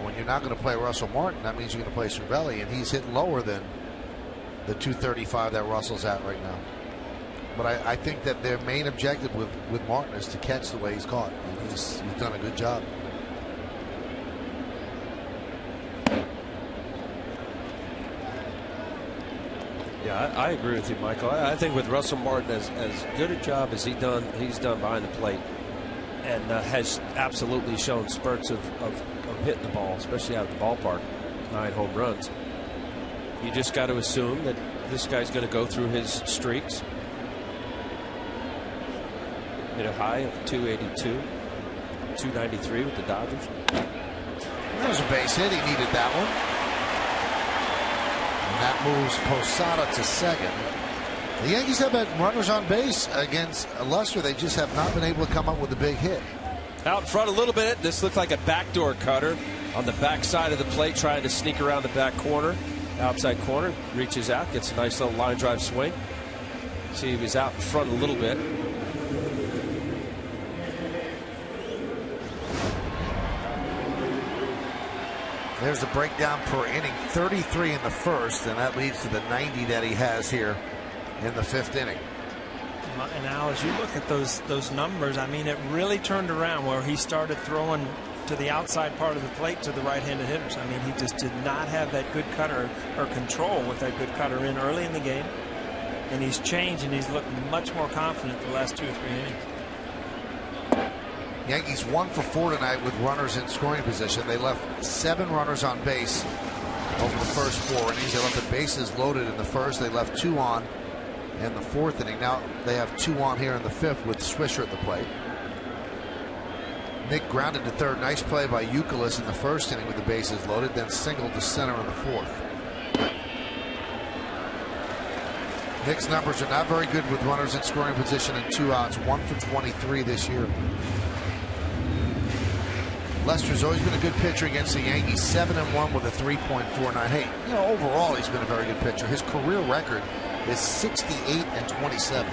when you're not going to play Russell Martin, that means you're going to play Cervelli, and he's hitting lower than the 235 that Russell's at right now. But I think that their main objective with Martin is to catch the way he's caught. And he's done a good job. Yeah, I agree with you, Michael. I think with Russell Martin, as good a job as he's done behind the plate, and has absolutely shown spurts of hitting the ball, especially out of the ballpark. 9 home runs. You just got to assume that this guy's going to go through his streaks. Hit a high of 282, 293 with the Dodgers. There's a base hit. He needed that one. And that moves Posada to second. The Yankees have had runners on base against Lester. They just have not been able to come up with a big hit. Out in front a little bit. This looked like a backdoor cutter on the back side of the plate, trying to sneak around the back corner. Outside corner, reaches out, gets a nice little line drive swing. See, he was out in front a little bit. There's the breakdown per inning, 33 in the first, and that leads to the 90 that he has here in the 5th inning. And Al, as you look at those numbers, I mean, it really turned around where he started throwing to the outside part of the plate to the right-handed hitters. I mean, he just did not have that good cutter or control with that good cutter in early in the game. And he's changed, and he's looked much more confident the last 2 or 3 innings. Yankees 1 for 4 tonight with runners in scoring position. They left 7 runners on base over the first 4 innings. They left the bases loaded in the first. They left 2 on in the 4th inning. Now they have 2 on here in the 5th with Swisher at the plate. Nick grounded to third. Nice play by Youkilis in the 1st inning with the bases loaded, then singled to center in the 4th. Nick's numbers are not very good with runners in scoring position and 2 outs. 1 for 23 this year. Lester's always been a good pitcher against the Yankees. 7-1 with a 3.49. Hey, you know, overall he's been a very good pitcher. His career record is 68-27.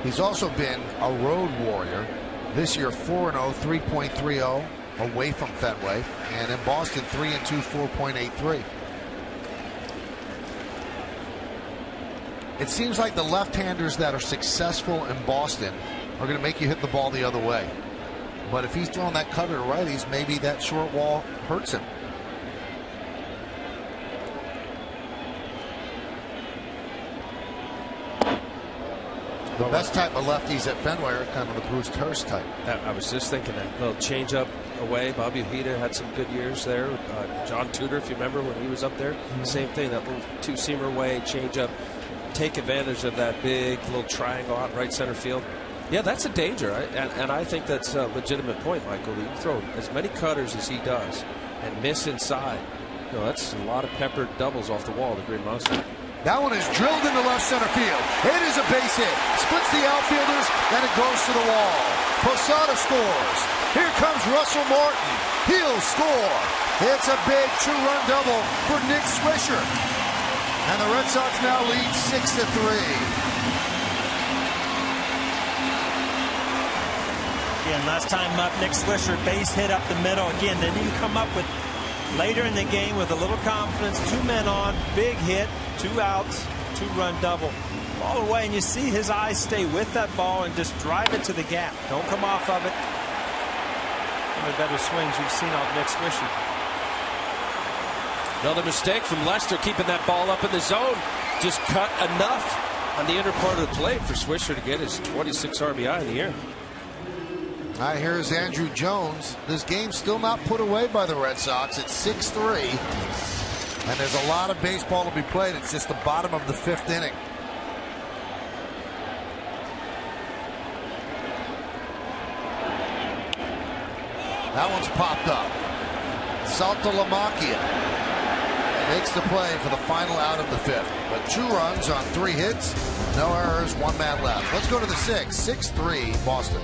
He's also been a road warrior. This year 4-0, 3.30 away from Fenway, and in Boston 3-2, 4.83. It seems like the left-handers that are successful in Boston are going to make you hit the ball the other way. But if he's throwing that cutter to righties, maybe that short wall hurts him. The best type of lefties at Fenway are kind of the Bruce Hurst type. I was just thinking that little change up away. Bobby Ojeda had some good years there. John Tudor, if you remember when he was up there, same thing. That little 2-seamer way, change up, take advantage of that big little triangle out right center field. Yeah, that's a danger, and I think that's a legitimate point, Michael. You throw as many cutters as he does and miss inside. You know, that's a lot of peppered doubles off the wall, the Green Monster. That one is drilled into left center field. It is a base hit. Splits the outfielders, and it goes to the wall. Posada scores. Here comes Russell Martin. He'll score. It's a big 2-run double for Nick Swisher. And the Red Sox now lead 6-3. Again, last time up, Nick Swisher base hit up the middle. Again, then he come up with later in the game with a little confidence. 2 men on, big hit, 2 outs, 2-run double. Ball away, and you see his eyes stay with that ball and just drive it to the gap. Don't come off of it. One of the better swings you've seen off Nick Swisher. Another mistake from Lester, keeping that ball up in the zone. Just cut enough on the inner part of the plate for Swisher to get his 26 RBI in the year. All right, here's Andrew Jones. This game's still not put away by the Red Sox. It's 6-3. And there's a lot of baseball to be played. It's just the bottom of the 5th inning. That one's popped up. Saltalamacchia makes the play for the final out of the 5th. But 2 runs on 3 hits, no errors, 1 man left. Let's go to the 6th. 6-3 Boston.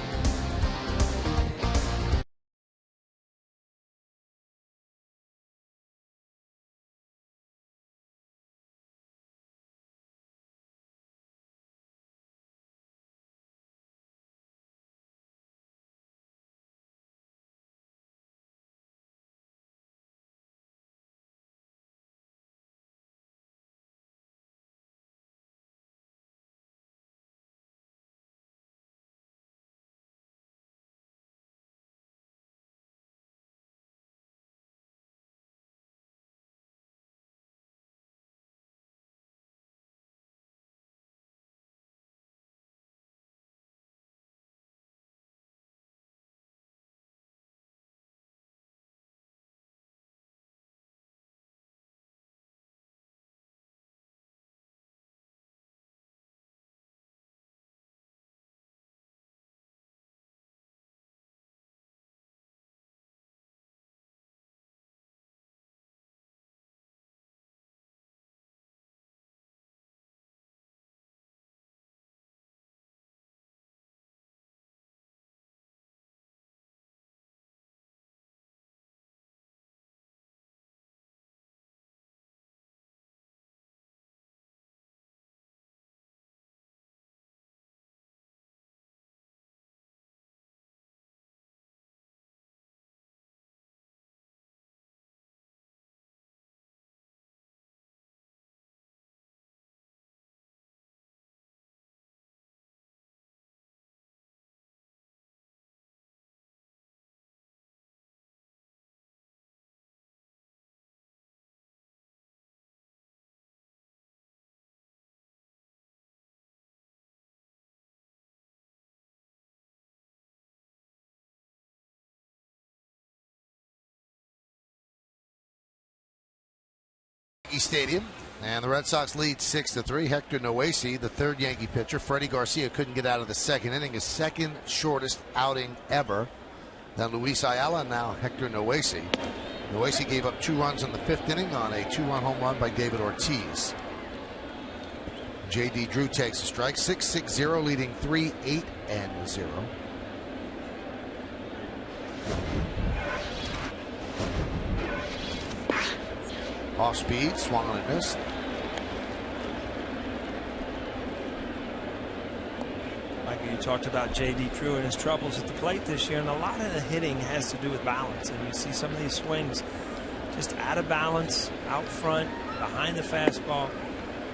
Stadium, and the Red Sox lead 6-3. Hector Noesi, the third Yankee pitcher. Freddie Garcia couldn't get out of the second inning, his second shortest outing ever. Then Luis Ayala, now Hector Noesi. Noesi gave up 2 runs in the 5th inning on a 2-run home run by David Ortiz. J.D. Drew takes a strike. 6-6-0, leading 3-8-0. Off speed, swung on and missed. Michael, you talked about J.D. Drew and his troubles at the plate this year, and a lot of the hitting has to do with balance. And you see some of these swings just out of balance, out front, behind the fastball.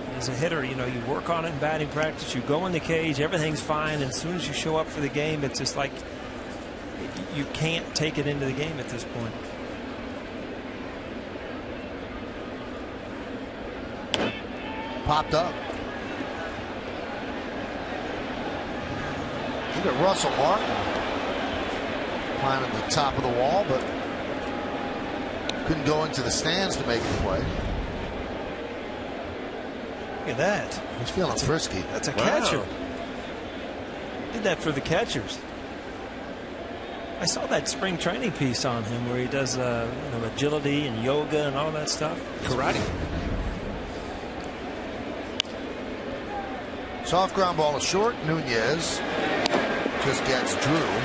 And as a hitter, you know, you work on it in batting practice, you go in the cage, everything's fine, and as soon as you show up for the game, it's just like you can't take it into the game at this point. Popped up. Look at Russell Martin climbing the top of the wall, but couldn't go into the stands to make the play. Look at that. He's feeling frisky. That's a catcher. Did that for the catchers. I saw that spring training piece on him where he does agility and yoga and all that stuff. Karate. Soft ground ball is short. Nunez just gets Drew.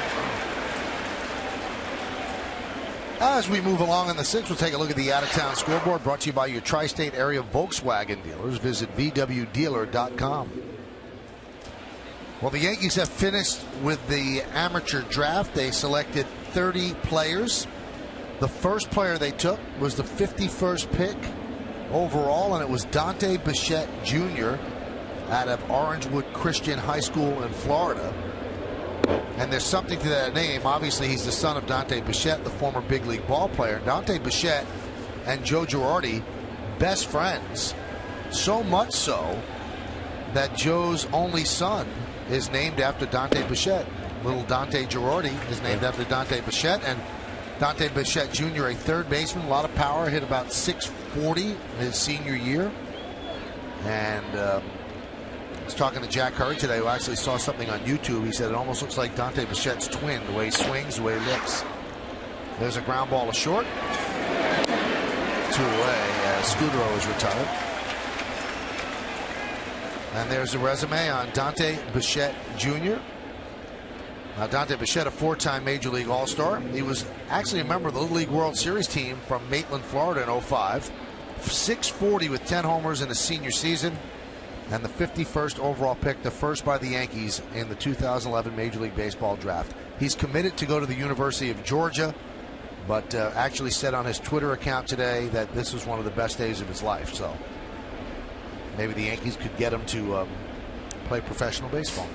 As we move along in the 6th, we'll take a look at the out-of-town scoreboard, brought to you by your tri-state area Volkswagen dealers. Visit VWDealer.com. Well, the Yankees have finished with the amateur draft. They selected 30 players. The first player they took was the 51st pick overall, and it was Dante Bichette Jr. out of Orangewood Christian High School in Florida. And there's something to that name. Obviously, he's the son of Dante Bichette, the former big league ball player. Dante Bichette and Joe Girardi, best friends. So much so that Joe's only son is named after Dante Bichette. Little Dante Girardi is named after Dante Bichette. And Dante Bichette Jr., a third baseman, a lot of power, hit about .640 his senior year. And I was talking to Jack Curry today, who actually saw something on YouTube. He said it almost looks like Dante Bichette's twin, the way he swings, the way he looks. There's a ground ball to short. 2 away as Scudero is retired. And there's a resume on Dante Bichette Jr. Now, Dante Bichette, a 4-time Major League All-Star. He was actually a member of the Little League World Series team from Maitland, Florida in '05. .640 with 10 homers in his senior season. And the 51st overall pick, the first by the Yankees in the 2011 Major League Baseball draft. He's committed to go to the University of Georgia, but actually said on his Twitter account today that this was one of the best days of his life. So maybe the Yankees could get him to play professional baseball.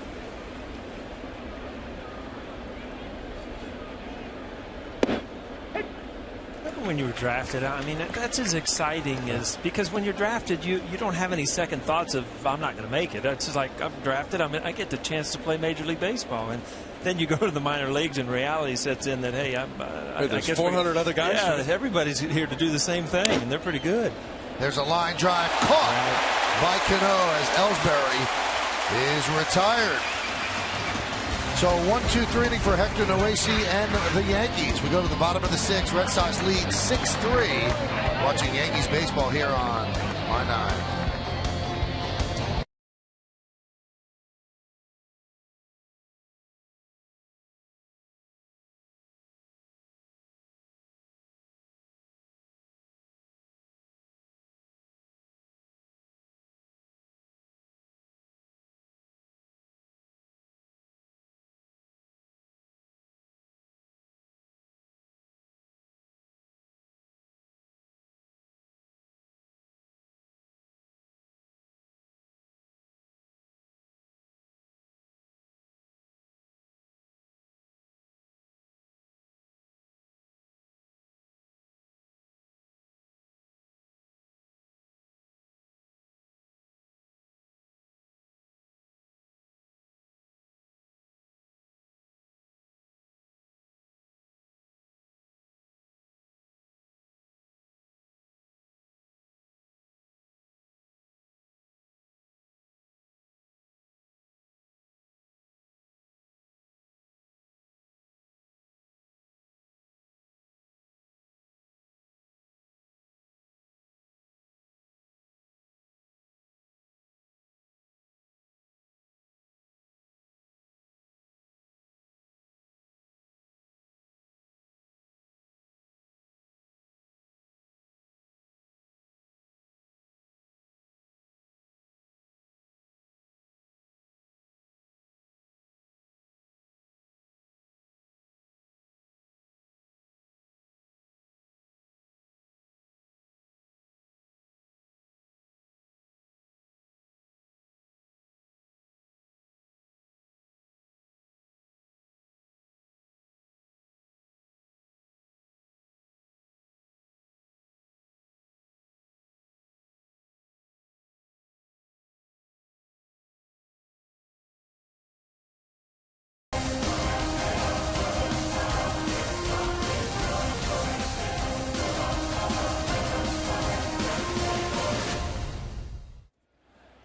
When you were drafted, I mean, that's as exciting as, because when you're drafted, you don't have any second thoughts of, I'm not going to make it. It's just like, I'm drafted, I get the chance to play Major League Baseball. And then you go to the minor leagues and reality sets in that, hey, I there's guess 400 other guys. Yeah, everybody's here to do the same thing, and they're pretty good. There's a line drive caught by Cano as Ellsbury is retired. So 1-2-3 inning for Hector Noesi and the Yankees. We go to the bottom of the 6th. Red Sox lead 6-3. Watching Yankees baseball here on Y9.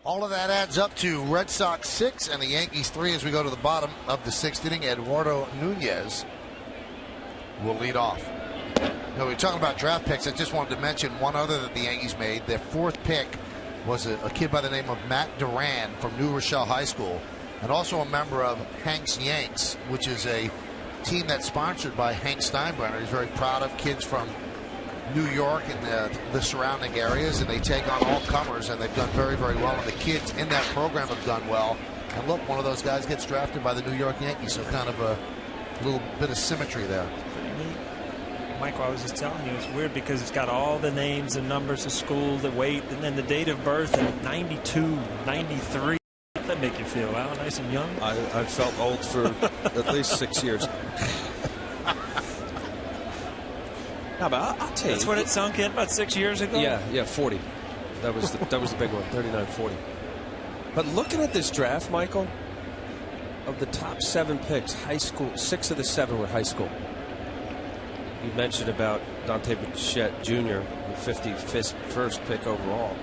All of that adds up to Red Sox 6 and the Yankees 3 as we go to the bottom of the 6th inning. Eduardo Nunez will lead off. You know, we're talking about draft picks. I just wanted to mention one other that the Yankees made. Their 4th pick was a kid by the name of Matt Duran from New Rochelle High School, and also a member of Hank's Yanks, which is a team that's sponsored by Hank Steinbrenner. He's very proud of kids from New York and the surrounding areas, and they take on all comers, and they've done very, very well. And the kids in that program have done well. And look, one of those guys gets drafted by the New York Yankees, so kind of a little bit of symmetry there. Michael, I was just telling you, it's weird because it's got all the names and numbers of school, the weight, and then the date of birth, and 92, 93. How does that make you feel, Al? Nice and young? I felt old for at least 6 years. No, but I'll tell you. That's when it sunk in about 6 years ago? Yeah, 40. That was the big one, 39-40. But looking at this draft, Michael, of the top 7 picks, high school, 6 of the 7 were high school. You mentioned about Dante Bichette Jr., the 51st pick overall.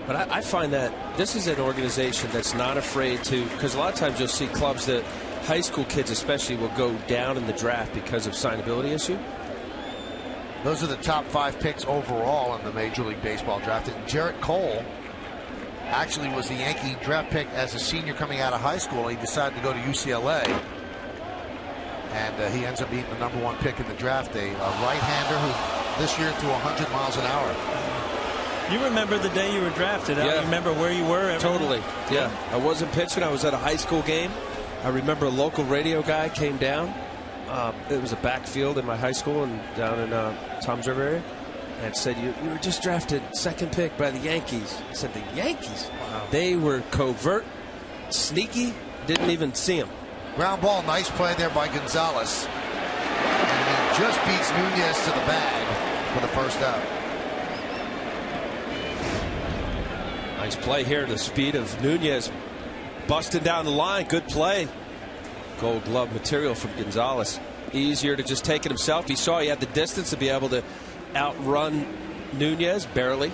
But I find that this is an organization that's not afraid to, because a lot of times you'll see clubs that high school kids especially will go down in the draft because of signability issue. Those are the top 5 picks overall in the Major League Baseball draft. And Jarrett Cole actually was the Yankee draft pick as a senior coming out of high school. He decided to go to UCLA, and he ends up being the #1 pick in the draft. A right-hander who this year threw 100 miles an hour. You remember the day you were drafted? Yeah. You remember where you were? Totally. Yeah. I wasn't pitching. I was at a high school game. I remember a local radio guy came down. It was a backfield in my high school and down in Toms River area, and said, you were just drafted 2nd pick by the Yankees. I said, the Yankees? Wow. They were covert, sneaky, didn't even see him. Ground ball, nice play there by Gonzalez. And he just beats Nunez to the bag for the first out. Nice play here, the speed of Nunez busting down the line. Good play. Gold glove material from Gonzalez. Easier to just take it himself. He saw he had the distance to be able to outrun Nunez, barely.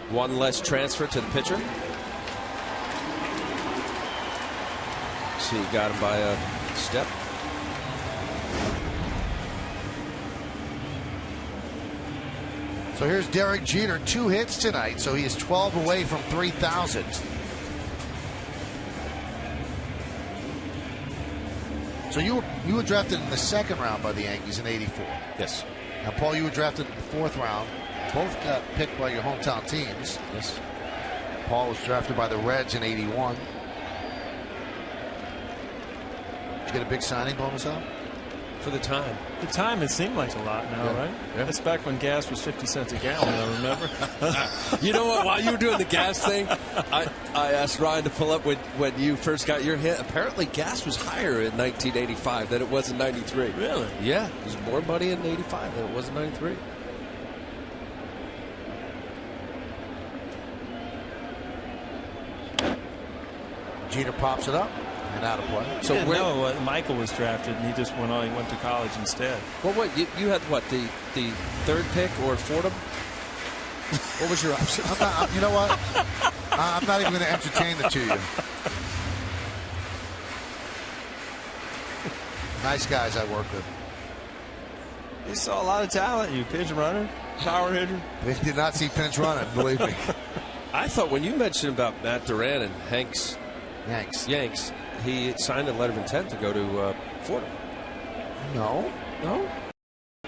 One less transfer to the pitcher. See, he got him by a step. So here's Derek Jeter, 2 hits tonight, so he is 12 away from 3,000. So you were drafted in the 2nd round by the Yankees in '84. Yes. Now, Paul, you were drafted in the 4th round. Both got picked by your hometown teams. Yes. Paul was drafted by the Reds in '81. Did you get a big signing bonus out? For the time. The time, it seemed like a lot now, right? Yeah. That's back when gas was 50 cents a gallon, I remember. You know what? While you were doing the gas thing, I asked Ryan to pull up when you first got your hit. Apparently, gas was higher in 1985 than it was in '93. Really? Yeah. It was more money in '85 than it was in '93. Jeter pops it up. And out of play. So no, Michael was drafted, and he just went on. He went to college instead. Well, what you had? What the 3rd pick or Fordham? What was your option? You know what? I'm not even going to entertain the 2 of you. Nice guys I work with. You saw a lot of talent. You pinch runner, power hitter. They did not see pinch running, believe me. I thought when you mentioned about Matt Duran and Yanks, he signed a letter of intent to go to Fordham. No.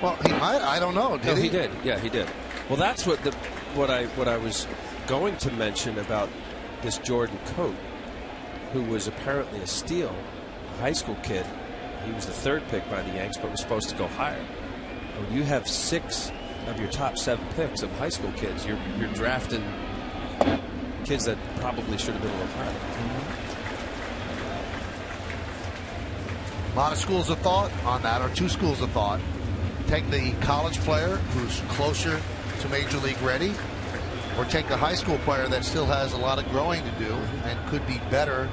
Well, he might. I don't know. Did he? He did. Yeah, he did. Well, that's what I was going to mention about this Jordan Coate, who was apparently a steal, a high school kid. He was the 3rd pick by the Yanks, but was supposed to go higher. When you have 6 of your top 7 picks of high school kids, you're drafting kids that probably should have been a little higher. A lot of schools of thought on that, or 2 schools of thought. Take the college player who's closer to Major League ready, or take the high school player that still has a lot of growing to do and could be better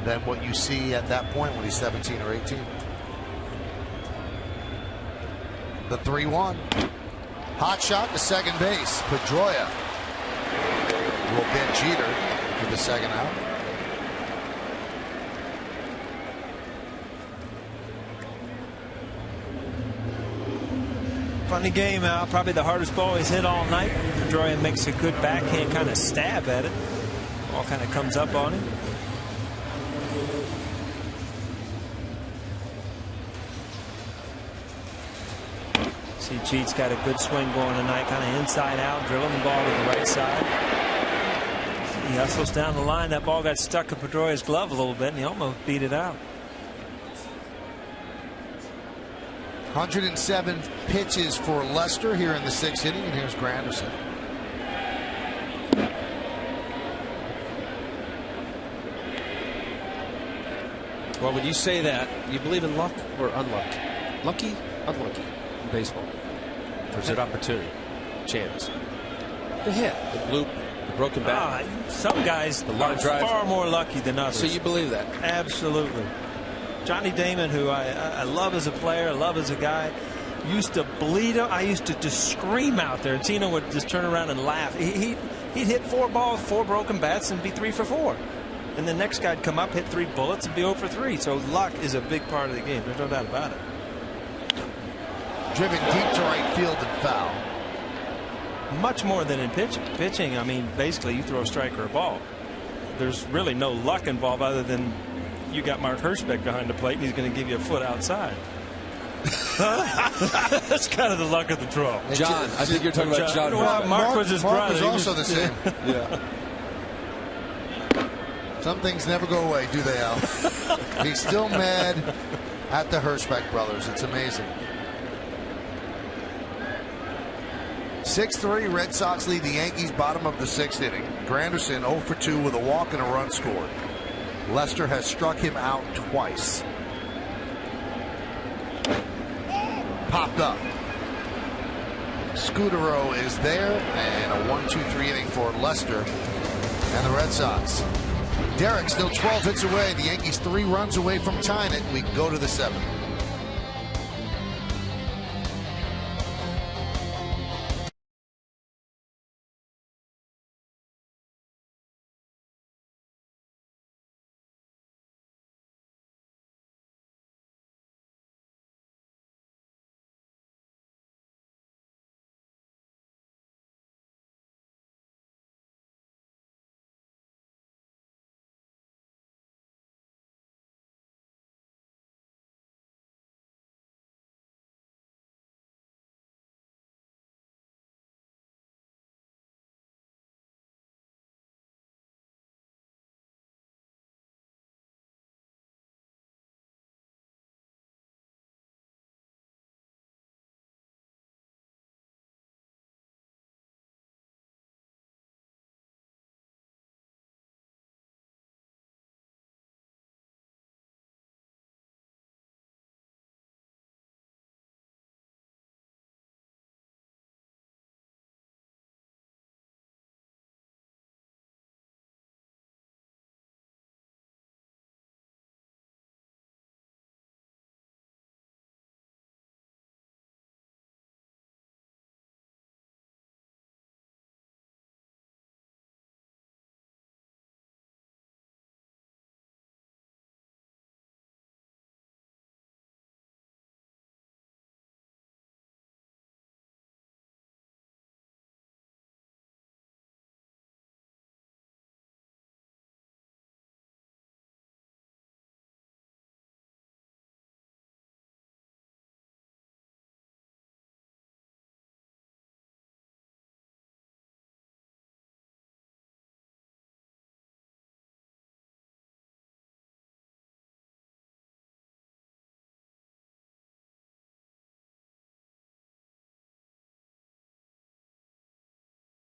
than what you see at that point when he's 17 or 18. The 3-1. Hot shot to second base. Pedroia will get Jeter for the second out. Funny game out. Probably the hardest ball he's hit all night. Pedroia makes a good backhand kind of stab at it. Ball kind of comes up on him. See, Cheat's got a good swing going tonight, kind of inside out, drilling the ball to the right side. He hustles down the line. That ball got stuck in Pedroia's glove a little bit, and he almost beat it out. 107 pitches for Lester here in the 6th inning, and here's Granderson. Well, when you say that, you believe in luck or unluck? Lucky, unlucky in baseball. There's an opportunity, chance. The hit, the bloop, the broken bat. Some guys are far more lucky than others. So you believe that? Absolutely. Johnny Damon, who I love as a player, love as a guy, used to bleed him. I used to just scream out there. Tino would just turn around and laugh. He'd hit 4 balls, 4 broken bats, and be 3 for 4. And the next guy'd come up, hit 3 bullets, and be 0 for 3. So luck is a big part of the game. There's no doubt about it. Driven deep to right field and foul. Much more than in pitching. Pitching, I mean, basically you throw a strike or a ball. There's really no luck involved other than you got Mark Hirschbeck behind the plate and he's going to give you a foot outside. That's kind of the luck of the draw. John, I think you're talking about John. Well, Mark was his brother. Mark was also the same. Yeah. Some things never go away, do they, Al? He's still mad at the Hirschbeck brothers. It's amazing. 6-3, Red Sox lead the Yankees, bottom of the 6th inning. Granderson 0 for 2 with a walk and a run scored. Lester has struck him out twice. Popped up. Scudero is there, and a 1-2-3 inning for Lester and the Red Sox. Derek still 12 hits away. The Yankees 3 runs away from tying it. We go to the 7th.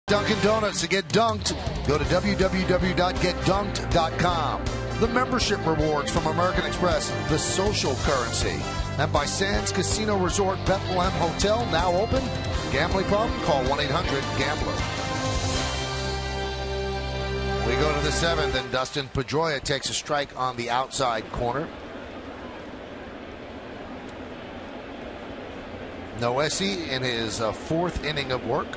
Dunkin' Donuts. To get dunked, go to www.getdunked.com. The membership rewards from American Express, the social currency. And by Sands Casino Resort Bethlehem Hotel, now open. Gambling problem? Call 1-800-GAMBLER. We go to the 7th, and Dustin Pedroia takes a strike on the outside corner. Noesi in his 4th inning of work.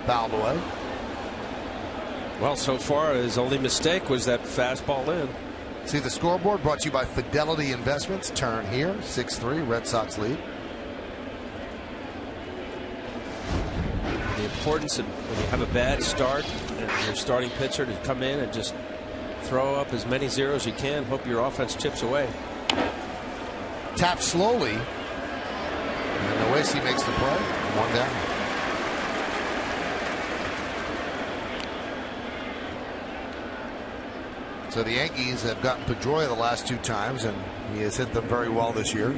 fouled away. Well, so far his only mistake was that fastball in. See the scoreboard brought to you by Fidelity Investments. Turn here, 6-3, Red Sox lead. The importance of when you have a bad start and your starting pitcher to come in and just throw up as many zeros you can, hope your offense chips away. Tap slowly, and Noesi makes the play. One down. So the Yankees have gotten Pedroia the last 2 times, and he has hit them very well this year.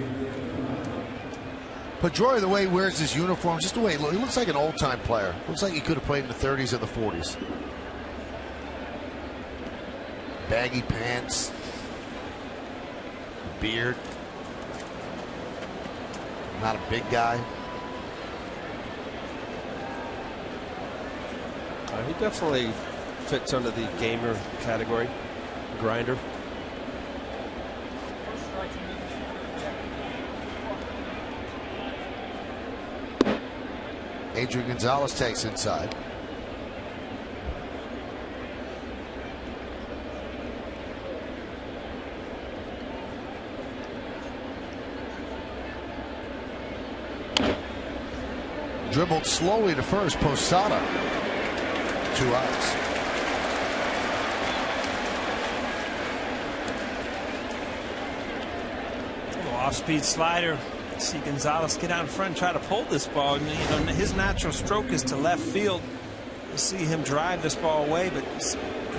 Pedroia, the way he wears his uniform, just the way he looks like an old-time player. Looks like he could have played in the 30s or the 40s. Baggy pants, beard. Not a big guy. He definitely fits under the gamer category. Grinder. Adrian Gonzalez takes inside. Dribbled slowly to first. Posada. 2 outs. Off-speed slider. See Gonzalez get out in front and try to pull this ball. You know, his natural stroke is to left field. You see him drive this ball away, but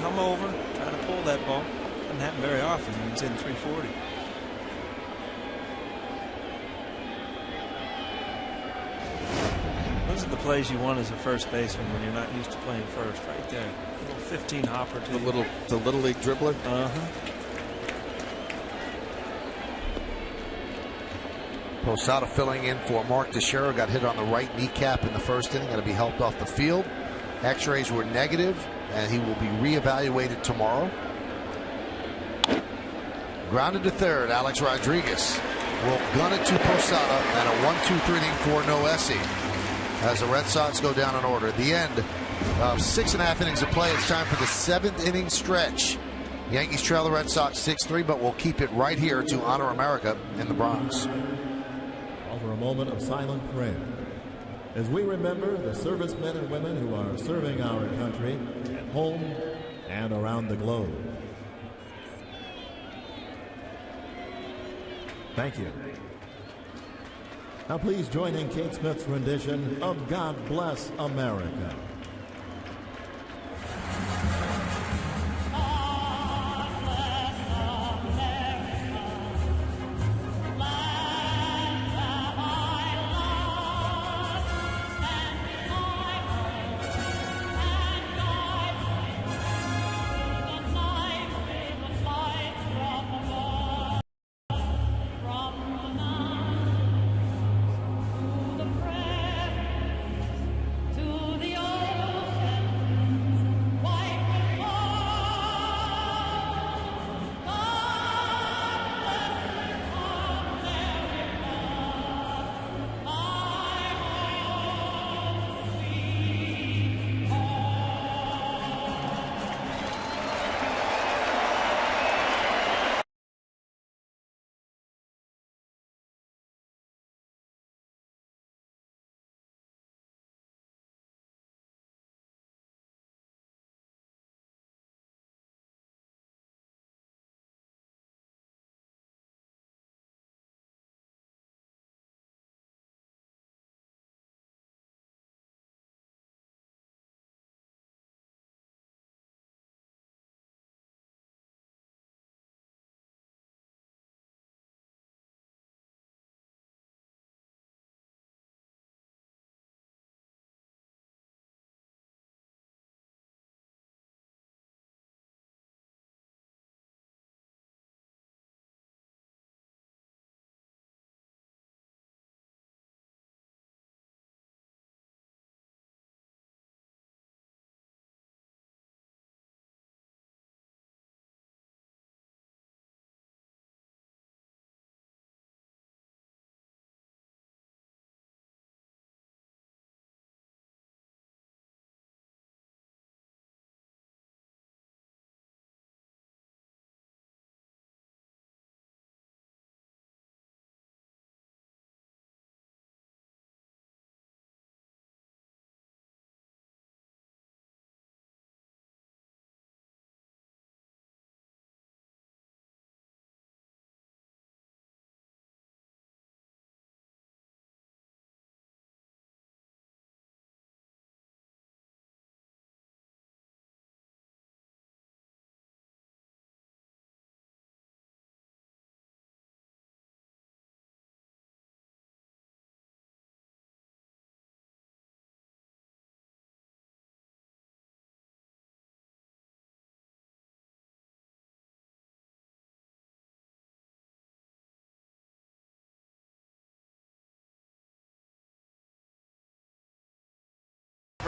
come over, try to pull that ball. Doesn't happen very often when it's in 340. Those are the plays you want as a first baseman when you're not used to playing first. Right there, a little 15 hopper to the little league dribbler. Posada filling in for Mark Teixeira. Got hit on the right kneecap in the first inning. Going to be helped off the field. X-rays were negative, and he will be reevaluated tomorrow. Grounded to third. Alex Rodriguez will gun it to Posada, and a 1-2-3 inning for Noesi as the Red Sox go down in order. At the end of 6.5 innings of play, it's time for the 7th inning stretch. Yankees trail the Red Sox 6-3, but we'll keep it right here to honor America in the Bronx. For a moment of silent prayer as we remember the servicemen and women who are serving our country at home and around the globe. Thank you. Now please join in Kate Smith's rendition of God Bless America. To the old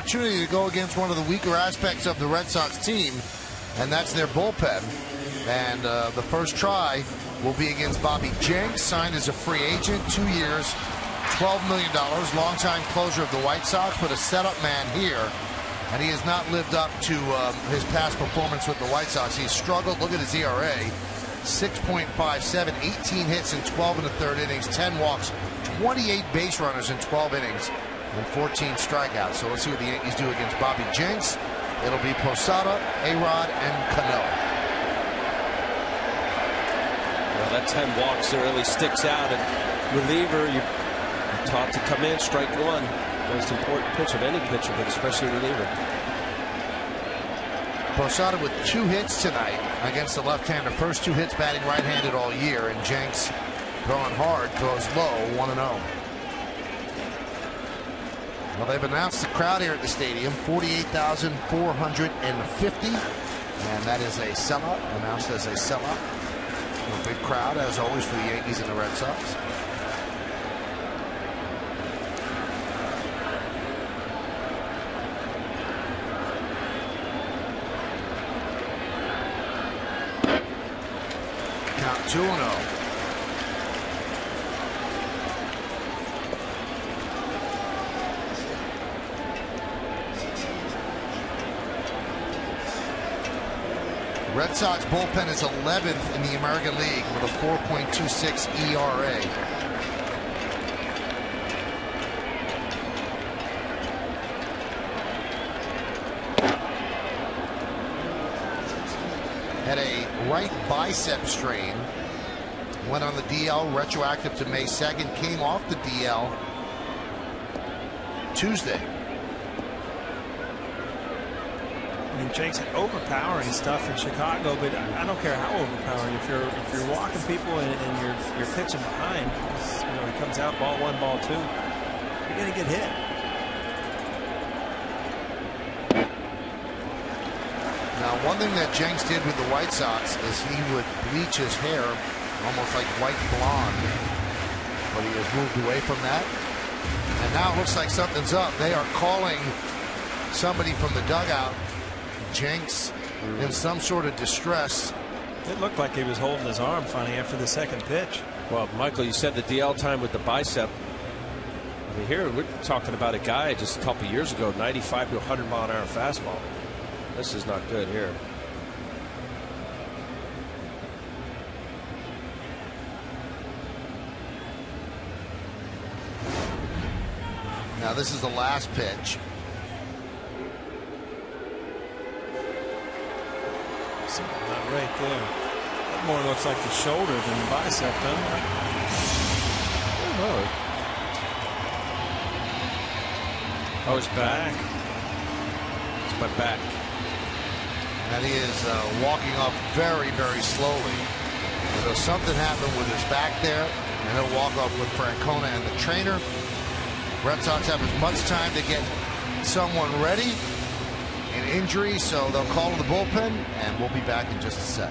opportunity to go against one of the weaker aspects of the Red Sox team, and that's their bullpen. And the first try will be against Bobby Jenks, signed as a free agent, 2 years, $12 million, longtime closer of the White Sox, but a setup man here. And he has not lived up to his past performance with the White Sox. He's struggled. Look at his ERA, 6.57, 18 hits in 12 1/3 innings, 10 walks, 28 base runners in 12 innings, and 14 strikeouts. So let's see what the Yankees do against Bobby Jenks. It'll be Posada, A-Rod, and Cano. Well, that 10 walks there really sticks out. And reliever, you're taught to come in, strike one. Most important pitch of any pitcher, but especially reliever. Posada with 2 hits tonight against the left-hander. First 2 hits batting right-handed all year, and Jenks throwing hard, throws low, 1-0. Well, they've announced the crowd here at the stadium, 48,450, and that is a sellout, announced as a sellout. A big crowd, as always, for the Yankees and the Red Sox. Count 2-0. Red Sox bullpen is 11th in the American League with a 4.26 ERA. Had a right bicep strain. Went on the DL, retroactive to May 2nd. Came off the DL Tuesday. I mean, Jake's overpowering stuff in Chicago, but I don't care how overpowering. If you're walking people and you're pitching behind, he comes out ball 1, ball 2, you're gonna get hit. Now, one thing that Jenks did with the White Sox is he would bleach his hair almost like white blonde, but he has moved away from that. And now it looks like something's up. They are calling somebody from the dugout. Jenks in some sort of distress. It looked like he was holding his arm funny after the second pitch. Well, Michael, you said the DL time with the bicep. I mean, here we're talking about a guy just a couple years ago, 95 to 100 mile an hour fastball. This is not good here. Now this is the last pitch. Something not right there. That more looks like the shoulder than the bicep, doesn't it? Oh, it's back. It's my back. And he is walking off very, very slowly. So something happened with his back there, and he'll walk off with Francona and the trainer. Red Sox have as much time to get someone ready. An injury, so they'll call the bullpen, and we'll be back in just a sec.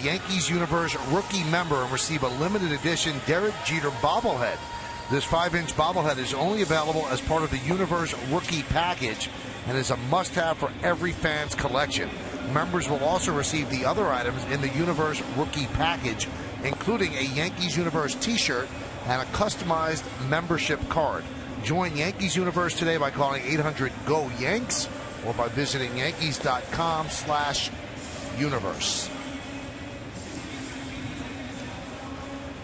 Yankees Universe rookie member and receive a limited edition Derek Jeter bobblehead. This 5-inch bobblehead is only available as part of the Universe rookie package and is a must-have for every fan's collection. Members will also receive the other items in the Universe rookie package, including a Yankees Universe t-shirt and a customized membership card. Join Yankees Universe today by calling 800-GO-YANKS or by visiting yankees.com/universe.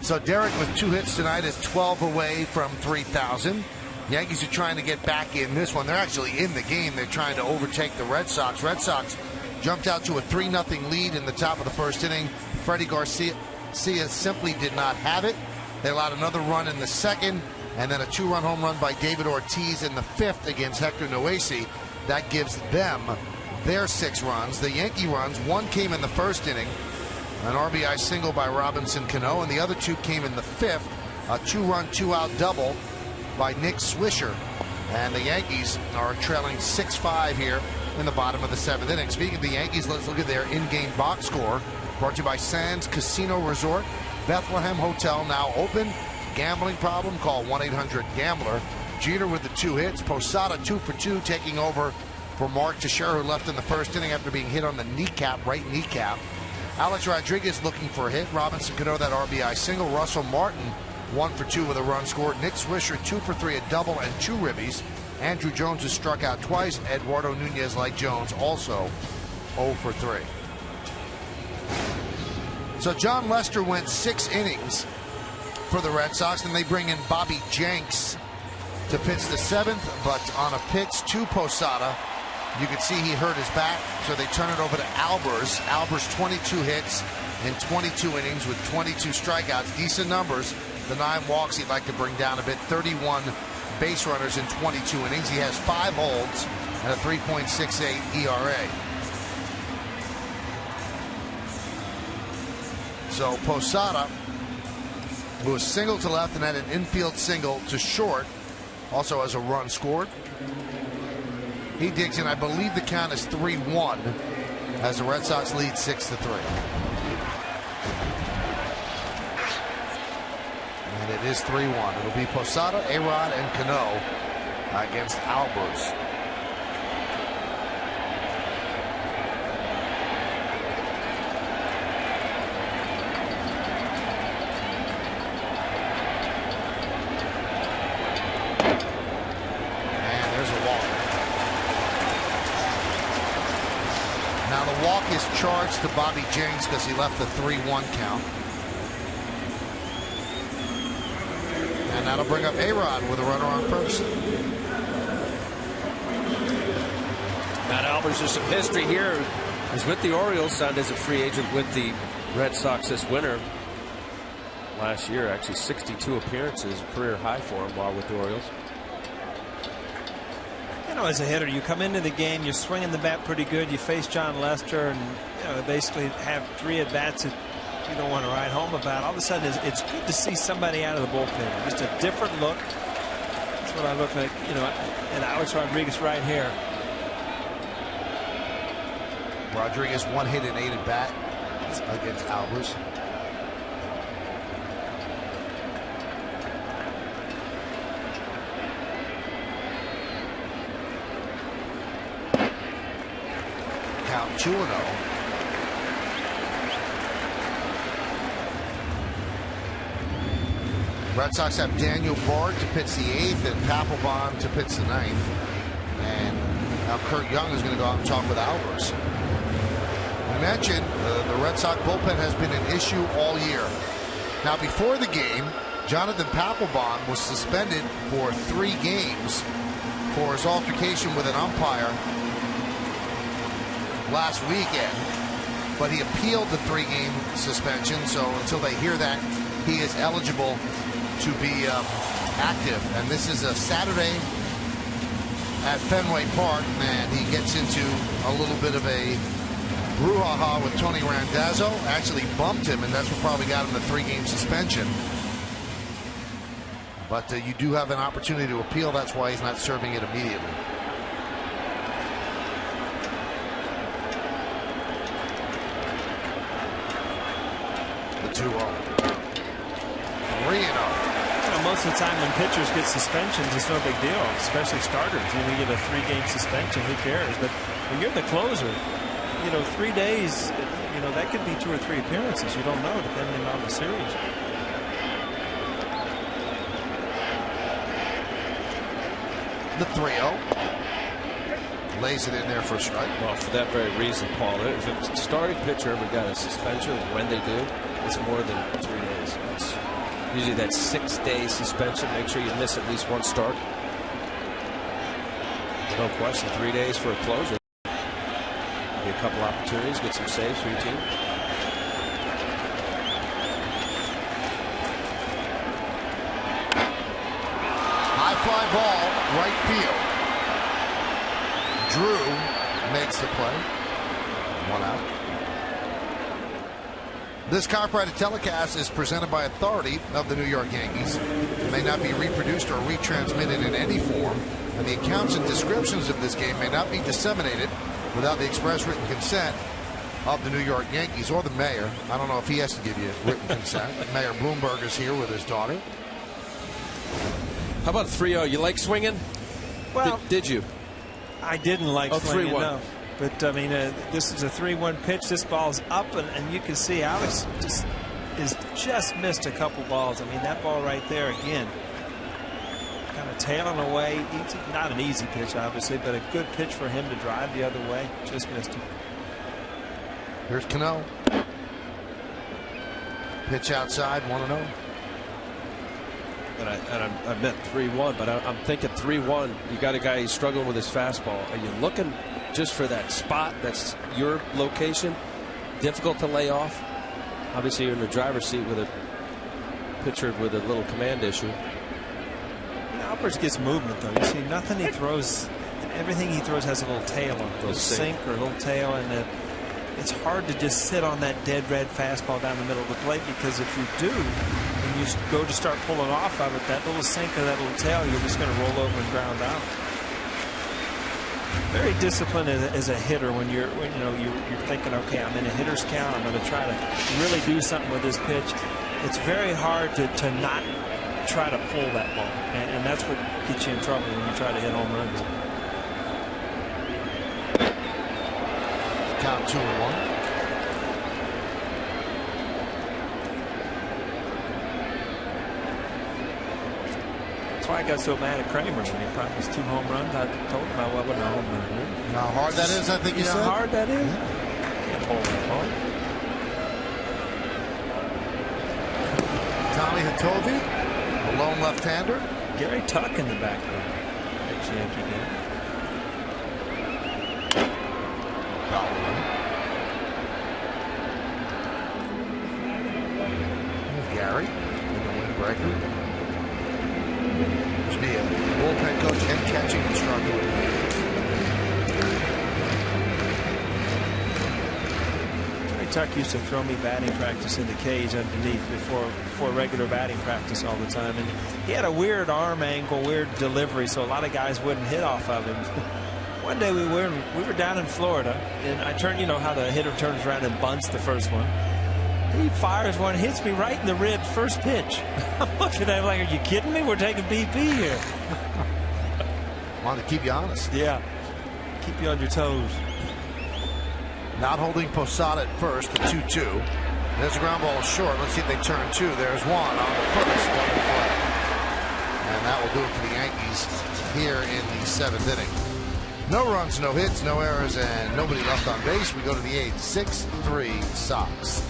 So Derek with 2 hits tonight is 12 away from 3,000. Yankees are trying to get back in this one. They're actually in the game. They're trying to overtake the Red Sox. Red Sox jumped out to a 3-0 lead in the top of the first inning. Freddie Garcia simply did not have it. They allowed another run in the second, and then a 2-run home run by David Ortiz in the 5th against Hector Noesi. That gives them their 6 runs. The Yankee runs, 1 came in the first inning, an RBI single by Robinson Cano, and the other 2 came in the 5th, a 2-run, 2-out double by Nick Swisher. And the Yankees are trailing 6-5 here in the bottom of the 7th inning. Speaking of the Yankees, let's look at their in-game box score. Brought to you by Sands Casino Resort. Bethlehem Hotel now open. Gambling problem? Call 1-800-GAMBLER. Jeter with the 2 hits. Posada 2 for 2, taking over for Mark Teixeira, who left in the first inning after being hit on the kneecap, right kneecap. Alex Rodriguez looking for a hit. Robinson Cano, that RBI single. Russell Martin 1 for 2 with a run scored. Nick Swisher 2 for 3, a double and 2 ribbies. Andrew Jones has struck out twice. Eduardo Nunez, like Jones, also 0 for 3. So John Lester went 6 innings for the Red Sox, and they bring in Bobby Jenks to pitch the 7th, but on a pitch to Posada, you could see he hurt his back, so they turn it over to Albers. Albers 22 hits in 22 innings with 22 strikeouts. Decent numbers. The 9 walks he'd like to bring down a bit. 31 base runners in 22 innings. He has 5 holds and a 3.68 ERA. So Posada, who was single to left and had an infield single to short, also has a run scored. He digs in. I believe the count is 3-1 as the Red Sox lead 6-3. And it is 3-1. It'll be Posada, A-Rod, and Cano against Albers. Is charged to Bobby Jenks because he left the 3-1 count. And that'll bring up A-Rod with a runner on first. Matt Albers, there's some history here. He's with the Orioles, signed as a free agent with the Red Sox this winter. Last year, actually 62 appearances, a career high for him while with the Orioles. You know, as a hitter, you come into the game, you're swinging the bat pretty good. You face John Lester and basically have 3 at-bats that you don't want to ride home about. All of a sudden, it's good to see somebody out of the bullpen. Just a different look. That's what I look like, at Alex Rodriguez right here. Rodriguez 1 hit and 8 at-bat against Albers. Count 2-0. Red Sox have Daniel Bard to pitch the 8th and Papelbon to pitch the 9th. And now Kurt Young is going to go out and talk with Albers. I mentioned the Red Sox bullpen has been an issue all year. Now, before the game, Jonathan Papelbon was suspended for 3 games for his altercation with an umpire last weekend, but he appealed the 3-game suspension, so until they hear that, he is eligible to be active. And this is a Saturday at Fenway Park, and he gets into a little bit of a brouhaha with Tony Randazzo. Actually bumped him, and that's what probably got him the 3-game suspension. But you do have an opportunity to appeal. That's why he's not serving it immediately. 2-0. 3-0. Most of the time when pitchers get suspensions, it's no big deal, especially starters. You get a 3-game suspension, who cares? But when you're the closer, 3 days, that could be 2 or 3 appearances. You don't know, depending on the series. The 3-0. Lays it in there for a strike. Well, for that very reason, Paul, if a starting pitcher ever got a suspension, when they do, it's more than 3 days. It's usually that 6-day suspension. Make sure you miss at least one start. No question, 3 days for a closer. Maybe a couple opportunities, get some saves for your team. High fly ball, right field. Drew makes the play. 1 out. This copyrighted telecast is presented by authority of the New York Yankees. It may not be reproduced or retransmitted in any form, and the accounts and descriptions of this game may not be disseminated without the express written consent of the New York Yankees or the mayor. I don't know if he has to give you written consent. Mayor Bloomberg is here with his daughter. How about 3-0? You like swinging? Well, did you? I didn't like swinging, 3-1. no. But, I mean, this is a 3-1 pitch. This ball's up, and you can see Alex just missed a couple balls. I mean, that ball right there, again, kind of tailing away. Not an easy pitch, obviously, but a good pitch for him to drive the other way. Just missed him. Here's Cano. Pitch outside, 1-0. And I meant 3-1, but I'm thinking 3-1. You got a guy who's struggling with his fastball. Are you looking just for that spot that's your location? Difficult to lay off. Obviously, you're in the driver's seat with a pitcher with a little command issue. Alpers gets movement, though. You see, nothing he throws, everything he throws has a little tail on it, a little sink or a little tail, and it's hard to just sit on that dead red fastball down the middle of the plate, because if you do, and you go to start pulling off of it, that little sink or that little tail, you're just going to roll over and ground out. Very disciplined as a hitter when you're thinking, okay, I'm in a hitter's count, I'm going to try to really do something with this pitch. It's very hard to not try to pull that ball, and that's what gets you in trouble when you try to hit home runs. Count 2-1. That's why I got so mad at Kramer when he promised 2 home runs. I told him I wasn't a home run. You know how hard that is, I think you said? How hard that is? Can't hold that ball. Tommy Hatovi, a lone left-hander. Gary Tuck in the background. Ex-Yankee game. Gary in the windbreaker. Must be a bullpen coach and catching instructor. Gary Tuck used to throw me batting practice in the cage underneath before regular batting practice all the time, and he had a weird arm angle, weird delivery, so a lot of guys wouldn't hit off of him. One day we were down in Florida, and I turned, you know how the hitter turns around and bunts the first one. He fires one, hits me right in the rib, first pitch. I'm looking at him like, are you kidding me? We're taking BP here. Wanted to keep you honest. Yeah. Keep you on your toes. Not holding Posada at first, the 2-2. There's a ground ball short. Let's see if they turn 2. There's one on the first double play. And that will do it for the Yankees here in the 7th inning. No runs, no hits, no errors, and nobody left on base. We go to the 8th. 6-3 Sox.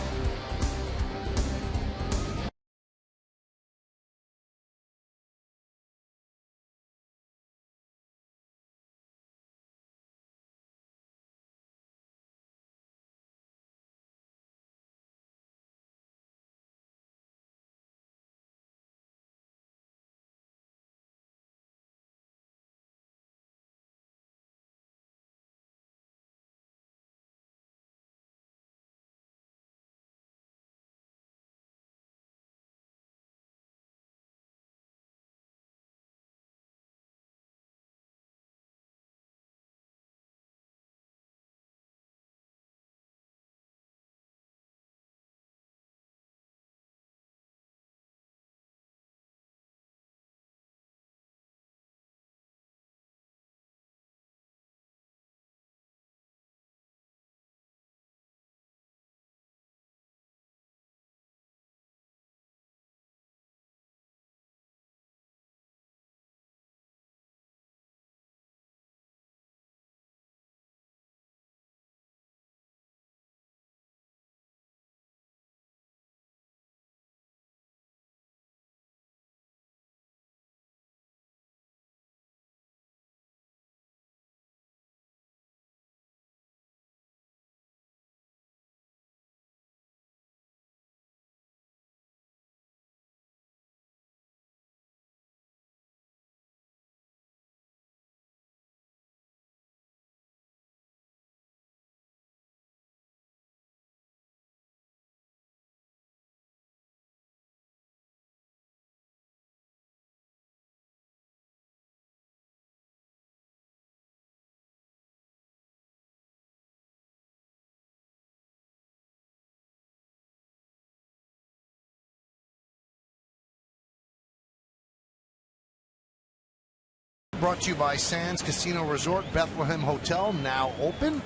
brought to you by Sands Casino Resort, Bethlehem Hotel, now open.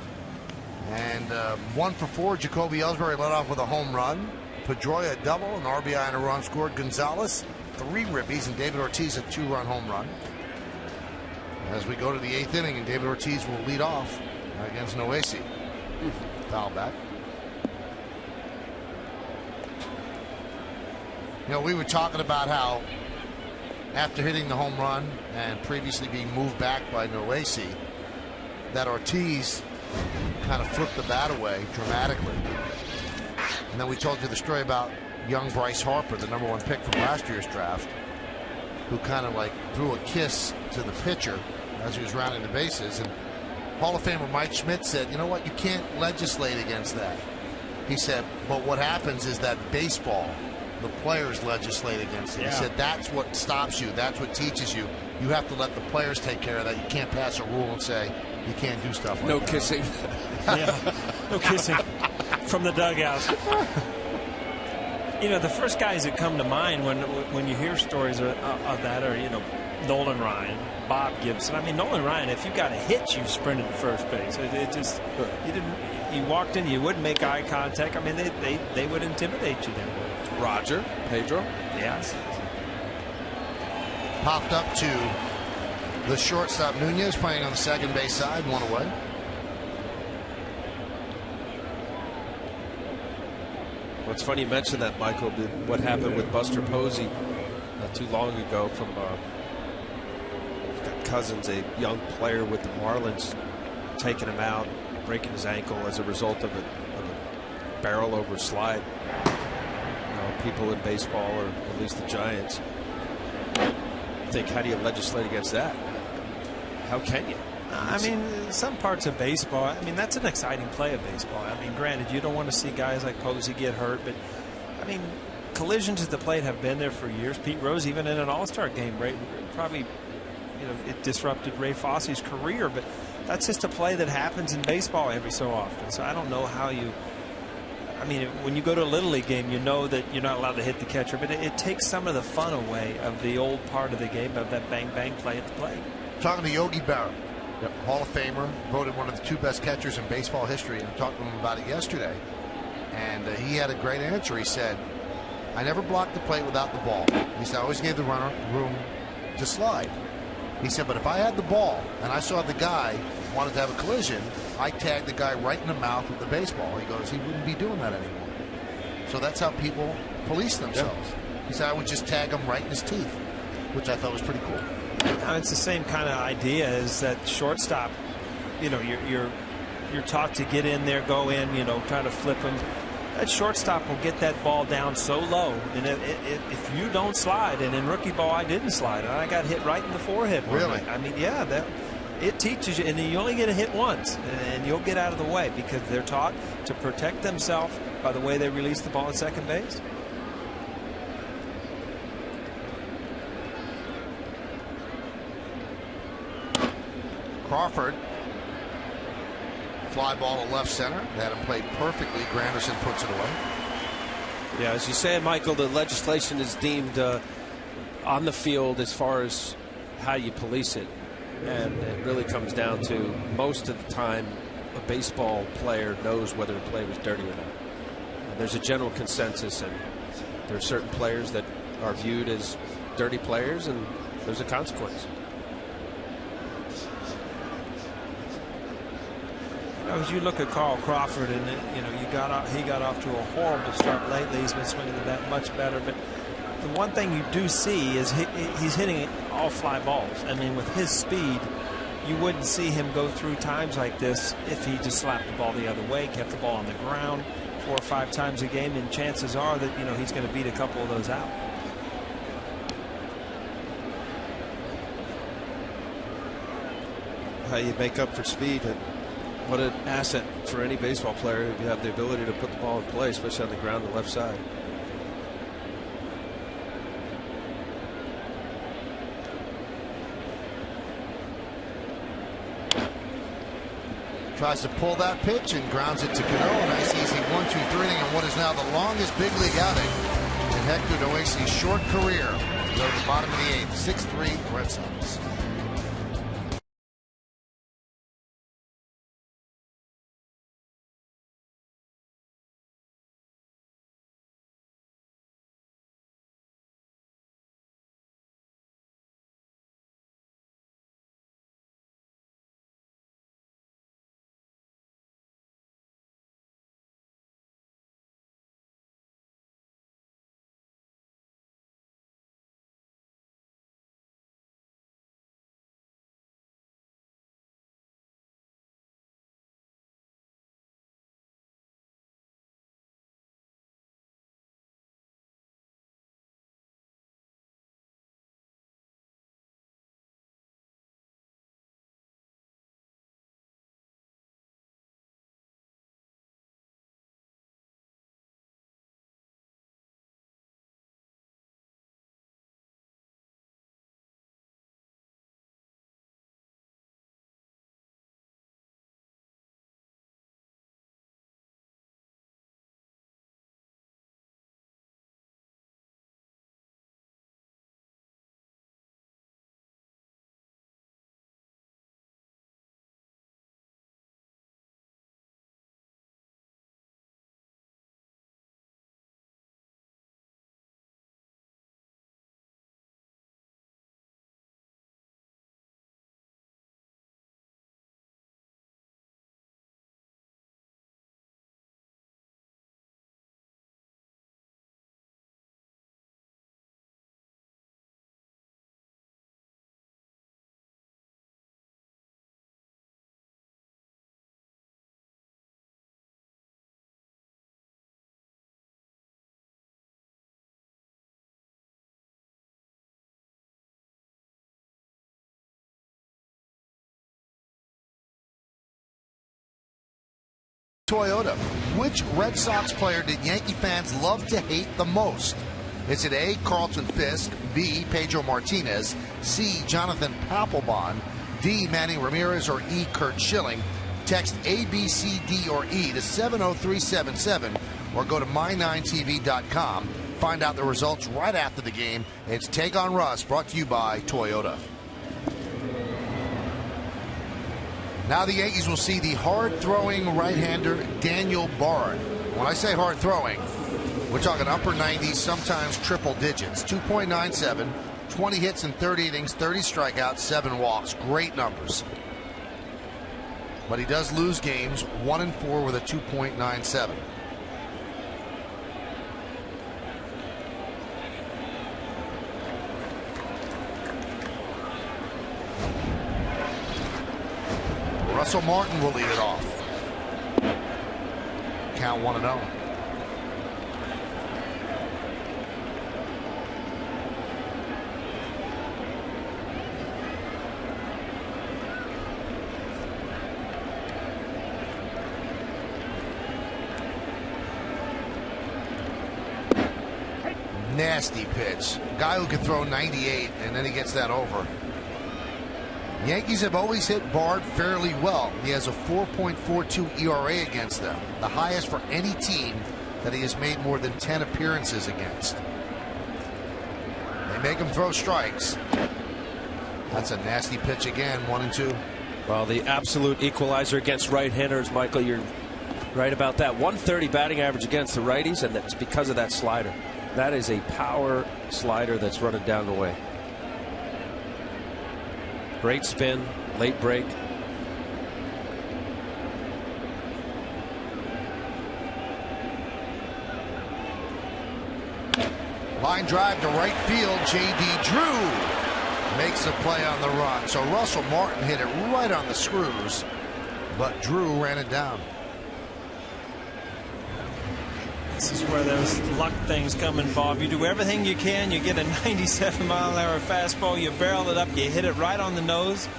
And 1 for 4, Jacoby Ellsbury led off with a home run. Pedroia a double, an RBI and a run scored. Gonzalez, 3 ribbies, and David Ortiz a 2-run home run. As we go to the 8th inning, and David Ortiz will lead off against Noesi. Foul back. You know, we were talking about how after hitting the home run and previously being moved back by Noesi, that Ortiz kind of flipped the bat away dramatically. And then we told you the story about young Bryce Harper, the #1 pick from last year's draft, who kind of like threw a kiss to the pitcher as he was rounding the bases. And Hall of Famer Mike Schmidt said, you know what, you can't legislate against that. He said, but what happens is that baseball, the players legislate against it. Yeah. He said that's what stops you. That's what teaches you. You have to let the players take care of that. You can't pass a rule and say you can't do stuff like that. No kissing. Yeah, no kissing from the dugout. You know, the first guys that come to mind when you hear stories of that are, you know, Nolan Ryan, Bob Gibson. I mean, Nolan Ryan, if you got a hit, you sprinted to first base. It just, you walked in, you wouldn't make eye contact. I mean, they would intimidate you there. Roger, Pedro. Yes. Popped up to the shortstop Nunez, playing on the second base side, 1 away. Well, it's funny you mentioned that, Michael. What happened with Buster Posey not too long ago from Cousins, a young player with the Marlins, taking him out, breaking his ankle as a result of a barrel over slide. People in baseball, or at least the Giants, think, how do you legislate against that? How can you? I mean, some parts of baseball, I mean, that's an exciting play of baseball. I mean, granted, you don't want to see guys like Posey get hurt, but I mean, collisions at the plate have been there for years. Pete Rose, even in an All-Star game, probably, you know, it disrupted Ray Fosse's career, but that's just a play that happens in baseball every so often. So I don't know how you. I mean, when you go to a Little League game, you know that you're not allowed to hit the catcher, but it takes some of the fun away of the old part of the game, of that bang-bang play at the plate. Talking to Yogi Berra, Hall of Famer, voted one of the 2 best catchers in baseball history, and I talked to him about it yesterday. And he had a great answer. He said, I never blocked the plate without the ball. He said, I always gave the runner room to slide. He said, but if I had the ball and I saw the guy wanted to have a collision, I tagged the guy right in the mouth with the baseball. He goes, he wouldn't be doing that anymore. So that's how people police themselves. Yeah. He said, I would just tag him right in his teeth, which I thought was pretty cool. It's the same kind of idea as that shortstop. You know, you're taught to get in there, go in, you know, try to flip him. That shortstop will get that ball down so low, and if you don't slide, and in rookie ball I didn't slide, and I got hit right in the forehead. Really? I mean, yeah, it teaches you, and you only get a hit once, and you'll get out of the way because they're taught to protect themselves by the way they release the ball at second base. Crawford, fly ball to left center. Had him played perfectly. Granderson puts it away. Yeah, as you say, Michael, the legislation is deemed on the field as far as how you police it. And it really comes down to, most of the time, a baseball player knows whether a play was dirty or not. And there's a general consensus, and there are certain players that are viewed as dirty players, and there's a consequence. As you look at Carl Crawford, and you know, he got off to a horrible start lately. He's been swinging the bat much better, but the one thing you do see is he's hitting all fly balls. I mean, with his speed, you wouldn't see him go through times like this if he just slapped the ball the other way, kept the ball on the ground 4 or 5 times a game, and chances are that, you know, he's going to beat a couple of those out. How you make up for speed, and what an asset for any baseball player if you have the ability to put the ball in play, especially on the ground on the left side. Tries to pull that pitch and grounds it to Cano. Nice easy 1-2-3 inning, and what is now the longest big league outing in Hector Noesi's short career. Go to the bottom of the 8th, 6-3 Red Sox. Toyota. Which Red Sox player did Yankee fans love to hate the most? Is it A, Carlton Fisk, B, Pedro Martinez, C, Jonathan Papelbon, D, Manny Ramirez, or E, Kurt Schilling? Text A, B, C, D, or E to 70377 or go to my9tv.com. Find out the results right after the game. It's Take on Russ, brought to you by Toyota. Now the Yankees will see the hard-throwing right-hander Daniel Bard. When I say hard-throwing, we're talking upper 90s, sometimes triple digits. 2.97, 20 hits in 30 innings, 30 strikeouts, 7 walks. Great numbers. But he does lose games, 1-4 with a 2.97. Russell Martin will lead it off. Count 1-0. Nasty pitch. Guy who can throw 98 and then he gets that over. Yankees have always hit Bard fairly well. He has a 4.42 ERA against them, the highest for any team that he has made more than 10 appearances against. They make him throw strikes. That's a nasty pitch again, 1-2. Well, the absolute equalizer against right-handers, Michael, you're right about that. 130 batting average against the righties, and that's because of that slider. That is a power slider that's running down the way. Great spin, late break. Line drive to right field. J.D. Drew makes a play on the run. So Russell Martin hit it right on the screws, but Drew ran it down. This is where those luck things come involved. You do everything you can. You get a 97-mile-an-hour fastball. You barrel it up. You hit it right on the nose.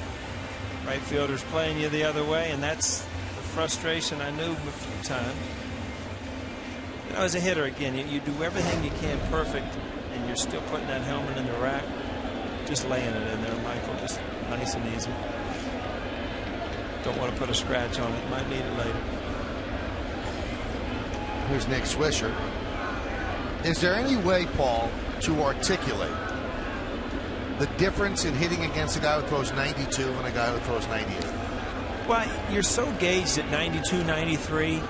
Right fielder's playing you the other way, and that's the frustration I knew a few times. You know, as a hitter, again, you do everything you can perfect, and you're still putting that helmet in the rack. Just laying it in there, Michael. Just nice and easy. Don't want to put a scratch on it. Might need it later. Here's Nick Swisher. Is there any way, Paul, to articulate the difference in hitting against a guy who throws 92 and a guy who throws 98? Well, you're so gauged at 92, 93,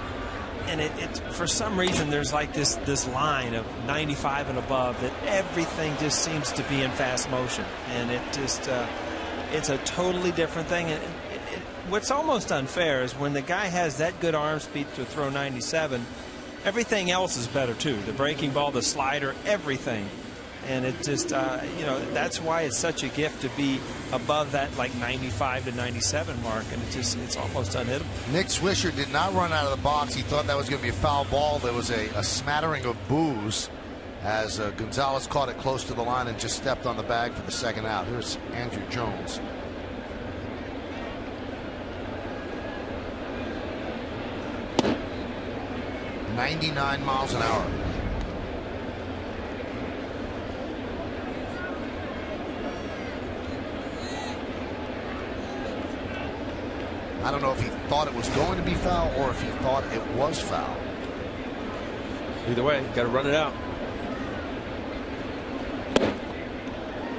and it for some reason there's like this line of 95 and above that everything just seems to be in fast motion, and it just it's a totally different thing. And what's almost unfair is when the guy has that good arm speed to throw 97. Everything else is better too. The breaking ball, the slider, everything. And it just, you know, that's why it's such a gift to be above that like 95 to 97 mark. And it's almost unhittable. Nick Swisher did not run out of the box. He thought that was going to be a foul ball. There was a smattering of boos as Gonzalez caught it close to the line and just stepped on the bag for the second out. Here's Andrew Jones. .99 miles an hour. I don't know if he thought it was going to be foul or if he thought it was foul. Either way, got to run it out.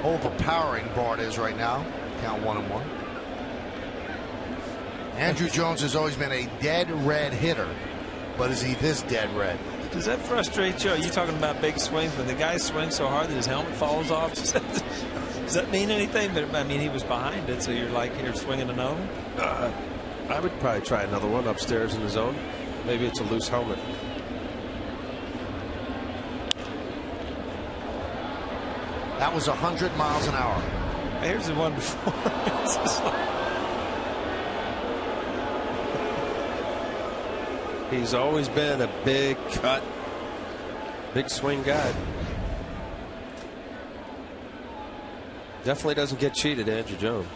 Overpowering Bard is right now. Count 1-1. Andrew Jones has always been a dead red hitter. But is he this dead red? Does that frustrate you? Are you talking about big swings when the guy swings so hard that his helmet falls off? Does that mean anything? But I mean, he was behind it, so you're like, you're swinging another one? I would probably try another one upstairs in the zone. Maybe it's a loose helmet. That was 100 miles an hour. Here's the one before. He's always been a big cut, big swing guy. Definitely doesn't get cheated, Andrew Jones.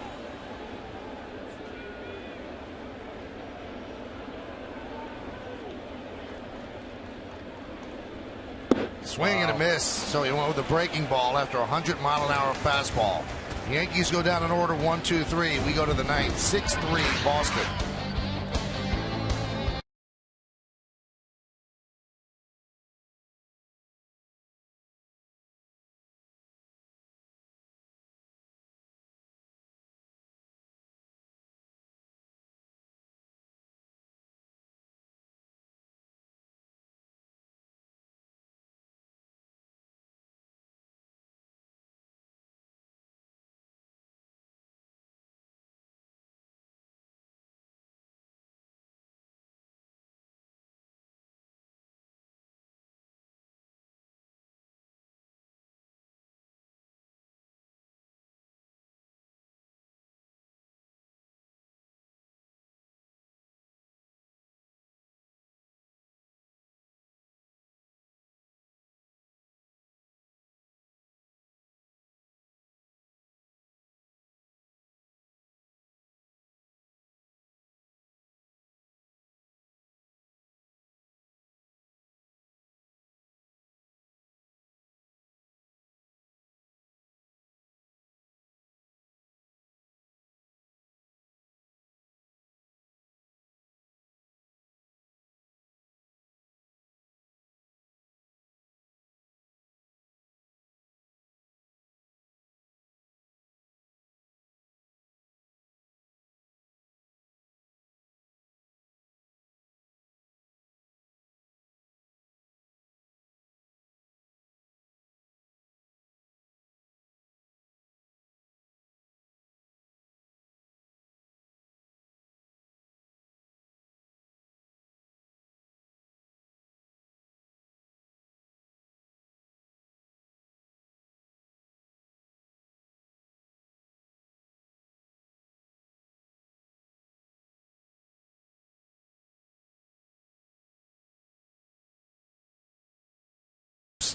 miss, so he went with a breaking ball after a 100-mile-an-hour fastball. The Yankees go down in order 1-2-3. We go to the ninth, 6-3 Boston.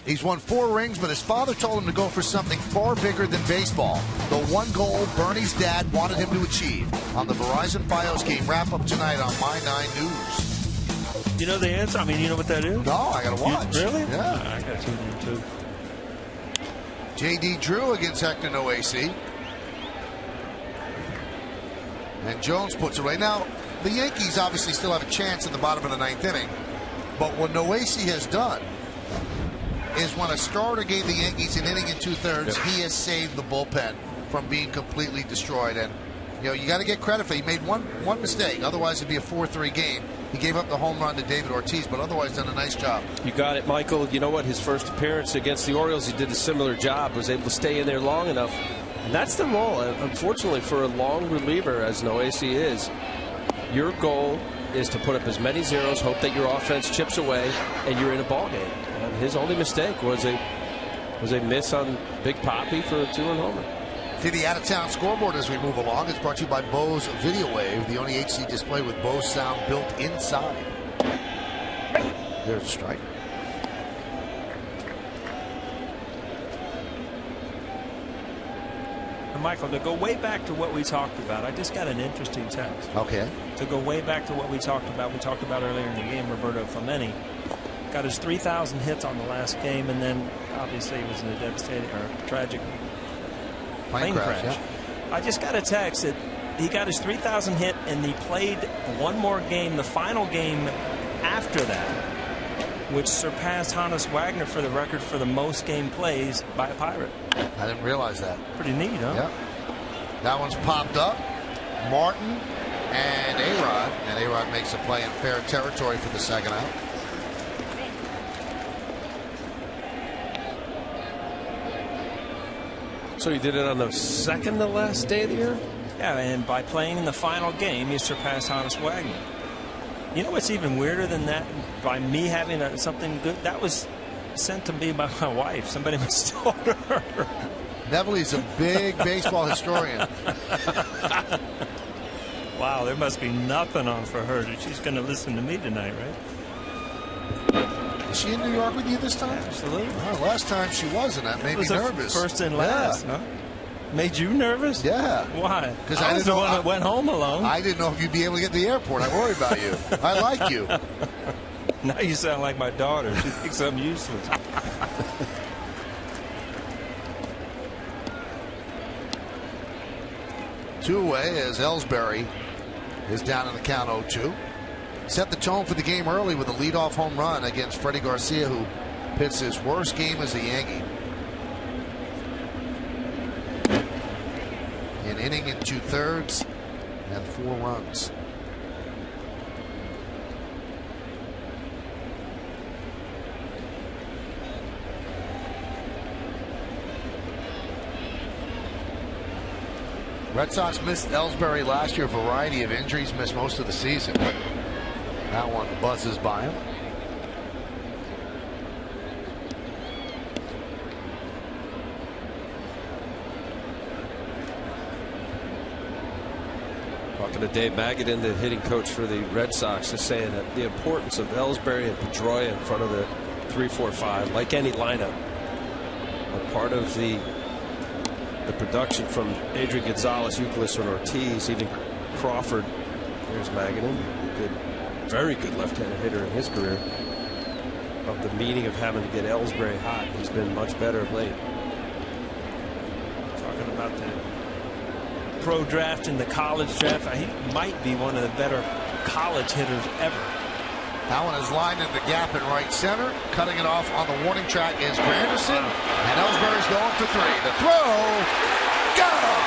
He's won 4 rings, but his father told him to go for something far bigger than baseball. The one goal Bernie's dad wanted him to achieve. On the Verizon Fios game wrap-up tonight on My 9 News. You know the answer? I mean, you know what that is? No, I got to watch. Really? Yeah. I got to tune in, too. J.D. Drew against Hector Noesi. And Jones puts it away. Now, the Yankees obviously still have a chance at the bottom of the 9th inning. But what Noesi has done is when a starter gave the Yankees an inning and 2/3, he has saved the bullpen from being completely destroyed. And you know, you got to get credit for it. He made one mistake. Otherwise, it'd be a 4-3 game. He gave up the home run to David Ortiz, but otherwise done a nice job. You got it, Michael. You know what? His first appearance against the Orioles, he did a similar job. Was able to stay in there long enough. And that's the role. Unfortunately, for a long reliever, as Noesi is, your goal is to put up as many zeros, hope that your offense chips away, and you're in a ball game. And his only mistake was a miss on Big Papi for a 2-run homer. To the out-of-town scoreboard as we move along. It's brought to you by Bose Video Wave, the only HD display with Bose sound built inside. There's a strike. Michael, to go way back to what we talked about, I just got an interesting text. Okay. To go way back to what we talked about earlier in the game, Roberto Clemente got his 3,000 hits on the last game, and then obviously it was in a devastating or tragic plane crash. Yeah. I just got a text that he got his 3,000 hit, and he played one more game, the final game after that, which surpassed Hannes Wagner for the record for the most game plays by a Pirate. I didn't realize that. Pretty neat, huh? Yeah. That one's popped up. Martin and A-Rod. And A-Rod makes a play in fair territory for the second out. So he did it on the second to last day of the year? Yeah, and by playing in the final game, he surpassed Hannes Wagner. You know what's even weirder than that? By me having something good, that was sent to me by my wife. Somebody must have told her. Neville's a big baseball historian. Wow, there must be nothing on for her that she's going to listen to me tonight, right? Is she in New York with you this time? Absolutely. Well, last time she wasn't. That made me nervous. First and last, huh? Made you nervous? Yeah. Why? Because I was the one that went home alone. I didn't know if you'd be able to get to the airport. I worry about you. I like you. Now you sound like my daughter. She thinks I'm useless. Two away as Ellsbury is down in the count 0-2. Set the tone for the game early with a leadoff home run against Freddie Garcia, who pitched his worst game as a Yankee. An inning and 2/3 and 4 runs. Red Sox missed Ellsbury last year, a variety of injuries, missed most of the season. That one buzzes by him. Talking to Dave Magadan, the hitting coach for the Red Sox, is saying that the importance of Ellsbury and Pedroia in front of the 3-4-5, like any lineup, a part of the production from Adrian Gonzalez, Euclid, and Ortiz, even Crawford. Here's Magadan, very good left-handed hitter in his career. Of the meaning of having to get Ellsbury hot, he's been much better of late. Talking about the pro draft and the college draft, he might be one of the better college hitters ever. That one is lined in the gap in right center. Cutting it off on the warning track is Granderson. And Ellsbury's going for 3. The throw. Got him!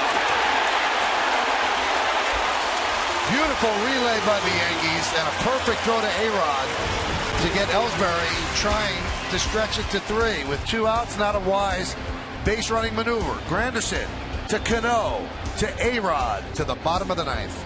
Beautiful relay by the Yankees and a perfect throw to A-Rod to get Ellsbury trying to stretch it to 3. With 2 outs, not a wise base running maneuver. Granderson to Cano to A-Rod to the bottom of the 9th.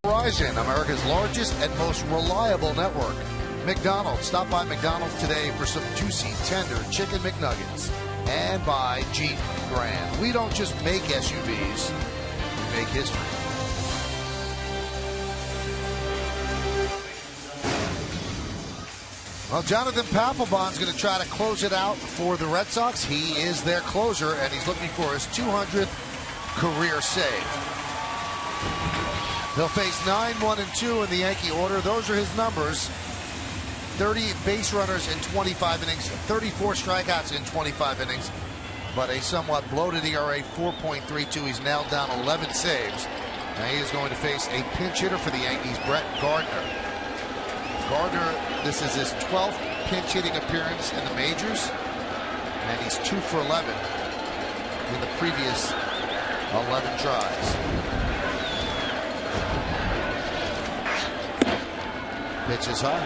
Verizon, America's largest and most reliable network. McDonald's. Stop by McDonald's today for some juicy, tender chicken McNuggets. And by Jeep brand. We don't just make SUVs, we make history. Well, Jonathan Papelbon's going to try to close it out for the Red Sox. He is their closer, and he's looking for his 200th career save. He'll face 9, 1, and 2 in the Yankee order. Those are his numbers. 30 base runners in 25 innings, 34 strikeouts in 25 innings, but a somewhat bloated ERA, 4.32. He's now down 11 saves. Now he is going to face a pinch hitter for the Yankees, Brett Gardner. Gardner, this is his 12th pinch hitting appearance in the majors, and he's 2 for 11 in the previous 11 tries. Pitch is high.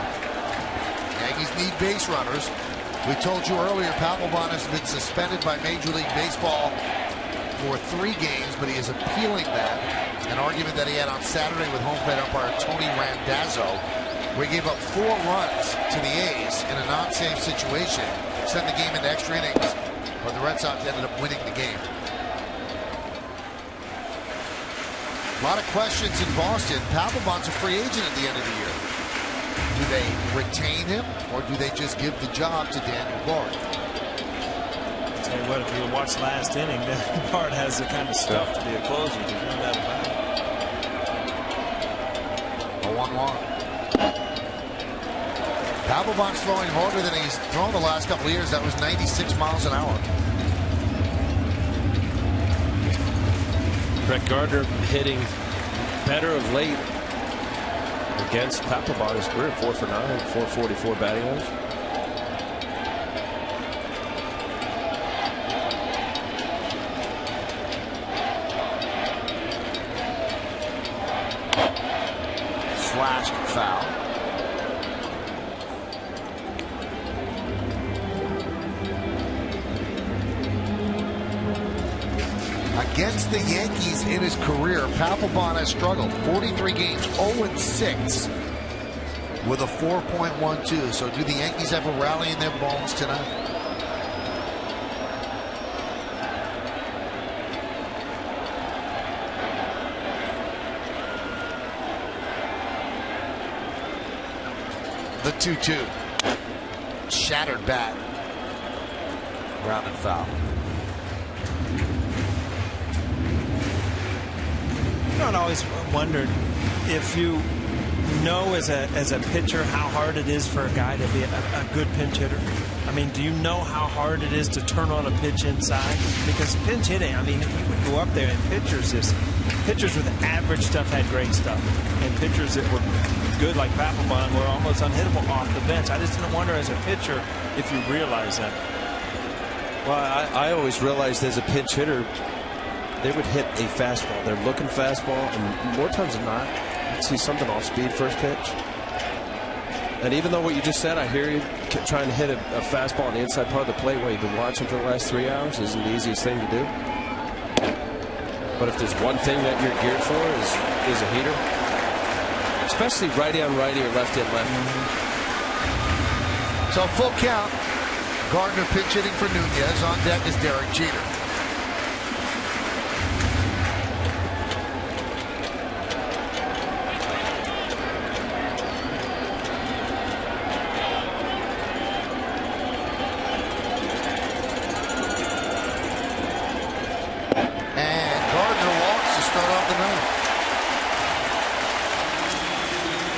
Yankees need base runners. We told you earlier, Papelbon has been suspended by Major League Baseball for 3 games, but he is appealing that. An argument that he had on Saturday with home plate umpire Tony Randazzo, where he gave up 4 runs to the A's in a non-safe situation, sent the game into extra innings, but the Red Sox ended up winning the game. A lot of questions in Boston. Papelbon's a free agent at the end of the year. Do they retain him, or do they just give the job to Daniel Bard? I'll tell you what, if you watch last inning, Daniel Bard has the kind of stuff to be a closer. There's no doubt about it. A 1-1. Papelbon's throwing harder than he's thrown the last couple of years. That was 96 miles an hour. Brett Gardner hitting better of late against Papelbon. His career 4 for 9, 444 batting average. Flashed foul. Against the Yankees in his career, Papelbon has struggled. 43 games, 0-6 with a 4.12. So do the Yankees have a rally in their bones tonight? The 2-2. Shattered bat. Ground and foul. I've always wondered if you know as a pitcher how hard it is for a guy to be a good pinch hitter. I mean, do you know how hard it is to turn on a pitch inside? Because pinch hitting, I mean, you would go up there and pitchers with average stuff had great stuff, and pitchers that were good like Papelbon were almost unhittable off the bench. I just didn't wonder as a pitcher if you realize that. Well, I always realized as a pinch hitter, they would hit a fastball. They're looking fastball, and more times than not, you'd see something off speed first pitch. And even though what you just said, I hear you trying to hit a fastball on the inside part of the plate where you've been watching for the last 3 hours isn't the easiest thing to do. But if there's one thing that you're geared for is a heater, especially righty on righty or lefty on lefty. So full count. Gardner pitch hitting for Nunez. On deck is Derek Jeter.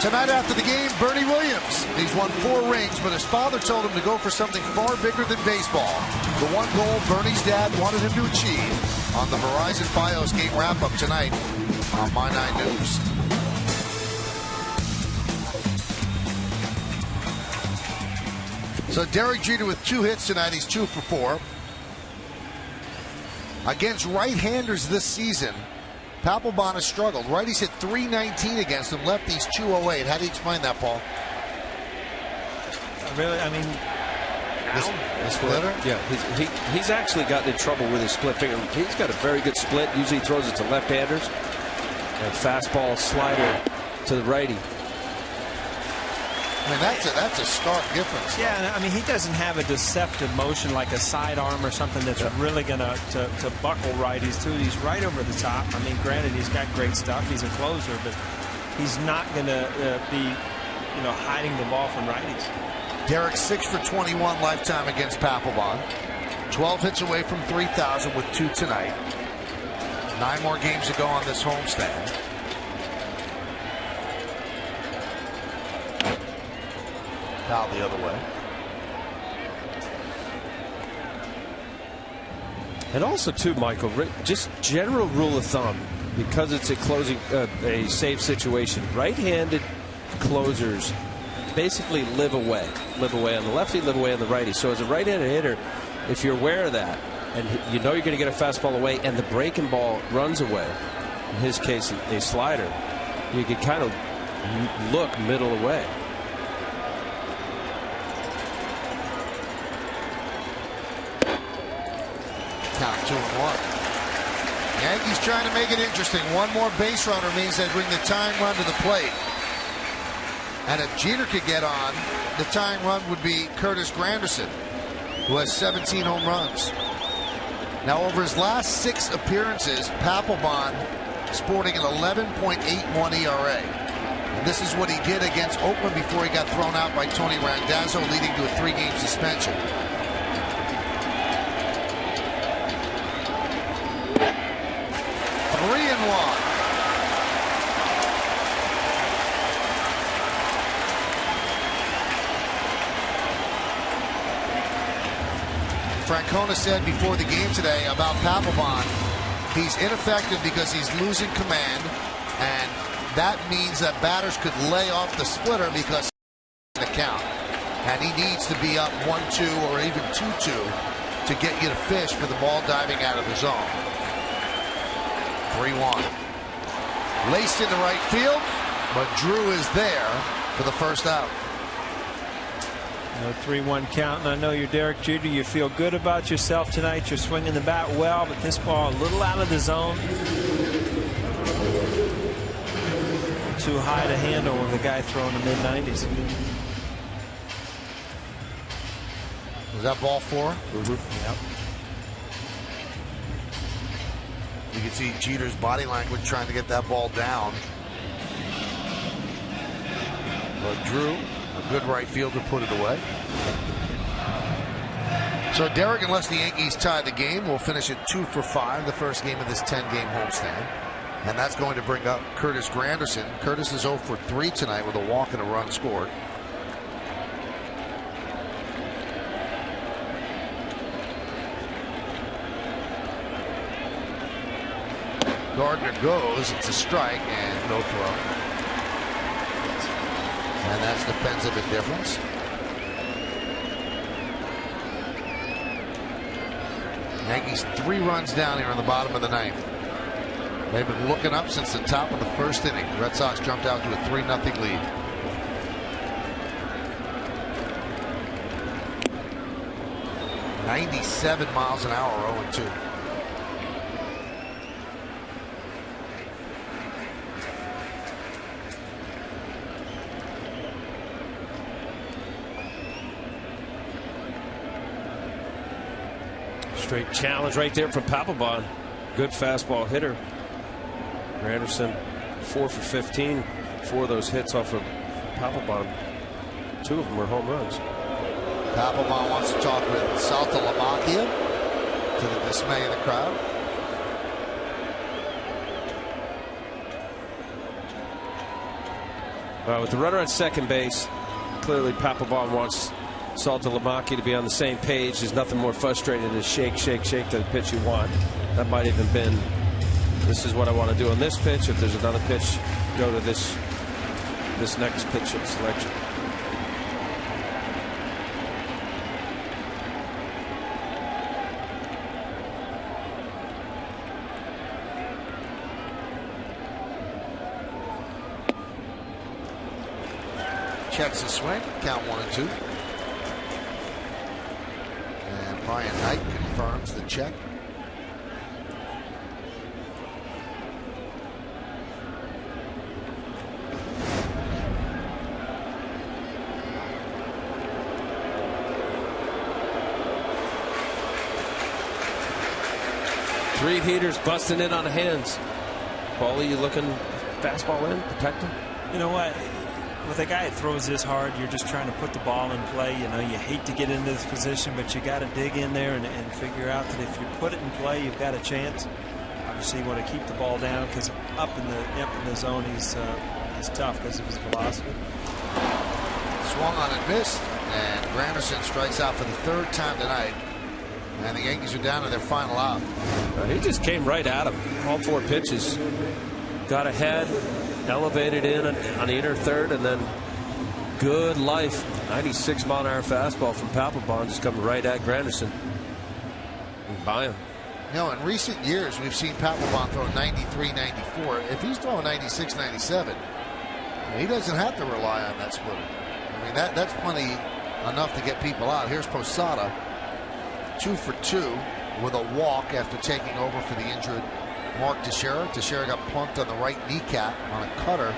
Tonight after the game, Bernie Williams. He's won 4 rings, but his father told him to go for something far bigger than baseball. The one goal Bernie's dad wanted him to achieve on the Verizon Fios game wrap-up tonight on My 9 News. So Derek Jeter with 2 hits tonight. He's 2 for 4. Against right-handers this season, Papelbon has struggled. Righties hit .319 against him. Lefties .208. How do you explain that, Paul? Really, I mean, the splitter? Yeah, he's actually gotten in trouble with his split finger. He's got a very good split. Usually he throws it to left-handers. And fastball slider to the righty. I mean, that's a stark difference. Yeah, I mean, he doesn't have a deceptive motion like a sidearm or something that's really going to buckle righties, too. He's right over the top. I mean, granted, he's got great stuff. He's a closer, but he's not going to be, hiding the ball from righties. Derek 6 for 21 lifetime against Papelbon. 12 hits away from 3,000 with 2 tonight. 9 more games to go on this homestand. Foul the other way. And also, too, Michael, just general rule of thumb, because it's a a save situation. Right-handed closers basically live away on the lefty, live away on the righty. So as a right-handed hitter, if you're aware of that, and you know you're going to get a fastball away, and the breaking ball runs away. In his case, a slider. You could kind of look middle away. Count 2-1. Yankees trying to make it interesting. One more base runner means they bring the tying run to the plate. And if Jeter could get on, the tying run would be Curtis Granderson, who has 17 home runs. Now, over his last 6 appearances, Papelbon sporting an 11.81 ERA. And this is what he did against Oakland before he got thrown out by Tony Randazzo, leading to a 3-game suspension. Francona said before the game today about Papelbon, he's ineffective because he's losing command, and that means that batters could lay off the splitter because of the count. And he needs to be up 1-2 or even 2-2 to get you to fish for the ball diving out of the zone. 3-1. Laced into right field, but Drew is there for the first out. No 3-1 count, and I know you're Derek Jeter. You feel good about yourself tonight. You're swinging the bat well, but this ball a little out of the zone. Too high to handle with a guy throwing the mid-90s. Was that ball 4? Mm-hmm. Yep. You can see Jeter's body language trying to get that ball down. But Drew, a good right fielder, put it away. So Derek, unless the Yankees tie the game, will finish at 2 for 5, the first game of this 10-game homestand. And that's going to bring up Curtis Granderson. Curtis is 0 for 3 tonight with a walk and a run scored. Gardner goes, it's a strike and no throw. And that's defensive indifference. Yankees 3 runs down here in the bottom of the 9th. They've been looking up since the top of the first inning. Red Sox jumped out to a 3-0 lead. .97 miles an hour, 0-2. Straight challenge right there from Papelbon. Good fastball hitter. Granderson 4 for 15. 4 of those hits off of Papelbon. 2 of them were home runs. Papelbon wants to talk with Saltalamacchia, to the dismay of the crowd. With the runner at second base, clearly Papelbon wants Saltalamacchia to be on the same page. There's nothing more frustrating than shake, shake, shake to the pitch you want. That might even been, this is what I want to do on this pitch. If there's another pitch, go to this next pitch selection. Checks the swing, count 1-2. And Brian Knight confirms the check. Three heaters busting in on the hands. Paulie, you looking fastball in, protect him? You know what? With a guy that throws this hard, you're just trying to put the ball in play. You know, you hate to get into this position, but you got to dig in there and figure out that if you put it in play, you've got a chance. Obviously, you want to keep the ball down because up in the zone, he's tough because of his velocity. Swung on and missed, and Granderson strikes out for the 3rd time tonight. And the Yankees are down to their final out. He just came right at him. All 4 pitches. Got ahead, elevated in on the inner third, and then good life. 96-mile-an-hour fastball from Papelbon just coming right at Granderson. can buy him. You know, in recent years, we've seen Papelbon throw 93, 94. If he's throwing 96, 97, he doesn't have to rely on that splitter. I mean, that's plenty enough to get people out. Here's Posada, 2 for 2 with a walk after taking over for the injured Mark Teixeira. Teixeira got plunked on the right kneecap on a cutter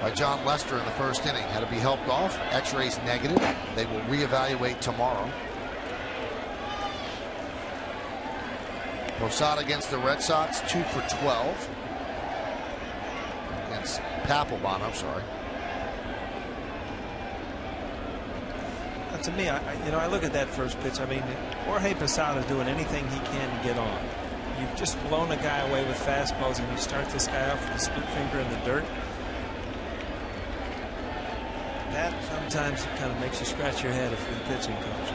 by John Lester in the first inning. Had to be helped off. X-rays negative. They will reevaluate tomorrow. Posada against the Red Sox, 2 for 12. Against Papelbon, I'm sorry. To me, I look at that first pitch. I mean, Jorge Posada is doing anything he can to get on. You've just blown a guy away with fastballs, and you start this guy out with a split finger in the dirt. That sometimes kind of makes you scratch your head if you're the pitching coach.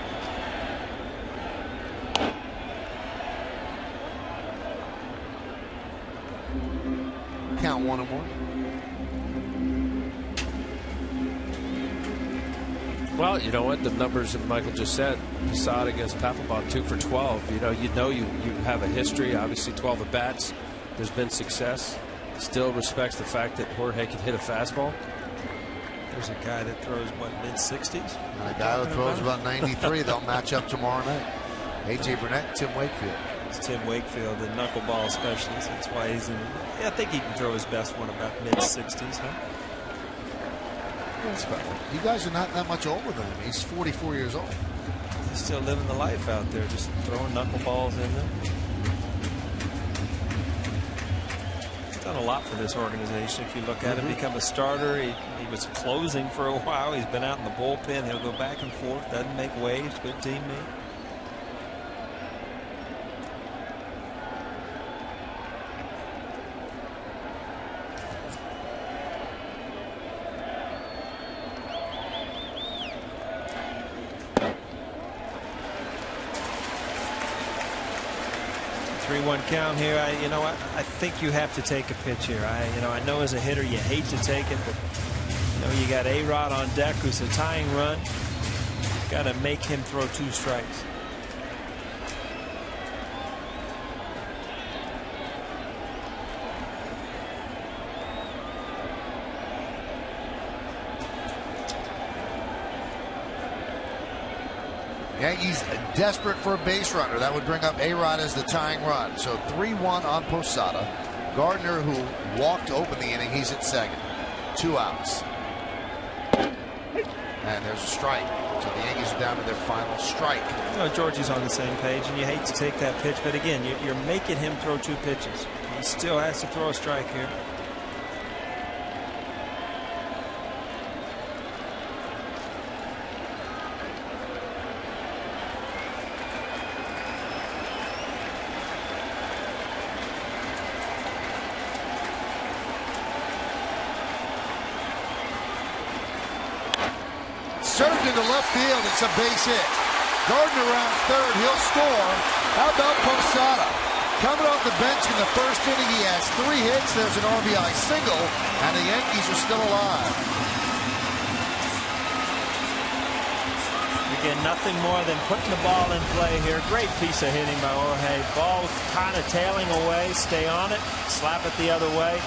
Count 1-1. Well, you know what? The numbers that Michael just said, Posada against Papelbon, 2 for 12. You have a history, obviously 12 at-bats. There's been success. Still respects the fact that Jorge can hit a fastball. There's a guy that throws, what, mid-60s? And a guy that throws about 93. They'll match up tomorrow night. A.J. Burnett, Tim Wakefield. It's Tim Wakefield, the knuckleball specialist. That's why he's in. Yeah, I think he can throw his best one about mid-60s, huh? You guys are not that much older than him. He's 44 years old. He's still living the life out there, just throwing knuckleballs in there. He's done a lot for this organization. If you look at him, become a starter. He was closing for a while. He's been out in the bullpen. He'll go back and forth. Doesn't make waves. Good teammate. 3-1 count here. I think you have to take a pitch here. I know as a hitter you hate to take it, but you got A-Rod on deck who's a tying run. Got to make him throw 2 strikes. Yankees desperate for a base runner. That would bring up A-Rod as the tying run. So 3-1 on Posada. Gardner, who walked to open the inning, he's at second. 2 outs. And there's a strike. So the Yankees are down to their final strike. Georgie's on the same page, and you hate to take that pitch, but again, you're making him throw 2 pitches. He still has to throw a strike here. Served into left field. It's a base hit. Gardner around third. He'll score. How about Posada? Coming off the bench in the first inning, he has 3 hits. There's an RBI single, and the Yankees are still alive. Again, nothing more than putting the ball in play here. Great piece of hitting by Jorge. Ball kind of tailing away. Stay on it. Slap it the other way.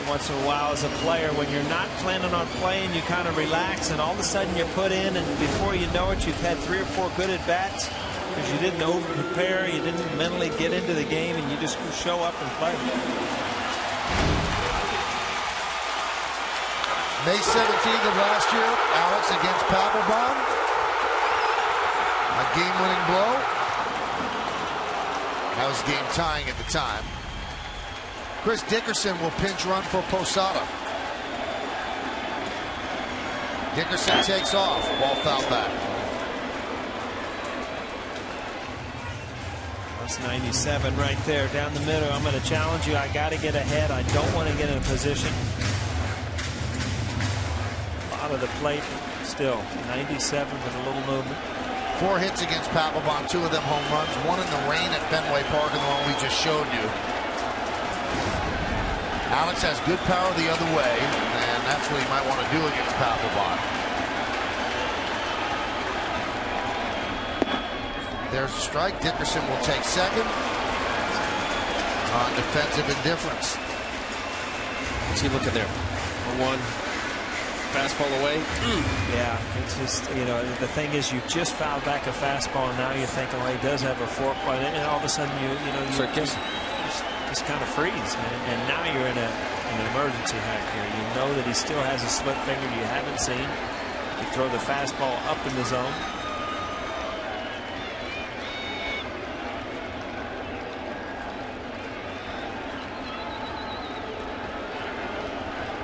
Once in a while as a player, when you're not planning on playing, you kind of relax, and all of a sudden you're put in, and before you know it, you've had 3 or 4 good at-bats because you didn't over-prepare, you didn't mentally get into the game, and you just show up and play. May 17th of last year, Alex against Papelbon. A game-winning blow. That was game tying at the time. Chris Dickerson will pinch run for Posada. Dickerson takes off. Ball foul back. That's 97 right there down the middle. I'm going to challenge you. I got to get ahead. I don't want to get in a position. A lot of the plate still. 97 with a little movement. 4 hits against Papelbon. 2 of them home runs. 1 in the rain at Fenway Park, and the one we just showed you. Alex has good power the other way, and that's what he might want to do against Papelbon. There's a strike. Dickerson will take second on defensive indifference. What's he looking there? 1 fastball away. Yeah, it's just, the thing is, you just fouled back a fastball, and now you're thinking, well, he does have a fork, and all of a sudden you just kind of freeze, and now you're in an emergency hack here. You know that he still has a split finger you haven't seen. You throw the fastball up in the zone.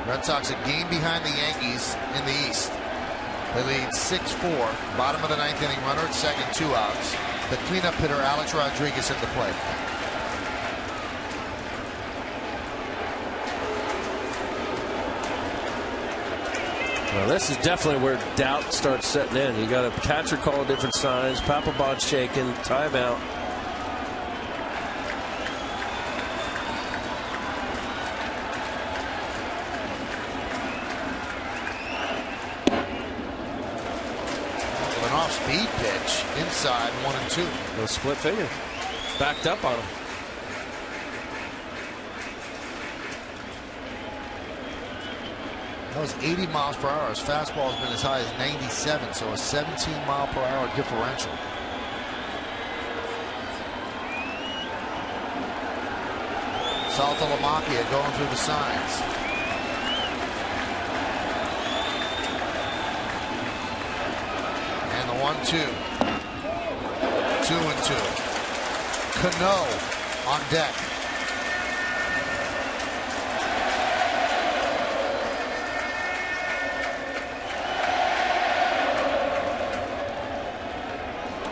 Red Sox a game behind the Yankees in the East. They lead 6-4. Bottom of the 9th inning, runner at second, 2 outs. The cleanup hitter Alex Rodriguez at the plate. Well, this is definitely where doubt starts setting in. You got a catcher calling different signs. Papelbon shaking. Timeout. An off-speed pitch inside 1-2. No split finger. Backed up on him. That was 80 miles per hour. His fastball has been as high as 97, so a 17 mile per hour differential. Saltalamacchia going through the signs. And the 1-2. 2-2. Cano on deck.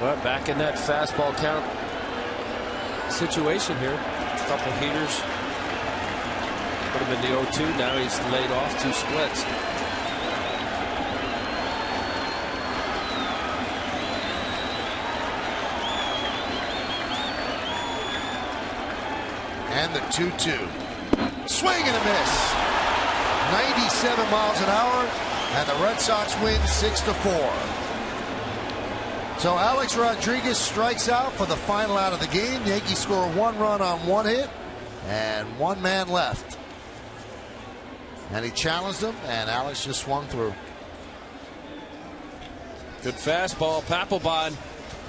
But back in that fastball count situation here. A couple heaters. Put him in the 0-2. Now he's laid off 2 splits. And the 2-2. Swing and a miss. 97 miles an hour. And the Red Sox win 6-4. So Alex Rodriguez strikes out for the final out of the game. Yankees score 1 run on 1 hit and 1 man left. And he challenged him, and Alex just swung through. Good fastball. Papelbon.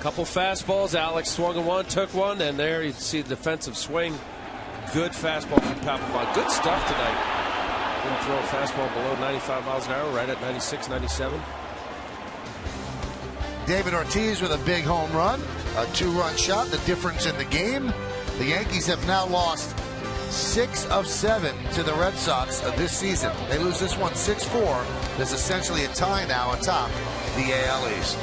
Couple fastballs. Alex swung at 1, took 1, and there you see the defensive swing. Good fastball from Papelbon. Good stuff tonight. Didn't throw a fastball below 95 miles an hour, right at 96, 97. David Ortiz with a big home run, a 2-run shot, the difference in the game. The Yankees have now lost 6 of 7 to the Red Sox this season. They lose this one 6-4. There's essentially a tie now atop the AL East.